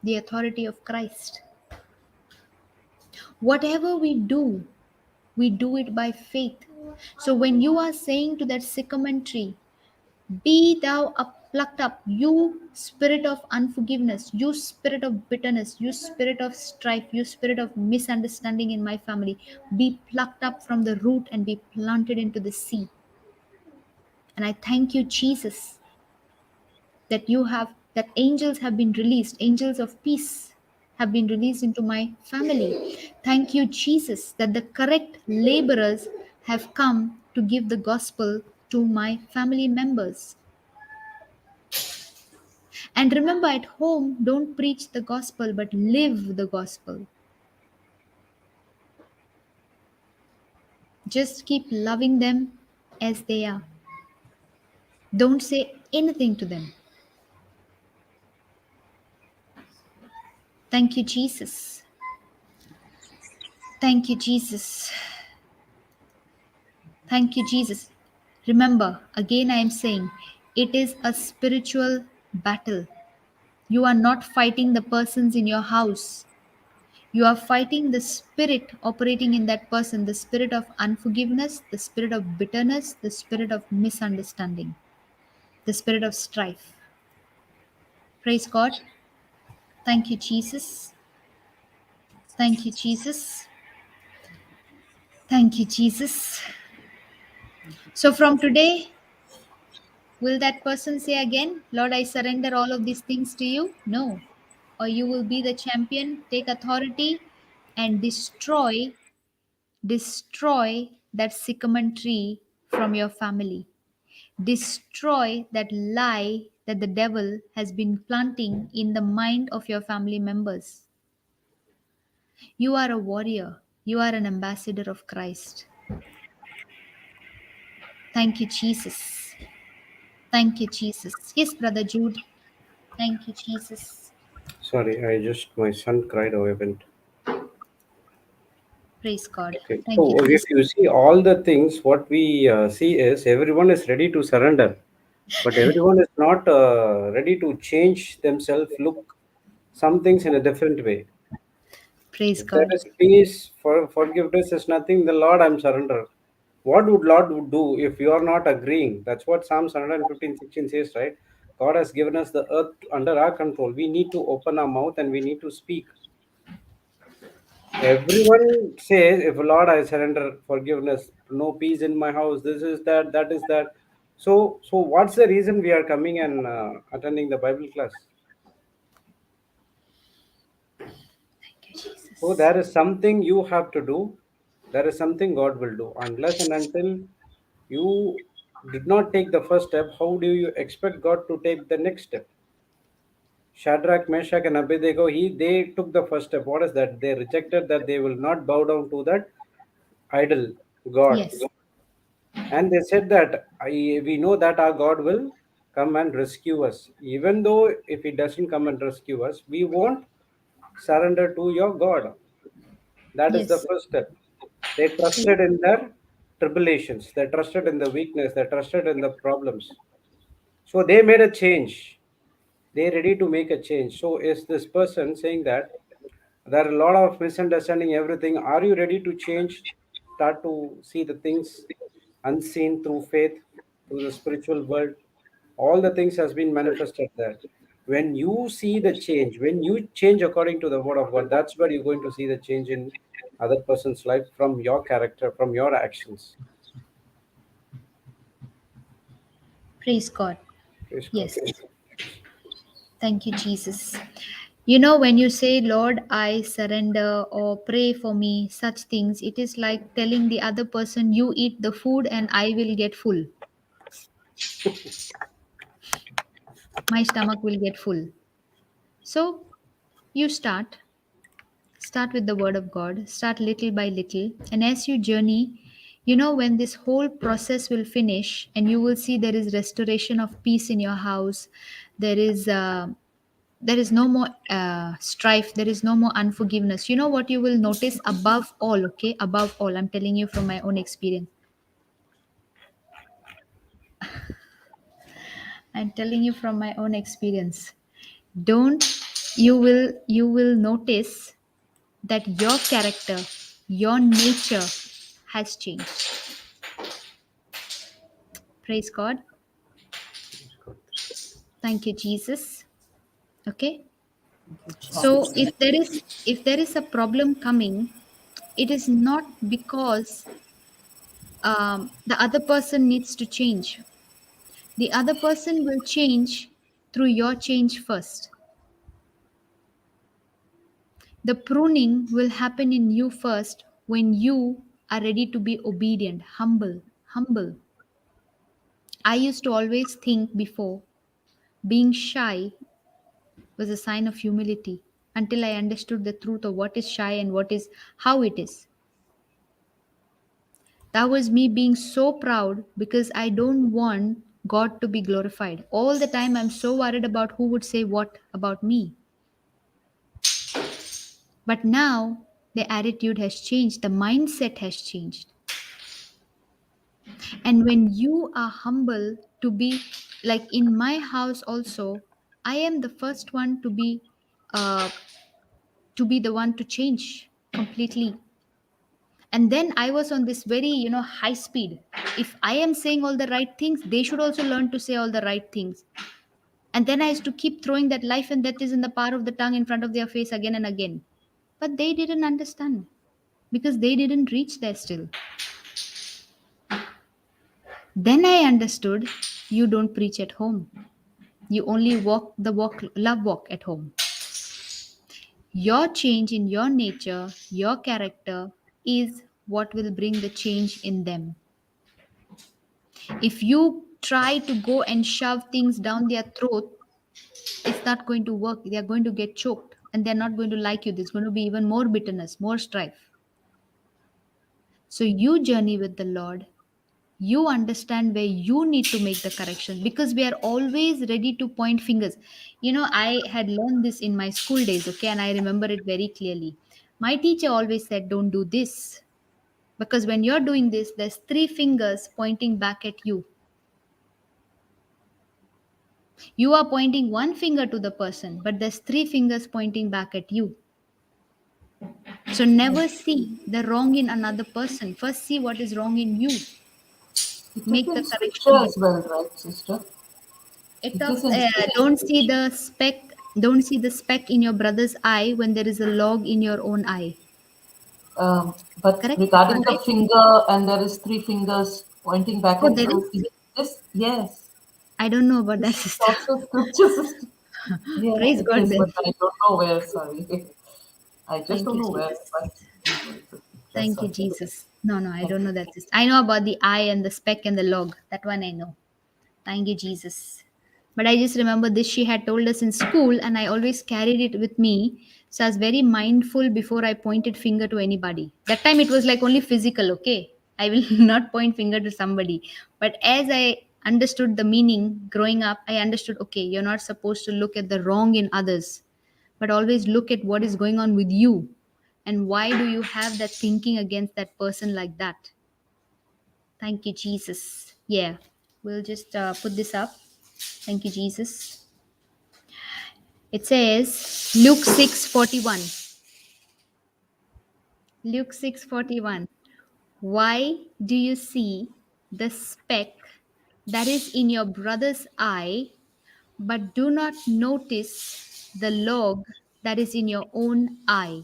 The authority of Christ. Whatever we do it by faith. So when you are saying to that sycamore tree, be thou plucked up, you spirit of unforgiveness, you spirit of bitterness, you spirit of strife, you spirit of misunderstanding in my family, be plucked up from the root and be planted into the sea. And I thank you, Jesus, that angels have been released, angels of peace have been released into my family. Thank you, Jesus, that the correct laborers have come to give the gospel to my family members. And remember, at home, don't preach the gospel, but live the gospel. Just keep loving them as they are. Don't say anything to them. Thank you, Jesus. Thank you, Jesus. Thank you, Jesus. Remember, again I am saying, it is a spiritual battle. You are not fighting the persons in your house. You are fighting the spirit operating in that person, the spirit of unforgiveness, the spirit of bitterness, the spirit of misunderstanding. the spirit of strife. Praise God. Thank you, Jesus. Thank you, Jesus. Thank you, Jesus. So from today, will that person say again, Lord, I surrender all of these things to you? No. Or you will be the champion, take authority, and destroy that sycamore tree from your family. Destroy that lie that the devil has been planting in the mind of your family members. You are a warrior. You are an ambassador of Christ. Thank you, Jesus. Thank you, Jesus. Yes, Brother Jude. Thank you, Jesus. Sorry, my son cried. I went. Praise God. Okay. Thank you, So if Jesus. you see all the things, what we see is everyone is ready to surrender, but everyone is not ready to change themselves, look some things in a different way. Praise If there God. is peace, for forgiveness is nothing, the Lord I'm surrender. What would Lord would do if you are not agreeing? That's what Psalms 115:16 says, right? God has given us the earth under our control. We need to open our mouth and we need to speak. Everyone says, if Lord, I surrender forgiveness, no peace in my house, this is that, that is that. So what's the reason we are coming and attending the Bible class? Thank you, So Jesus. there is something you have to do. There is something God will do. Unless and until you did not take the first step, how do you expect God to take the next step? Shadrach, Meshach, and Abednego, they took the first step. What is that? They rejected that they will not bow down to that idol God. Yes. And they said that we know that our God will come and rescue us. Even though if He doesn't come and rescue us, we won't surrender to your God. That is the Yes. first step. They trusted in their tribulations, they trusted in the weakness, they trusted in the problems. So they made a change. They're ready to make a change. So is this person saying that there are a lot of misunderstanding everything? Are you ready to change? Start to see the things unseen through faith, through the spiritual world. All the things has been manifested there. When you see the change, when you change according to the word of God, that's where you're going to see the change in other person's life from your character, from your actions. Praise God. Praise God. Yes. Thank you, Jesus. You know, when you say, Lord, I surrender or pray for me, such things, it is like telling the other person, you eat the food and I will get full. My stomach will get full. So you start with the word of God, start little by little. And as you journey, you know, when this whole process will finish and you will see there is restoration of peace in your house, there is there is no more strife, there is no more unforgiveness. You know what you will notice above all, okay, above all, I'm telling you from my own experience, I'm telling you from my own experience, don't, you will notice that your character, your nature has changed. Praise God. Praise God. Thank you, Jesus. Okay. Thank you, So Jesus. if there is a problem coming, it is not because the other person needs to change. The other person will change through your change first. The pruning will happen in you first when you are ready to be obedient, humble, humble. I used to always think before being shy was a sign of humility until I understood the truth of what is shy and what is how it is. That was me being so proud because I don't want God to be glorified. All the time I'm so worried about who would say what about me. But now the attitude has changed, the mindset has changed. And when you are humble to be like in my house also, I am the first one uh, to be the one to change completely. And then I was on this very, high speed. If I am saying all the right things, they should also learn to say all the right things. And then I used to keep throwing that life and death is in the power of the tongue in front of their face again and again. But they didn't understand because they didn't reach there still. Then I understood, you don't preach at home. You only walk the walk, love walk at home. Your change in your nature, your character is what will bring the change in them. If you try to go and shove things down their throat, it's not going to work. They are going to get choked and they're not going to like you. There's going to be even more bitterness, more strife. So you journey with the Lord. You understand where you need to make the correction, because we are always ready to point fingers. I had learned this in my school days, okay, and I remember it very clearly. My teacher always said, don't do this, because when you're doing this, there's three fingers pointing back at you. You are pointing one finger to the person, but there's three fingers pointing back at you. So never see the wrong in another person. First see what is wrong in you. It Make is the in correction scripture there. as well, right, sister? It It talks, is in scripture. don't see the speck in your brother's eye when there is a log in your own eye. But Correct? That regarding one, the right? finger, and there is three fingers pointing back Oh, at there you, is? is it this? Yes. I don't know about that, This is sister. also scripture, sister. Yeah, Praise it God is, then. but I don't know where, sorry. I just Thank don't you, know where, Jesus. but that's Thank you, all. Jesus. No, I Thank don't you. know that, sister. I know about the eye and the speck and the log. That one I know. Thank you, Jesus. But I just remember this she had told us in school, and I always carried it with me. So I was very mindful before I pointed finger to anybody. That time it was like only physical, okay? I will not point finger to somebody. But as I understood the meaning growing up, I understood, okay, you're not supposed to look at the wrong in others, but always look at what is going on with you. And why do you have that thinking against that person like that? Thank you, Jesus. Yeah, we'll just put this up. Thank you, Jesus. It says Luke 6:41. Luke 6:41. Why do you see the speck that is in your brother's eye, but do not notice the log that is in your own eye?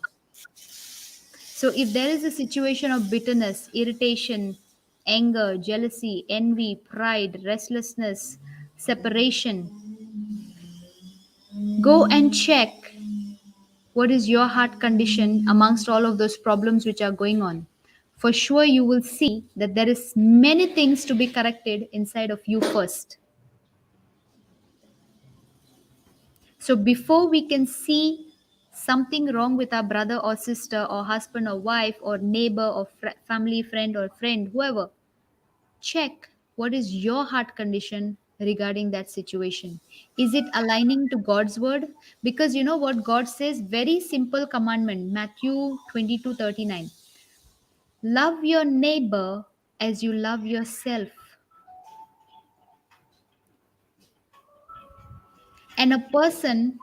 So, if there is a situation of bitterness, irritation, anger, jealousy, envy, pride, restlessness, separation, go and check what is your heart condition amongst all of those problems which are going on. For sure, you will see that there is many things to be corrected inside of you first. So, before we can see something wrong with our brother or sister or husband or wife or neighbor or family friend or friend, whoever, check what is your heart condition regarding that situation. Is it aligning to God's word? Because you know what God says, very simple commandment, Matthew 22:39. Love your neighbor as you love yourself. And a person,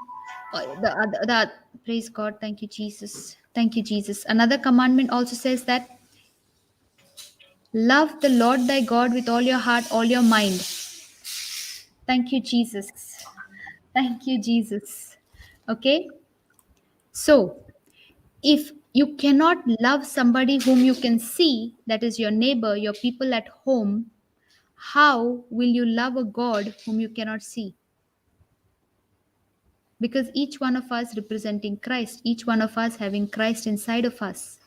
praise God, thank you, Jesus. Thank you, Jesus. Another commandment also says that love the Lord thy God with all your heart, all your mind. Thank you, Jesus. Thank you, Jesus. Okay. So, if you cannot love somebody whom you can see, that is your neighbor, your people at home, how will you love a God whom you cannot see? Because each one of us representing Christ, each one of us having Christ inside of us.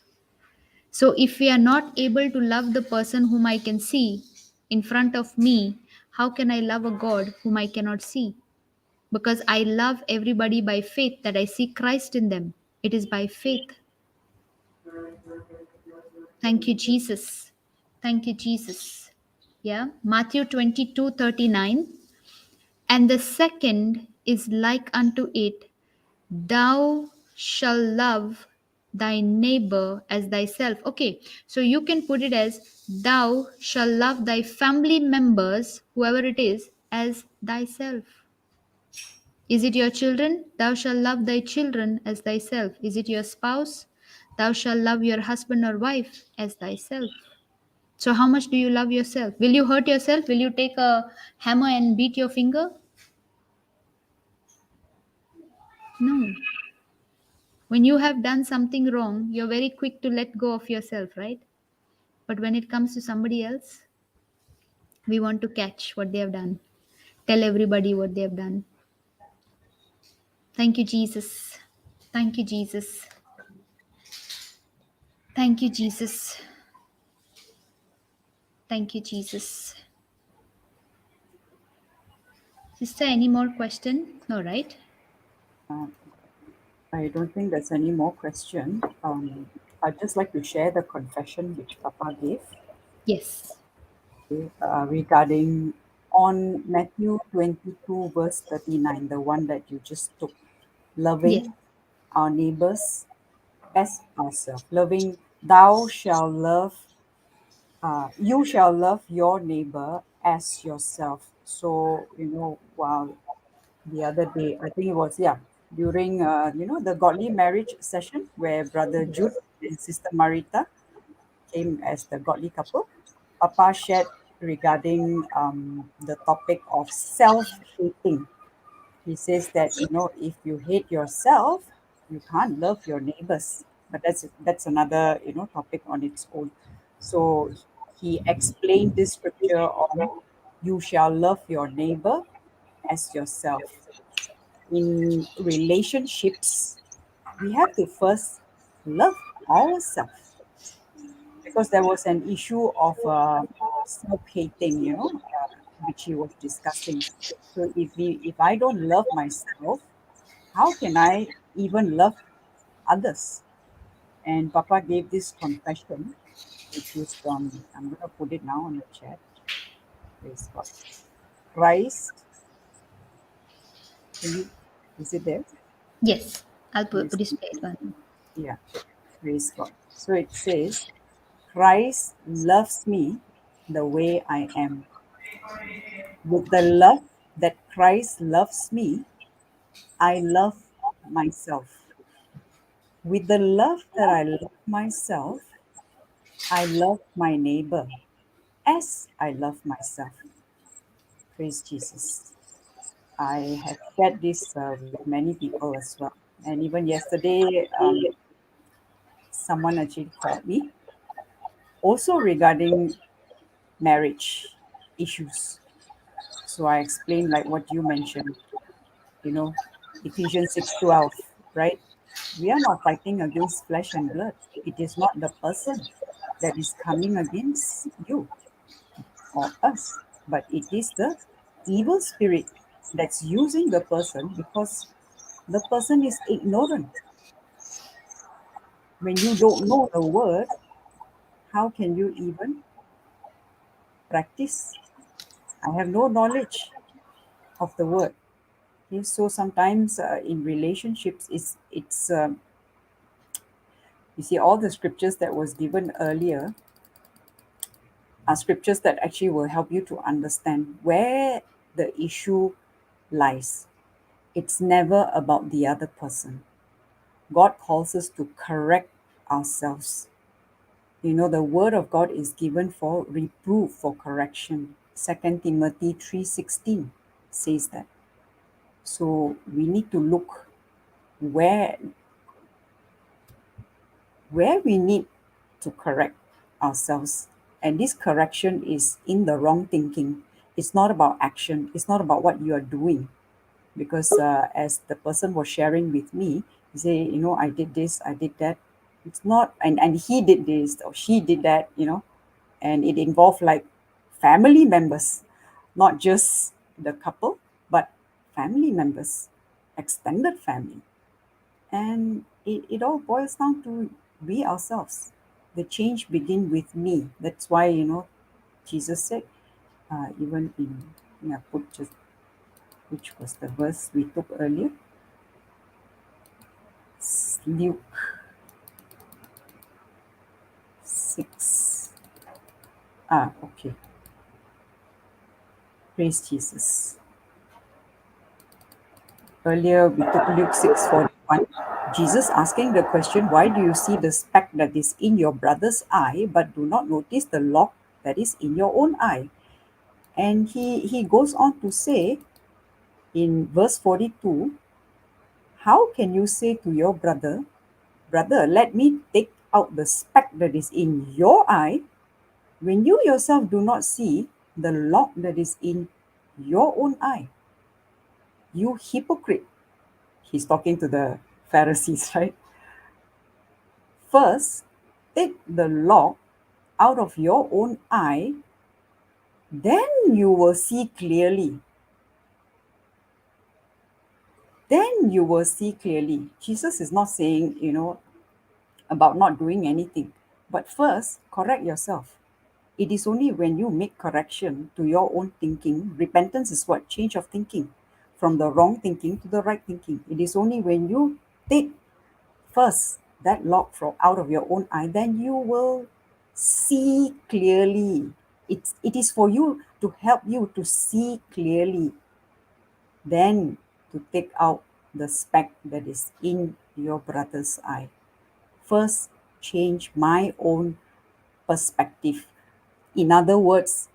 So if we are not able to love the person whom I can see in front of me, how can I love a God whom I cannot see? Because I love everybody by faith, that I see Christ in them. It is by faith. Thank you, Jesus. Thank you, Jesus. Yeah. Matthew 22:39. And the second is like unto it, thou shalt love thy neighbor as thyself. Okay. So you can put it as, thou shalt love thy family members, whoever it is, as thyself. Is it your children? Thou shalt love thy children as thyself. Is it your spouse? Thou shalt love your husband or wife as thyself. So, how much do you love yourself? Will you hurt yourself? Will you take a hammer and beat your finger? No. When you have done something wrong, you're very quick to let go of yourself, right? But when it comes to somebody else, we want to catch what they have done, tell everybody what they have done. Thank you, Jesus. Thank you, Jesus. Thank you, Jesus. Thank you, Jesus. Sister, any more question? No, right? I don't think there's any more question. I'd just like to share the confession which Papa gave Yes. regarding on Matthew 22, verse 39, the one that you just took, Yes. loving our neighbors as ourselves. Loving, thou shalt love, you shall love your neighbor as yourself. So, while the other day, I think it was, yeah, during, the godly marriage session where Brother Jude and Sister Marita came as the godly couple, Papa shared regarding the topic of self-hating. He says that, if you hate yourself, you can't love your neighbors. But that's another, topic on its own. So he explained this scripture on you shall love your neighbor as yourself. In relationships, we have to first love ourselves, because there was an issue of self-hating, which he was discussing. So if I don't love myself, how can I even love others? And Papa gave this confession, which is I'm going to put it now on the chat. Praise God. Christ, can you, is it there? Yes. I'll put Praise display it one. Yeah, praise God. So it says, Christ loves me the way I am. With the love that Christ loves me, I love myself. With the love that I love myself, I love my neighbor as I love myself. Praise Jesus. I have shared this with many people as well. And even yesterday, someone actually called me also regarding marriage issues. So I explained like what you mentioned, you know, Ephesians 6:12, right? We are not fighting against flesh and blood. It is not the person that is coming against you or us, but it is the evil spirit that's using the person because the person is ignorant. When you don't know the word, how can you even practice? I have no knowledge of the word. Okay, so sometimes in relationships, it's you see all the scriptures that was given earlier are scriptures that actually will help you to understand where the issue lies. It's never about the other person. God calls us to correct ourselves. You know, the word of God is given for reproof, for correction. 2 Timothy 3:16 says that. So we need to look where we need to correct ourselves. And this correction is in the wrong thinking. It's not about action. It's not about what you are doing. Because as the person was sharing with me, he say, I did this, I did that. It's not, and he did this or she did that, and it involved like family members, not just the couple, but family members, extended family. And it all boils down to we ourselves. The change begin with me. That's why, Jesus said, even in, put just, which was the verse we took earlier, Luke 6. Okay. Praise Jesus. Earlier we took Luke 6:40. 1, Jesus asking the question, why do you see the speck that is in your brother's eye, but do not notice the log that is in your own eye? And he goes on to say in verse 42, how can you say to your brother, brother, let me take out the speck that is in your eye, when you yourself do not see the log that is in your own eye? You hypocrite. He's talking to the Pharisees, right? First, take the log out of your own eye, then you will see clearly. Then you will see clearly. Jesus is not saying, about not doing anything. But first, correct yourself. It is only when you make correction to your own thinking. Repentance is what? Change of thinking. From the wrong thinking to the right thinking. It is only when you take first that log from out of your own eye, then you will see clearly. It is for you to help you to see clearly. Then to take out the speck that is in your brother's eye. First, change my own perspective. In other words,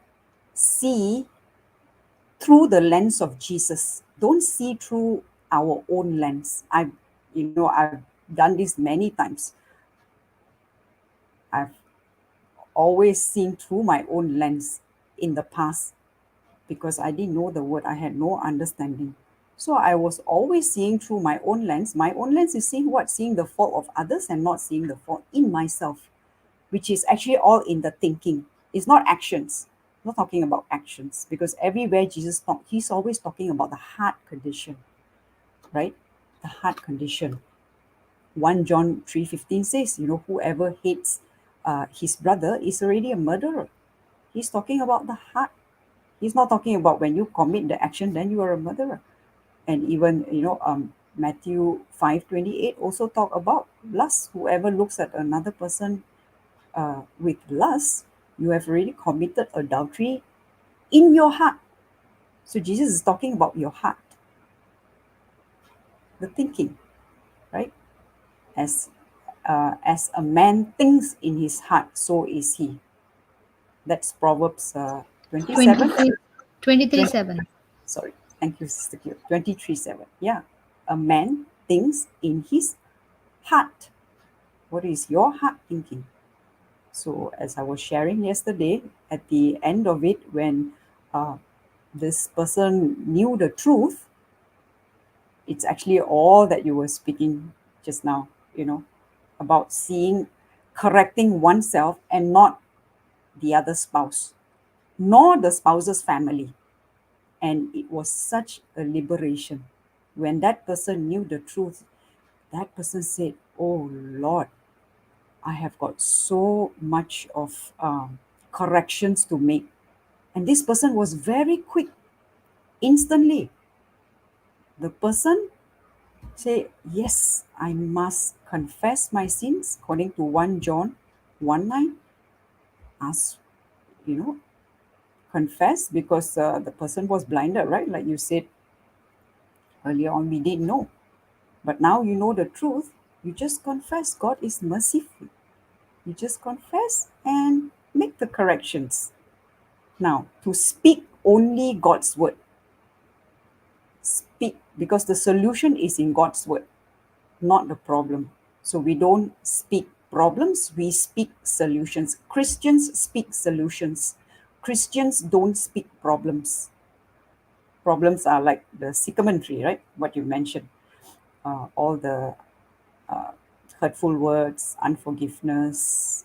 see through the lens of Jesus. Don't see through our own lens. I've done this many times. I've always seen through my own lens in the past because I didn't know the word. I had no understanding. So I was always seeing through my own lens. My own lens is seeing what? Seeing the fault of others and not seeing the fault in myself, which is actually all in the thinking. It's not actions. I'm not talking about actions because everywhere Jesus talks, he's always talking about the heart condition, right? The heart condition. 1 John 3:15 says, whoever hates his brother is already a murderer. He's talking about the heart. He's not talking about when you commit the action, then you are a murderer. And even, Matthew 5:28 also talk about lust. Whoever looks at another person with lust, you have already committed adultery in your heart. So Jesus is talking about your heart, the thinking, right? As a man thinks in his heart, so is he. That's Proverbs 27. 23:7. Sorry, thank you, Sister Q. 23:7. Yeah, a man thinks in his heart. What is your heart thinking? So, as I was sharing yesterday, at the end of it, when this person knew the truth, it's actually all that you were speaking just now, about seeing, correcting oneself and not the other spouse, nor the spouse's family. And it was such a liberation. When that person knew the truth, that person said, oh Lord, I have got so much of corrections to make. And this person was very quick, instantly. The person say, yes, I must confess my sins according to 1 John 1:9. Ask, confess because the person was blinded, right? Like you said earlier on, we didn't know. But now you know the truth. You just confess. God is merciful. You just confess and make the corrections. Now, to speak only God's word. Speak, because the solution is in God's word, not the problem. So we don't speak problems, we speak solutions. Christians speak solutions. Christians don't speak problems. Problems are like the sycamore tree, right? What you mentioned. All the hurtful words, unforgiveness,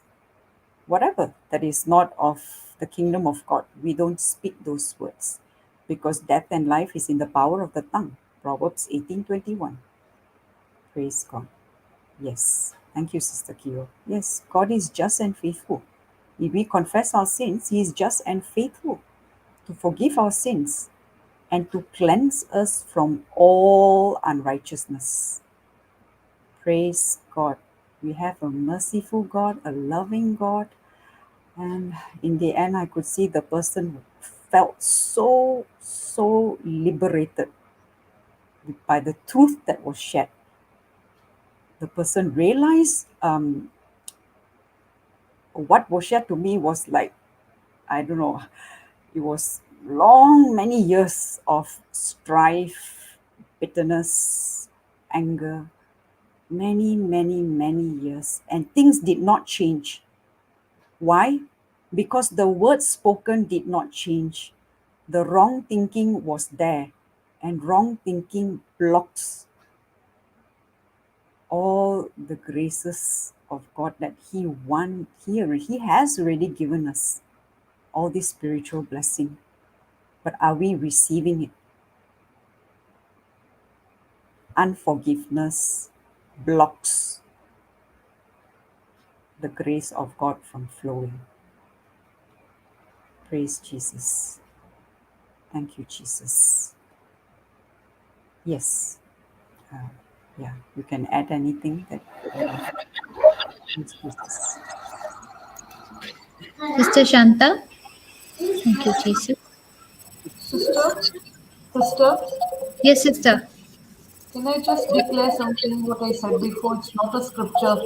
whatever that is not of the kingdom of God. We don't speak those words because death and life is in the power of the tongue. Proverbs 18:21. Praise God. Yes. Thank you, Sister Kiro. Yes, God is just and faithful. If we confess our sins, He is just and faithful to forgive our sins and to cleanse us from all unrighteousness. Praise God. We have a merciful God, a loving God. And in the end, I could see the person felt so liberated by the truth that was shared. the person realized what was shared to me was like, I don't know, it was long, many years of strife, bitterness, anger, many, many, many years, and things did not change. Why? Because the words spoken did not change. The wrong thinking was there, and wrong thinking blocks all the graces of God that He has already given us, all this spiritual blessing. But are we receiving it? Unforgiveness blocks the grace of God from flowing. Praise Jesus. Thank you, Jesus. Yes. Yeah, you can add anything that. Praise Jesus. Sister Shanta. Thank you, Jesus. Sister, Yes, sister. can I just declare something what I said before? It's not a scripture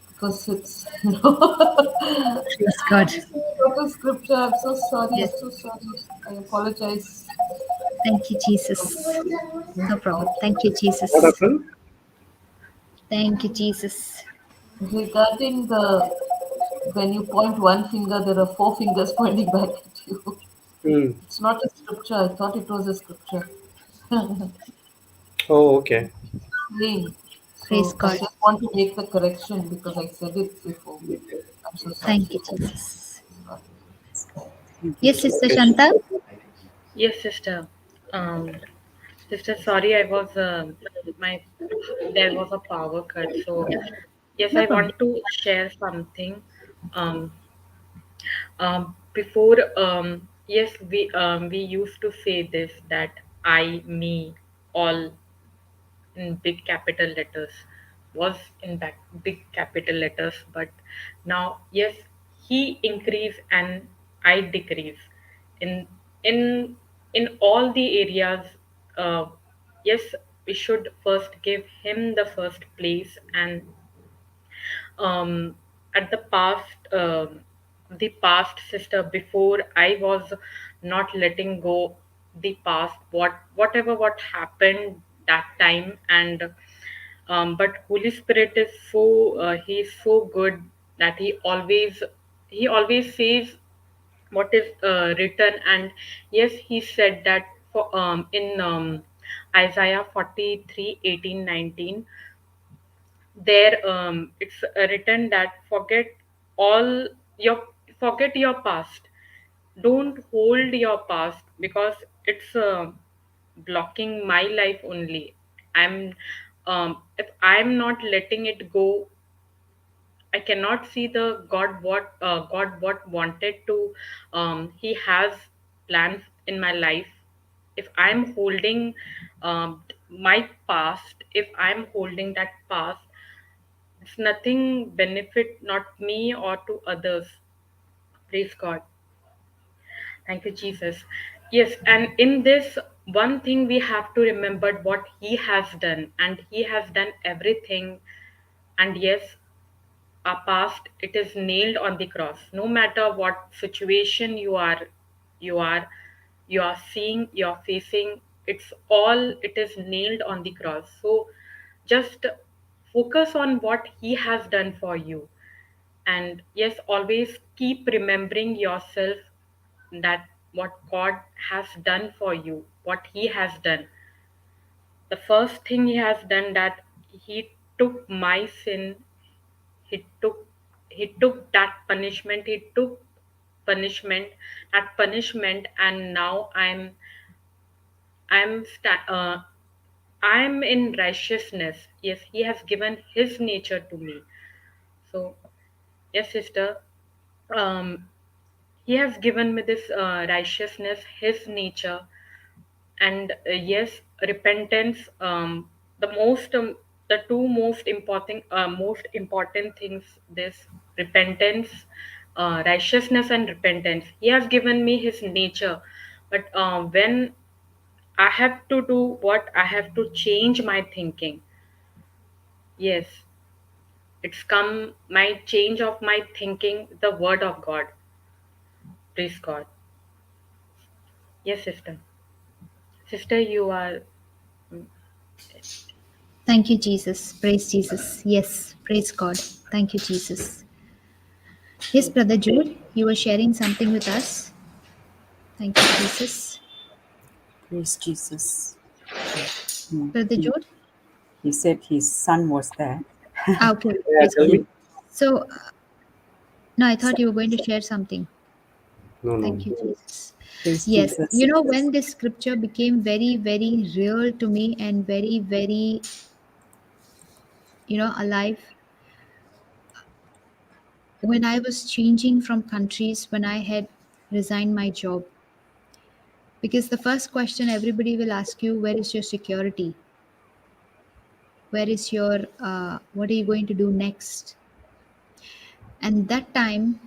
because it's Praise God. not a scripture. I'm so sorry. Yes. I'm so sorry. I apologize. Thank you, Jesus. No problem. Thank you, What Jesus. happened? Thank you, Jesus. Regarding when you point one finger, there are four fingers pointing back at you. Hmm. It's not a scripture. I thought it was a scripture. Oh, okay. Name. Praise So I God. just want to make the correction because I said it before. I'm so sorry. Thank you, Jesus. Thank you, Yes, Jesus. Sister Okay. Shanta. Yes, sister. Um, Sister, sorry, I was my there was a power cut. So yes, No I problem. want to share something. Um, Before, yes, we used to say this that I, me, all in big capital letters was in big capital letters, but now yes, he increase and I decrease in in in all the areas. uh, yes, we should first give him the first place. And at the past, sister, before I was not letting go the past, whatever what happened that time. And but Holy Spirit is so he's so good that he always says what is written. And yes, he said that for in Isaiah 43:18-19, there it's written that all your forget your past, don't hold your past, because it's blocking my life only. I'm If I'm not letting it go, I cannot see the God what wanted to he has plans in my life. If I'm holding my past, if I'm holding that past, it's nothing benefit, not me or to others. Praise God. Thank you, Jesus. Yes, and in this one thing we have to remember what He has done, and He has done everything. And yes, our past, it is nailed on the cross. No matter what situation you are, you are seeing, you are facing. It is nailed on the cross. So just focus on what He has done for you. And yes, always keep remembering yourself that what God has done for you, what He has done. The first thing He has done, that He took my sin. He took he took that punishment. He took punishment that punishment, and now I'm in righteousness. Yes, He has given His nature to me. So yes, sister, um He has given me this righteousness, His nature. And yes, repentance, the two most important things, this repentance, righteousness and repentance. He has given me His nature, but when I have to do what, I have to change my thinking. Yes, it's come my change of my thinking, the word of God. Praise God. Yes, sister. Sister, you are. Thank you, Jesus. Praise Jesus. Yes, praise God. Thank you, Jesus. Yes, Praise Brother God. Jude, you were sharing something with us. Thank you, Jesus. Praise Jesus. Hmm. Brother Jude? He said his son was there. Ah, okay, Yeah, praise tell God. me. So, no, I So, thought you were going to share something. No, no. Thank you, Jesus. praise Yes, Jesus. when this scripture became very, very real to me and very, very, alive, when I was changing from countries, when I had resigned my job, because the first question everybody will ask you, where is your security? Where is your, what are you going to do next? And that time,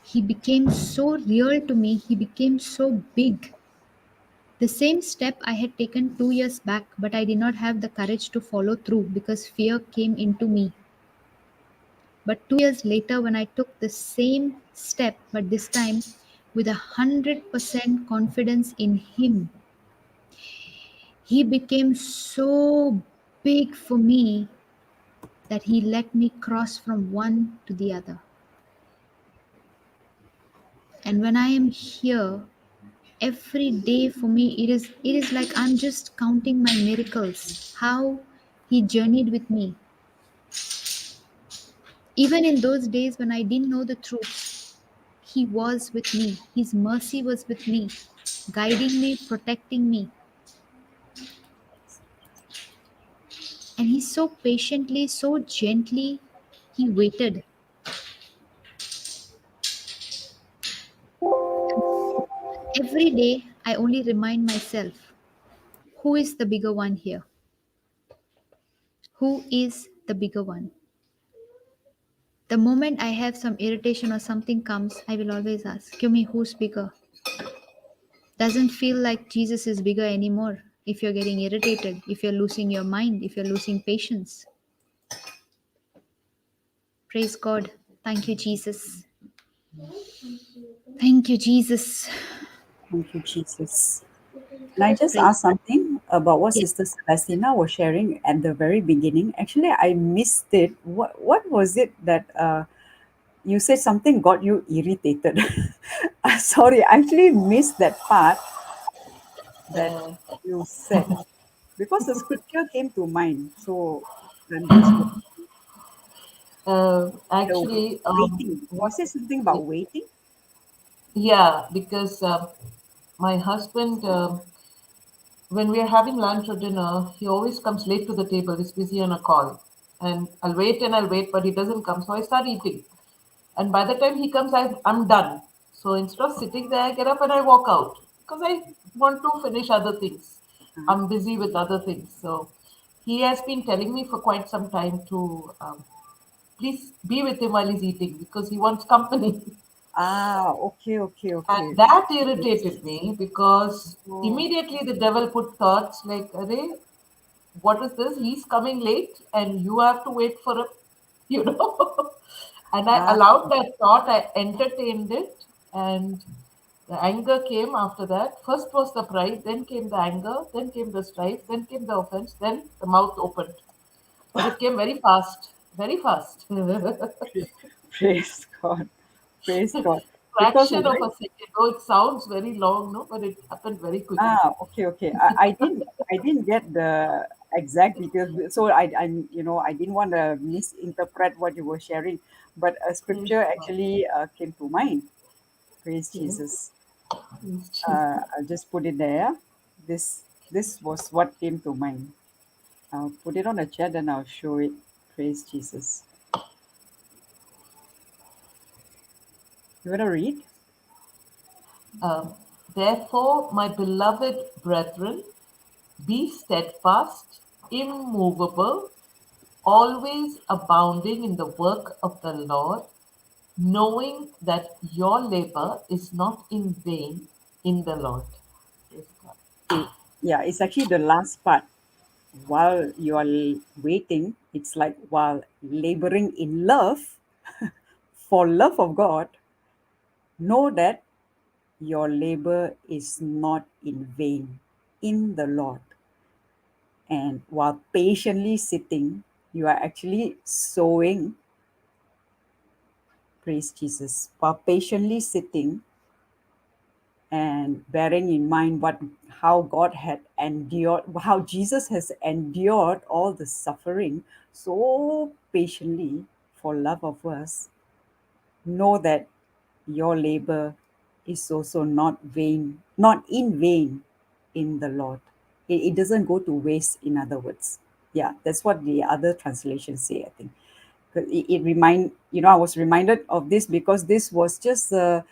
he became so real to me, he became so big. The same step I had taken 2 years back, but I did not have the courage to follow through because fear came into me. But 2 years later, when I took the same step, but this time with 100% confidence in him, he became so big for me that he let me cross from one to the other. And when I am here, every day for me it is like I'm just counting my miracles, how he journeyed with me. Even in those days when I didn't know the truth, he was with me. His mercy was with me, guiding me, protecting me. And he so patiently, so gently, he waited. Every day I only remind myself, who is the bigger one here? Who is the bigger one? The moment I have some irritation or something comes, I will always ask, give me who's bigger. Doesn't feel like Jesus is bigger anymore. If you're getting irritated, if you're losing your mind, if you're losing patience. Praise God. Thank you, Jesus. Thank you, Jesus. thank you, Jesus. Can I just Praise ask God. something about what Yes. Sister Celestina was sharing at the very beginning? Actually, I missed it. What was it that you said something got you irritated? Sorry, I actually missed that part that Uh, you said because the scripture came to mind. So I'm just the actually, waiting. You what? said something about waiting. Yeah, because my husband, when we are having lunch or dinner, he always comes late to the table. He's busy on a call, and I'll wait, but he doesn't come. So I start eating, and by the time he comes, I'm done. So instead of sitting there, I get up and I walk out because I want to finish other things. I'm busy with other things. So he has been telling me for quite some time to please be with him while he's eating because he wants company. Ah, okay, okay, And okay. that irritated me because Oh, immediately the devil put thoughts like, Arey, what is this? He's coming late and you have to wait for him, you know. And I ah, allowed that thought, I entertained it, and the anger came after that. First was the pride, then came the anger, then came the strife, then came the offense, then the mouth opened. But it came very fast, very fast. praise God, praise God. Because Fraction of a second, though it sounds very long, no, but it happened very quickly. okay, okay. I didn't get the exact details. So I didn't want to misinterpret what you were sharing, but a Praise scripture God. actually came to mind. Praise Yes, Jesus. praise Jesus. I'll just put it there. This was what came to mind. I'll put it on the chat and I'll show it. Praise Jesus. You want to read? Um, Therefore, my beloved brethren, be steadfast, immovable, always abounding in the work of the Lord, knowing that your labor is not in vain in the Lord. Praise God. Yeah, it's actually the last part. while you are waiting, it's like while laboring in love, for love of God, know that your labor is not in vain in the Lord. And while patiently sitting, you are actually sowing, praise Jesus, while patiently sitting and bearing in mind how God had endured, how Jesus has endured all the suffering so patiently for love of us, know that your labor is also not vain, not in vain in the Lord. It doesn't go to waste, in other words. Yeah, that's what the other translations say, I think. 'Cause it remind, I was reminded of this because this was just the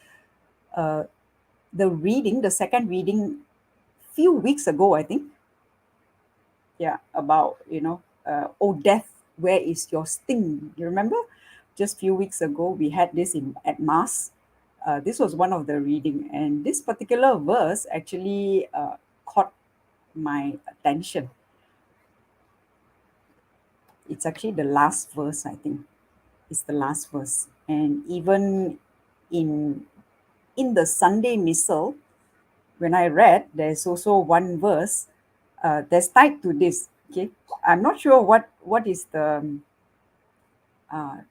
reading, the second reading few weeks ago, I think. Yeah, about, oh death, where is your sting? You remember? Just few weeks ago, we had this at Mass. This was one of the reading, and this particular verse actually caught my attention. It's actually the last verse, I think. It's the last verse. And even in the Sunday Missal, when I read, there's also one verse that's tied to this. Okay, I'm not sure what is the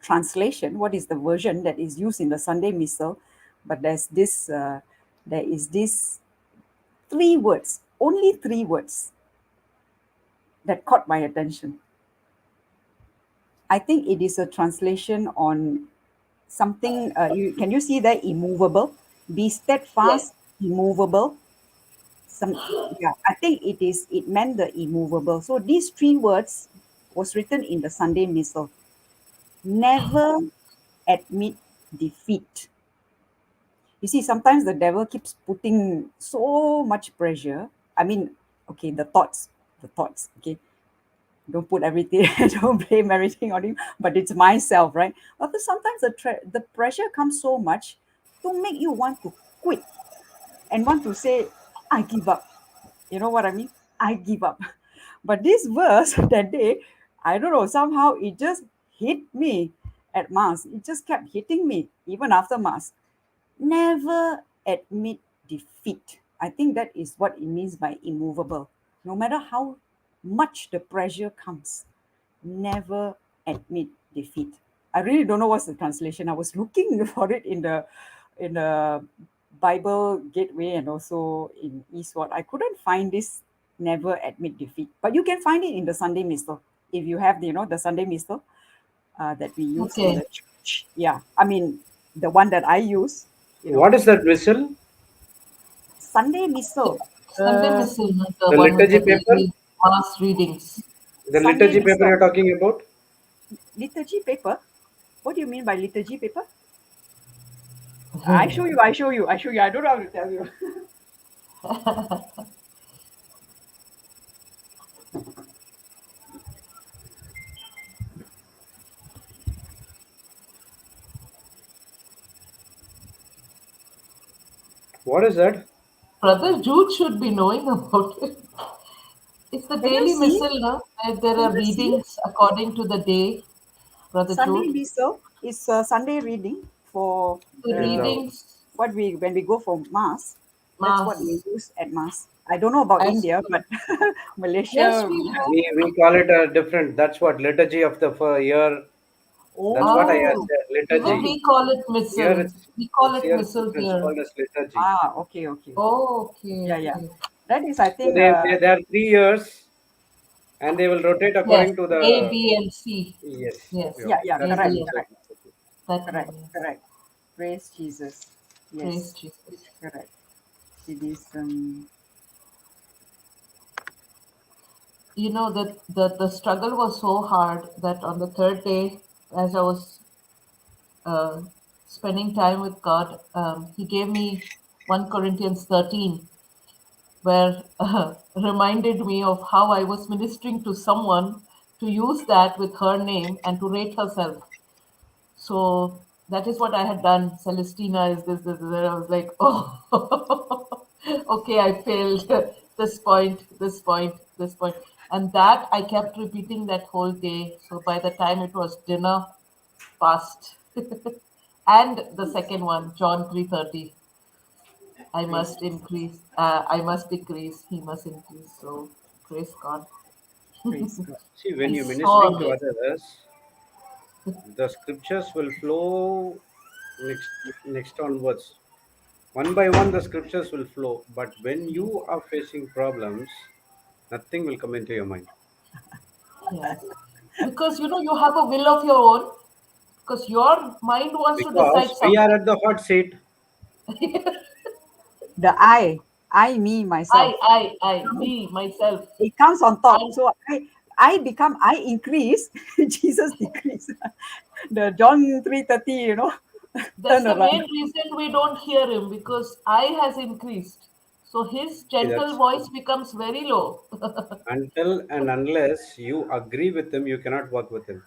translation, what is the version that is used in the Sunday Missal, but there is this three words, only three words that caught my attention. I think it is a translation on something. Can you see that immovable? Be Yes. steadfast, immovable. Yeah, I think it meant the immovable. So these three words was written in the Sunday Missal. Never admit defeat. You see, sometimes the devil keeps putting so much pressure. I mean, okay, the thoughts, okay. Don't put everything, don't blame everything on him, but it's myself, right? But sometimes the pressure comes so much to make you want to quit and want to say, I give up. You know what I mean? I give up. But this verse that day, I don't know, somehow it just hit me at Mass. It just kept hitting me even after Mass. Never admit defeat. I think that is what it means by immovable. No matter how much the pressure comes, never admit defeat. I really don't know what's the translation. I was looking for it in the Bible Gateway and also in Eastward. I couldn't find this never admit defeat, but you can find it in the Sunday Missal if you have the Sunday Missal that we use in Okay. the church. Yeah, I mean the one that I use. What is that whistle? Sunday Missal. Sunday Missal, the The one with liturgy the paper? daily mass readings. The Sunday liturgy paper Missal. you're talking about? Liturgy paper. What do you mean by liturgy paper? I show you. I show you. I show you. I don't know how to tell you. What is that? Brother Jude should be knowing about it. It's the Can you daily see? missal, no? Where there Can are you see? readings according to the day, Brother Sunday Jude. Missal is a Sunday reading for The No. readings, when we go for Mass. That's what we mass. use at Mass. I don't know about As India, but yes, Malaysia. we have. We call it a different. That's what liturgy of the year. That's what I Oh, asked. Oh, even Liturgy. we call it Here missal. it's We call it's it here missal it's here. called as liturgy. okay, okay. Oh, okay, Yeah, yeah. okay. That is, I So think, they are 3 years, and they will rotate Yes, according to A, the. B, and C. Yes. Yes, Yeah. yeah, yeah, A, That's correct, what B, it and says. correct, that correct, one. Yes, correct. Praise Jesus. praise Yes, Jesus. correct. It is, You know that the struggle was so hard that on the third day, as I was uh, spending time with God, He gave me 1 Corinthians 13, where reminded me of how I was ministering to someone to use that with her name and to rate herself. So that is what I had done. Celestina is this. And I was like, oh, okay, I failed this point, this point, this point. And that I kept repeating that whole day. So by the time it was dinner, passed. And the second one, John 3:30. I Praise must Jesus. increase, I must decrease, he must increase. So praise God. Praise God. See, when I you're saw ministering to it. others, the scriptures will flow next onwards. One by one, the scriptures will flow. But when you are facing problems, nothing will come into your mind. Yes. Because you have a will of your own, because your mind wants to decide Because we are something. at the hot seat. The I, me, myself. Me, myself. It comes on top. And So I increase, Jesus decrease. The John 3:30, that's turn the around. main reason we don't hear him, because I has increased. So his See, gentle that's voice becomes very low. until and unless you agree with him, you cannot work with him.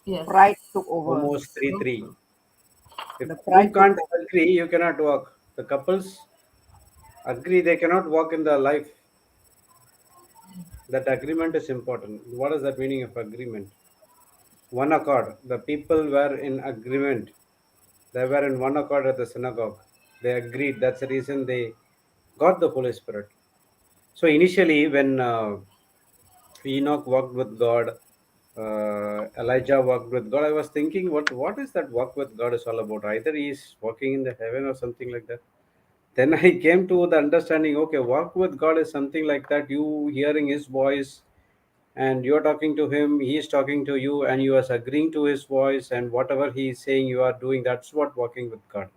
Yes. Pride took over. Almost 3 So 3. true. If The you pride took can't over. agree, you cannot work. The couples agree, they cannot work in their life. That agreement is important. What is that meaning of agreement? One accord. The people were in agreement. They were in one accord at the synagogue. They agreed. That's the reason they got the Holy Spirit. So initially, when Enoch walked with God, Elijah walked with God, I was thinking, what is that walk with God is all about? Either he's walking in the heaven or something like that. Then I came to the understanding, okay, walk with God is something like that. You hearing his voice and you're talking to him, he is talking to you, and you are agreeing to his voice, and whatever he is saying, you are doing. That's what walking with God.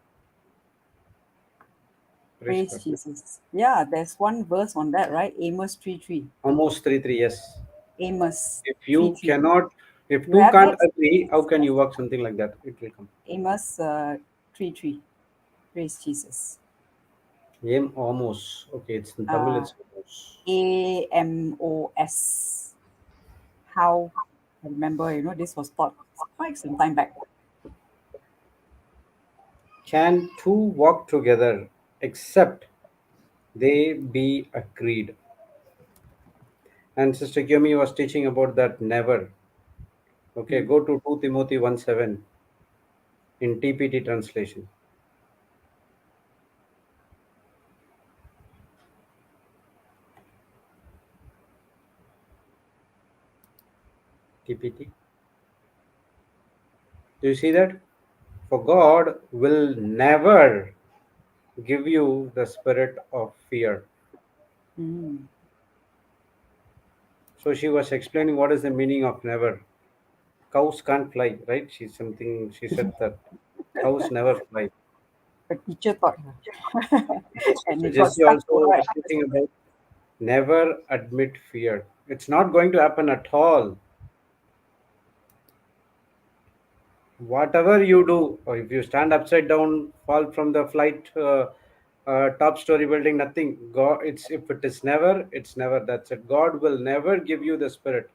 Praise Praise God. Jesus. Yeah, there's one verse on that, right? Amos 3:3. Almost 3 3, yes. Amos If 3 you 3. cannot, if You two have can't that? agree, how can you work something like that? It will come. Amos 3 3. Praise Jesus. Aim almost. Okay, it's in Tamil, Uh, it's almost. AMOS. How I remember, this was taught quite some time back. Can two walk together except they be agreed? And Sister Gyumi was teaching about that never. Okay, Mm. go to 2 Timothy 1 7 in TPT translation. TPT. Do you see that? For God will never give you the spirit of fear. Mm. So she was explaining what is the meaning of never. Cows can't fly, right? She said that cows never fly. A teacher taught her. And So it got Jesse stuck also to her. was teaching about never admit fear. It's not going to happen at all. Whatever you do, or if you stand upside down, fall from the flight, top story building, nothing. God, it's if it is never, it's never. That's it. God will never give you the spirit,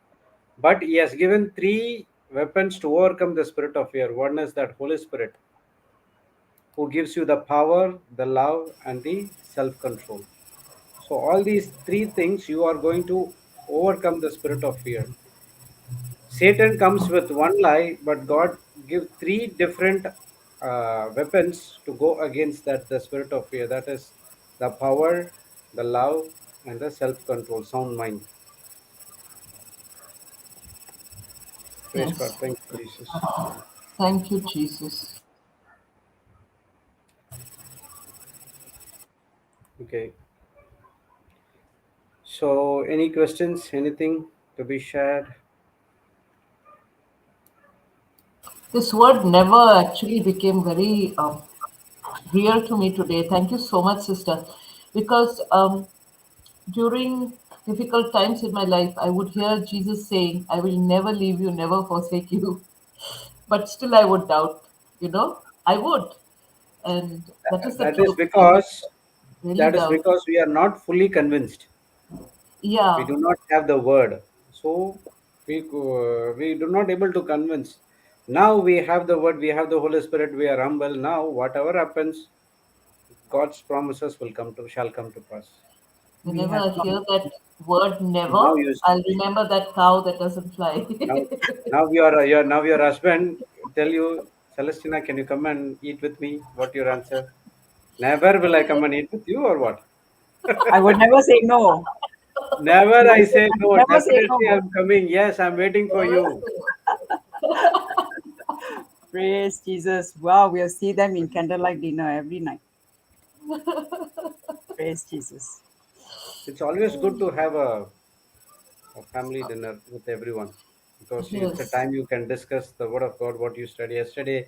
but He has given three weapons to overcome the spirit of fear. One is that Holy Spirit, who gives you the power, the love, and the self-control. So all these three things, you are going to overcome the spirit of fear. Satan comes with one lie, but God give three different weapons to go against that the spirit of fear. That is the power, the love, and the self-control, sound mind. Praise God. Yes. Thank you, Jesus. Thank you, Jesus. Okay. So, any questions? Anything to be shared? This word never actually became very real to me today. Thank you so much, sister. Because during difficult times in my life, I would hear Jesus saying, I will never leave you, never forsake you. But still, I would doubt, I would. And that is the That is truth. I would because really doubt. we are not fully convinced. We Yeah, do not have the word, so we do not able to convince. Now we have the word, we have the Holy Spirit, we are humble. Now whatever happens, God's promises will come to shall come to pass. We Whenever have I got hear that word Now never, you I'll remember that cow that doesn't fly. now your husband tell you, Celestina, can you come and eat with me? What your answer? Never will I come and eat with you or what? I would never say no. Never Will I I say say no? no. Never say Definitely no. I'm coming. Yes, I'm waiting for Never you. Praise Jesus. Wow, we'll see them in candlelight dinner every night. Praise Jesus. It's always good to have a family dinner with everyone because it's a Yes, time you can discuss the word of God, what you study. Yesterday,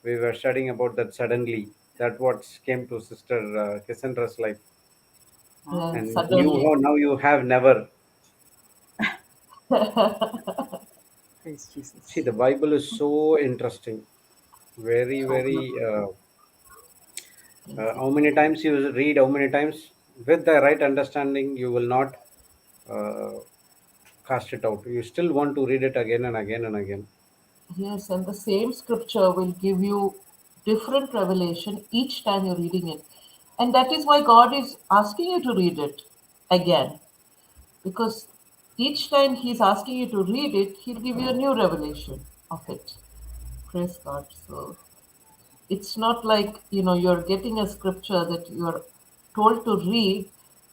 we were studying about that suddenly. That what came to Sister Cassandra's life. Ah, yes, And suddenly. now you have never. praise See, Jesus. the Bible is so interesting. Very, So very. beautiful. Yes, How many times you read, how many times with the right understanding, you will not uh, cast it out. You still want to read it again and again and again. yes, and the same scripture will give you different revelation each time you're reading it. And that is why God is asking you to read it again. Because each time He's asking you to read it, He'll give you a new revelation of it. Praise God. So it's not like, you're getting a scripture that you're told to read.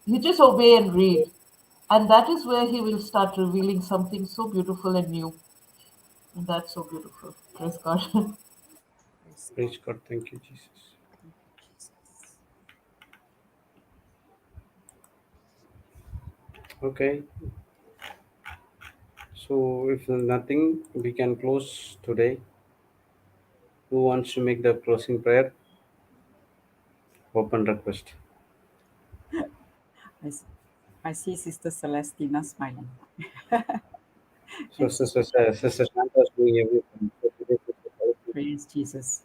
You just obey and read. And that is where He will start revealing something so beautiful and new. And that's so beautiful. Praise God. Praise God. Praise God. Thank you, Jesus. Thank you, Jesus. Okay. So, if nothing, we can close today. Who wants to make the closing prayer? Open request. I, s- I see Sister Celestina smiling. So, And Sister Shanta. Sister Shanta is doing everything. So today, Sister Celestina, Praise Jesus.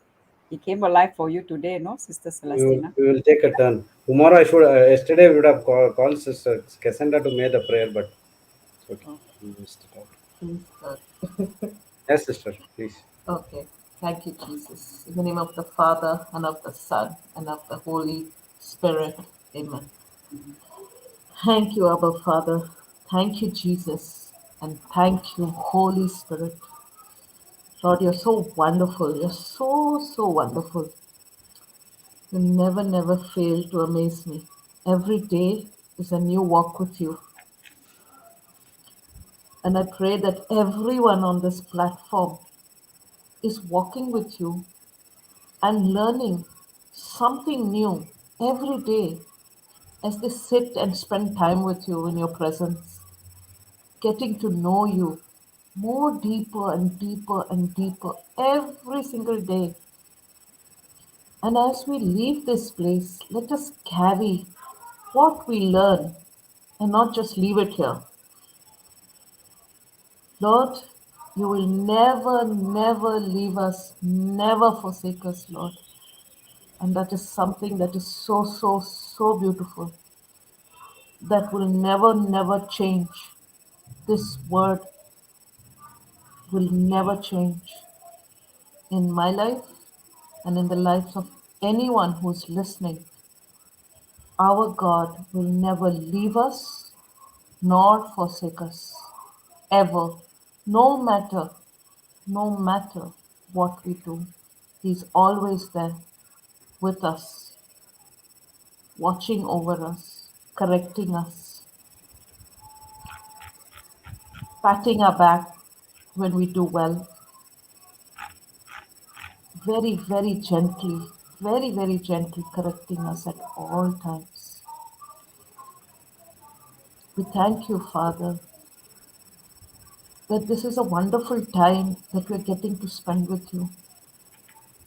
He came alive for you today, no, Sister Celestina? we will take a turn. Tomorrow, I should. Yesterday, we would have called Sister Cassandra to make the prayer, but it's okay. Oh, We missed it out. Praise God. Yes, sister, please. Okay. Thank you, Jesus. In the name of the Father, and of the Son, and of the Holy Spirit. Amen. Thank you, Abba Father. Thank you, Jesus. And thank you, Holy Spirit. Lord, you're so wonderful. You're so, so wonderful. You never, never fail to amaze me. Every day is a new walk with you. And I pray that everyone on this platform is walking with you and learning something new every day as they sit and spend time with you in your presence, getting to know you more deeper and deeper and deeper every single day. And as we leave this place, let us carry what we learn and not just leave it here. Lord, you will never, never leave us, never forsake us, Lord. And that is something that is so, so, so beautiful. That will never, never change. This word will never change in my life and in the lives of anyone who's listening. Our God will never leave us nor forsake us, ever, no matter what we do. He's always there with us, watching over us, correcting us, patting our back when we do well, very, very, very gently correcting us at all times. We thank you, Father, that this is a wonderful time that we're getting to spend with you.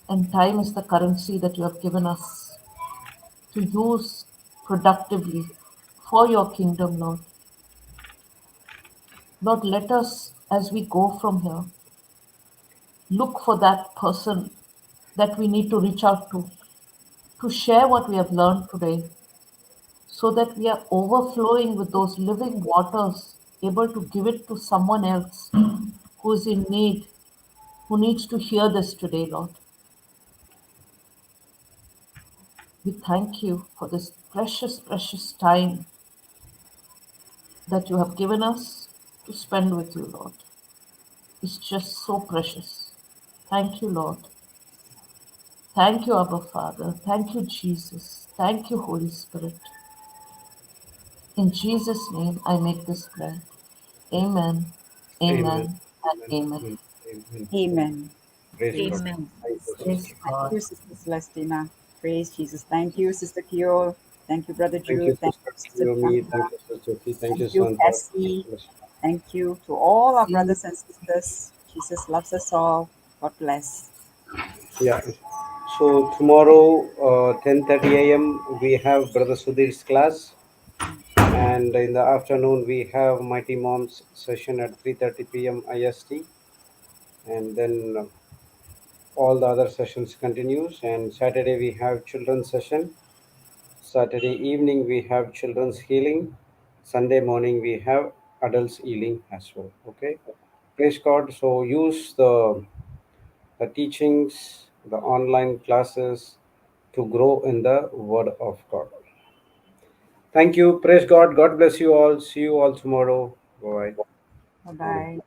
And time is the currency that you have given us to use productively for your kingdom, Lord. Lord, let us, as we go from here, look for that person that we need to reach out to share what we have learned today, so that we are overflowing with those living waters, able to give it to someone else who is in need, who needs to hear this today, Lord. We thank you for this precious, precious time that you have given us to spend with you, Lord, is just so precious. Thank you, Lord. Thank you, Abba Father. Thank you, Jesus. Thank you, Holy Spirit. In Jesus' name, I make this prayer. Amen. Amen. Amen. And Amen. amen. Amen. Amen. Amen. Praise Praise God. Amen. Thank you, Jesus. Praise sister. Thank God. you, Sister Celestina. Praise Jesus. Thank you, Sister Kyo. Thank you, Brother Thank Jude. you, Thank Sister you, Sister Naomi. Tanya. Thank you, Sister Jyoti. Thank Thank you, you, Santa. Cassie. Thank you to all our brothers and sisters. Jesus loves us all. God bless. Yeah. So tomorrow, 10:30 a.m. we have Brother Sudhir's class, and in the afternoon we have Mighty Mom's session at 3:30 p.m. IST, and then all the other sessions continues. And Saturday we have children's session. Saturday evening we have children's healing. Sunday morning we have adults healing as well. Okay, praise God. So use the teachings, the online classes to grow in the Word of God. Thank you. Praise God. God bless you all. See you all tomorrow. Bye Bye bye. bye.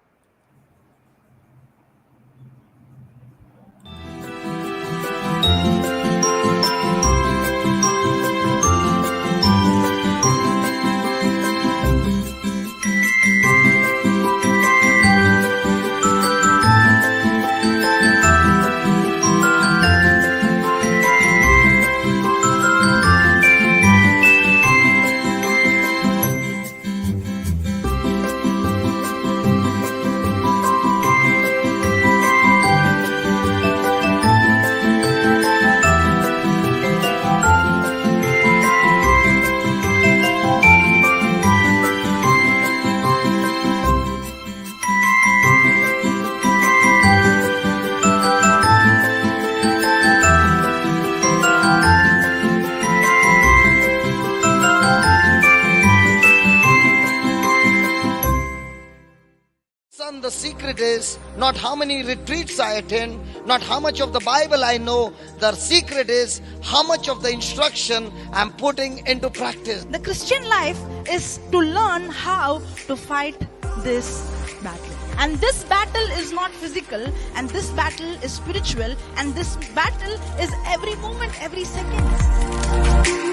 Son, the secret is not how many retreats I attend, not how much of the Bible I know. The secret is how much of the instruction I'm putting into practice. The Christian life is to learn how to fight this battle. And this battle is not physical, and this battle is spiritual, and this battle is every moment, every second.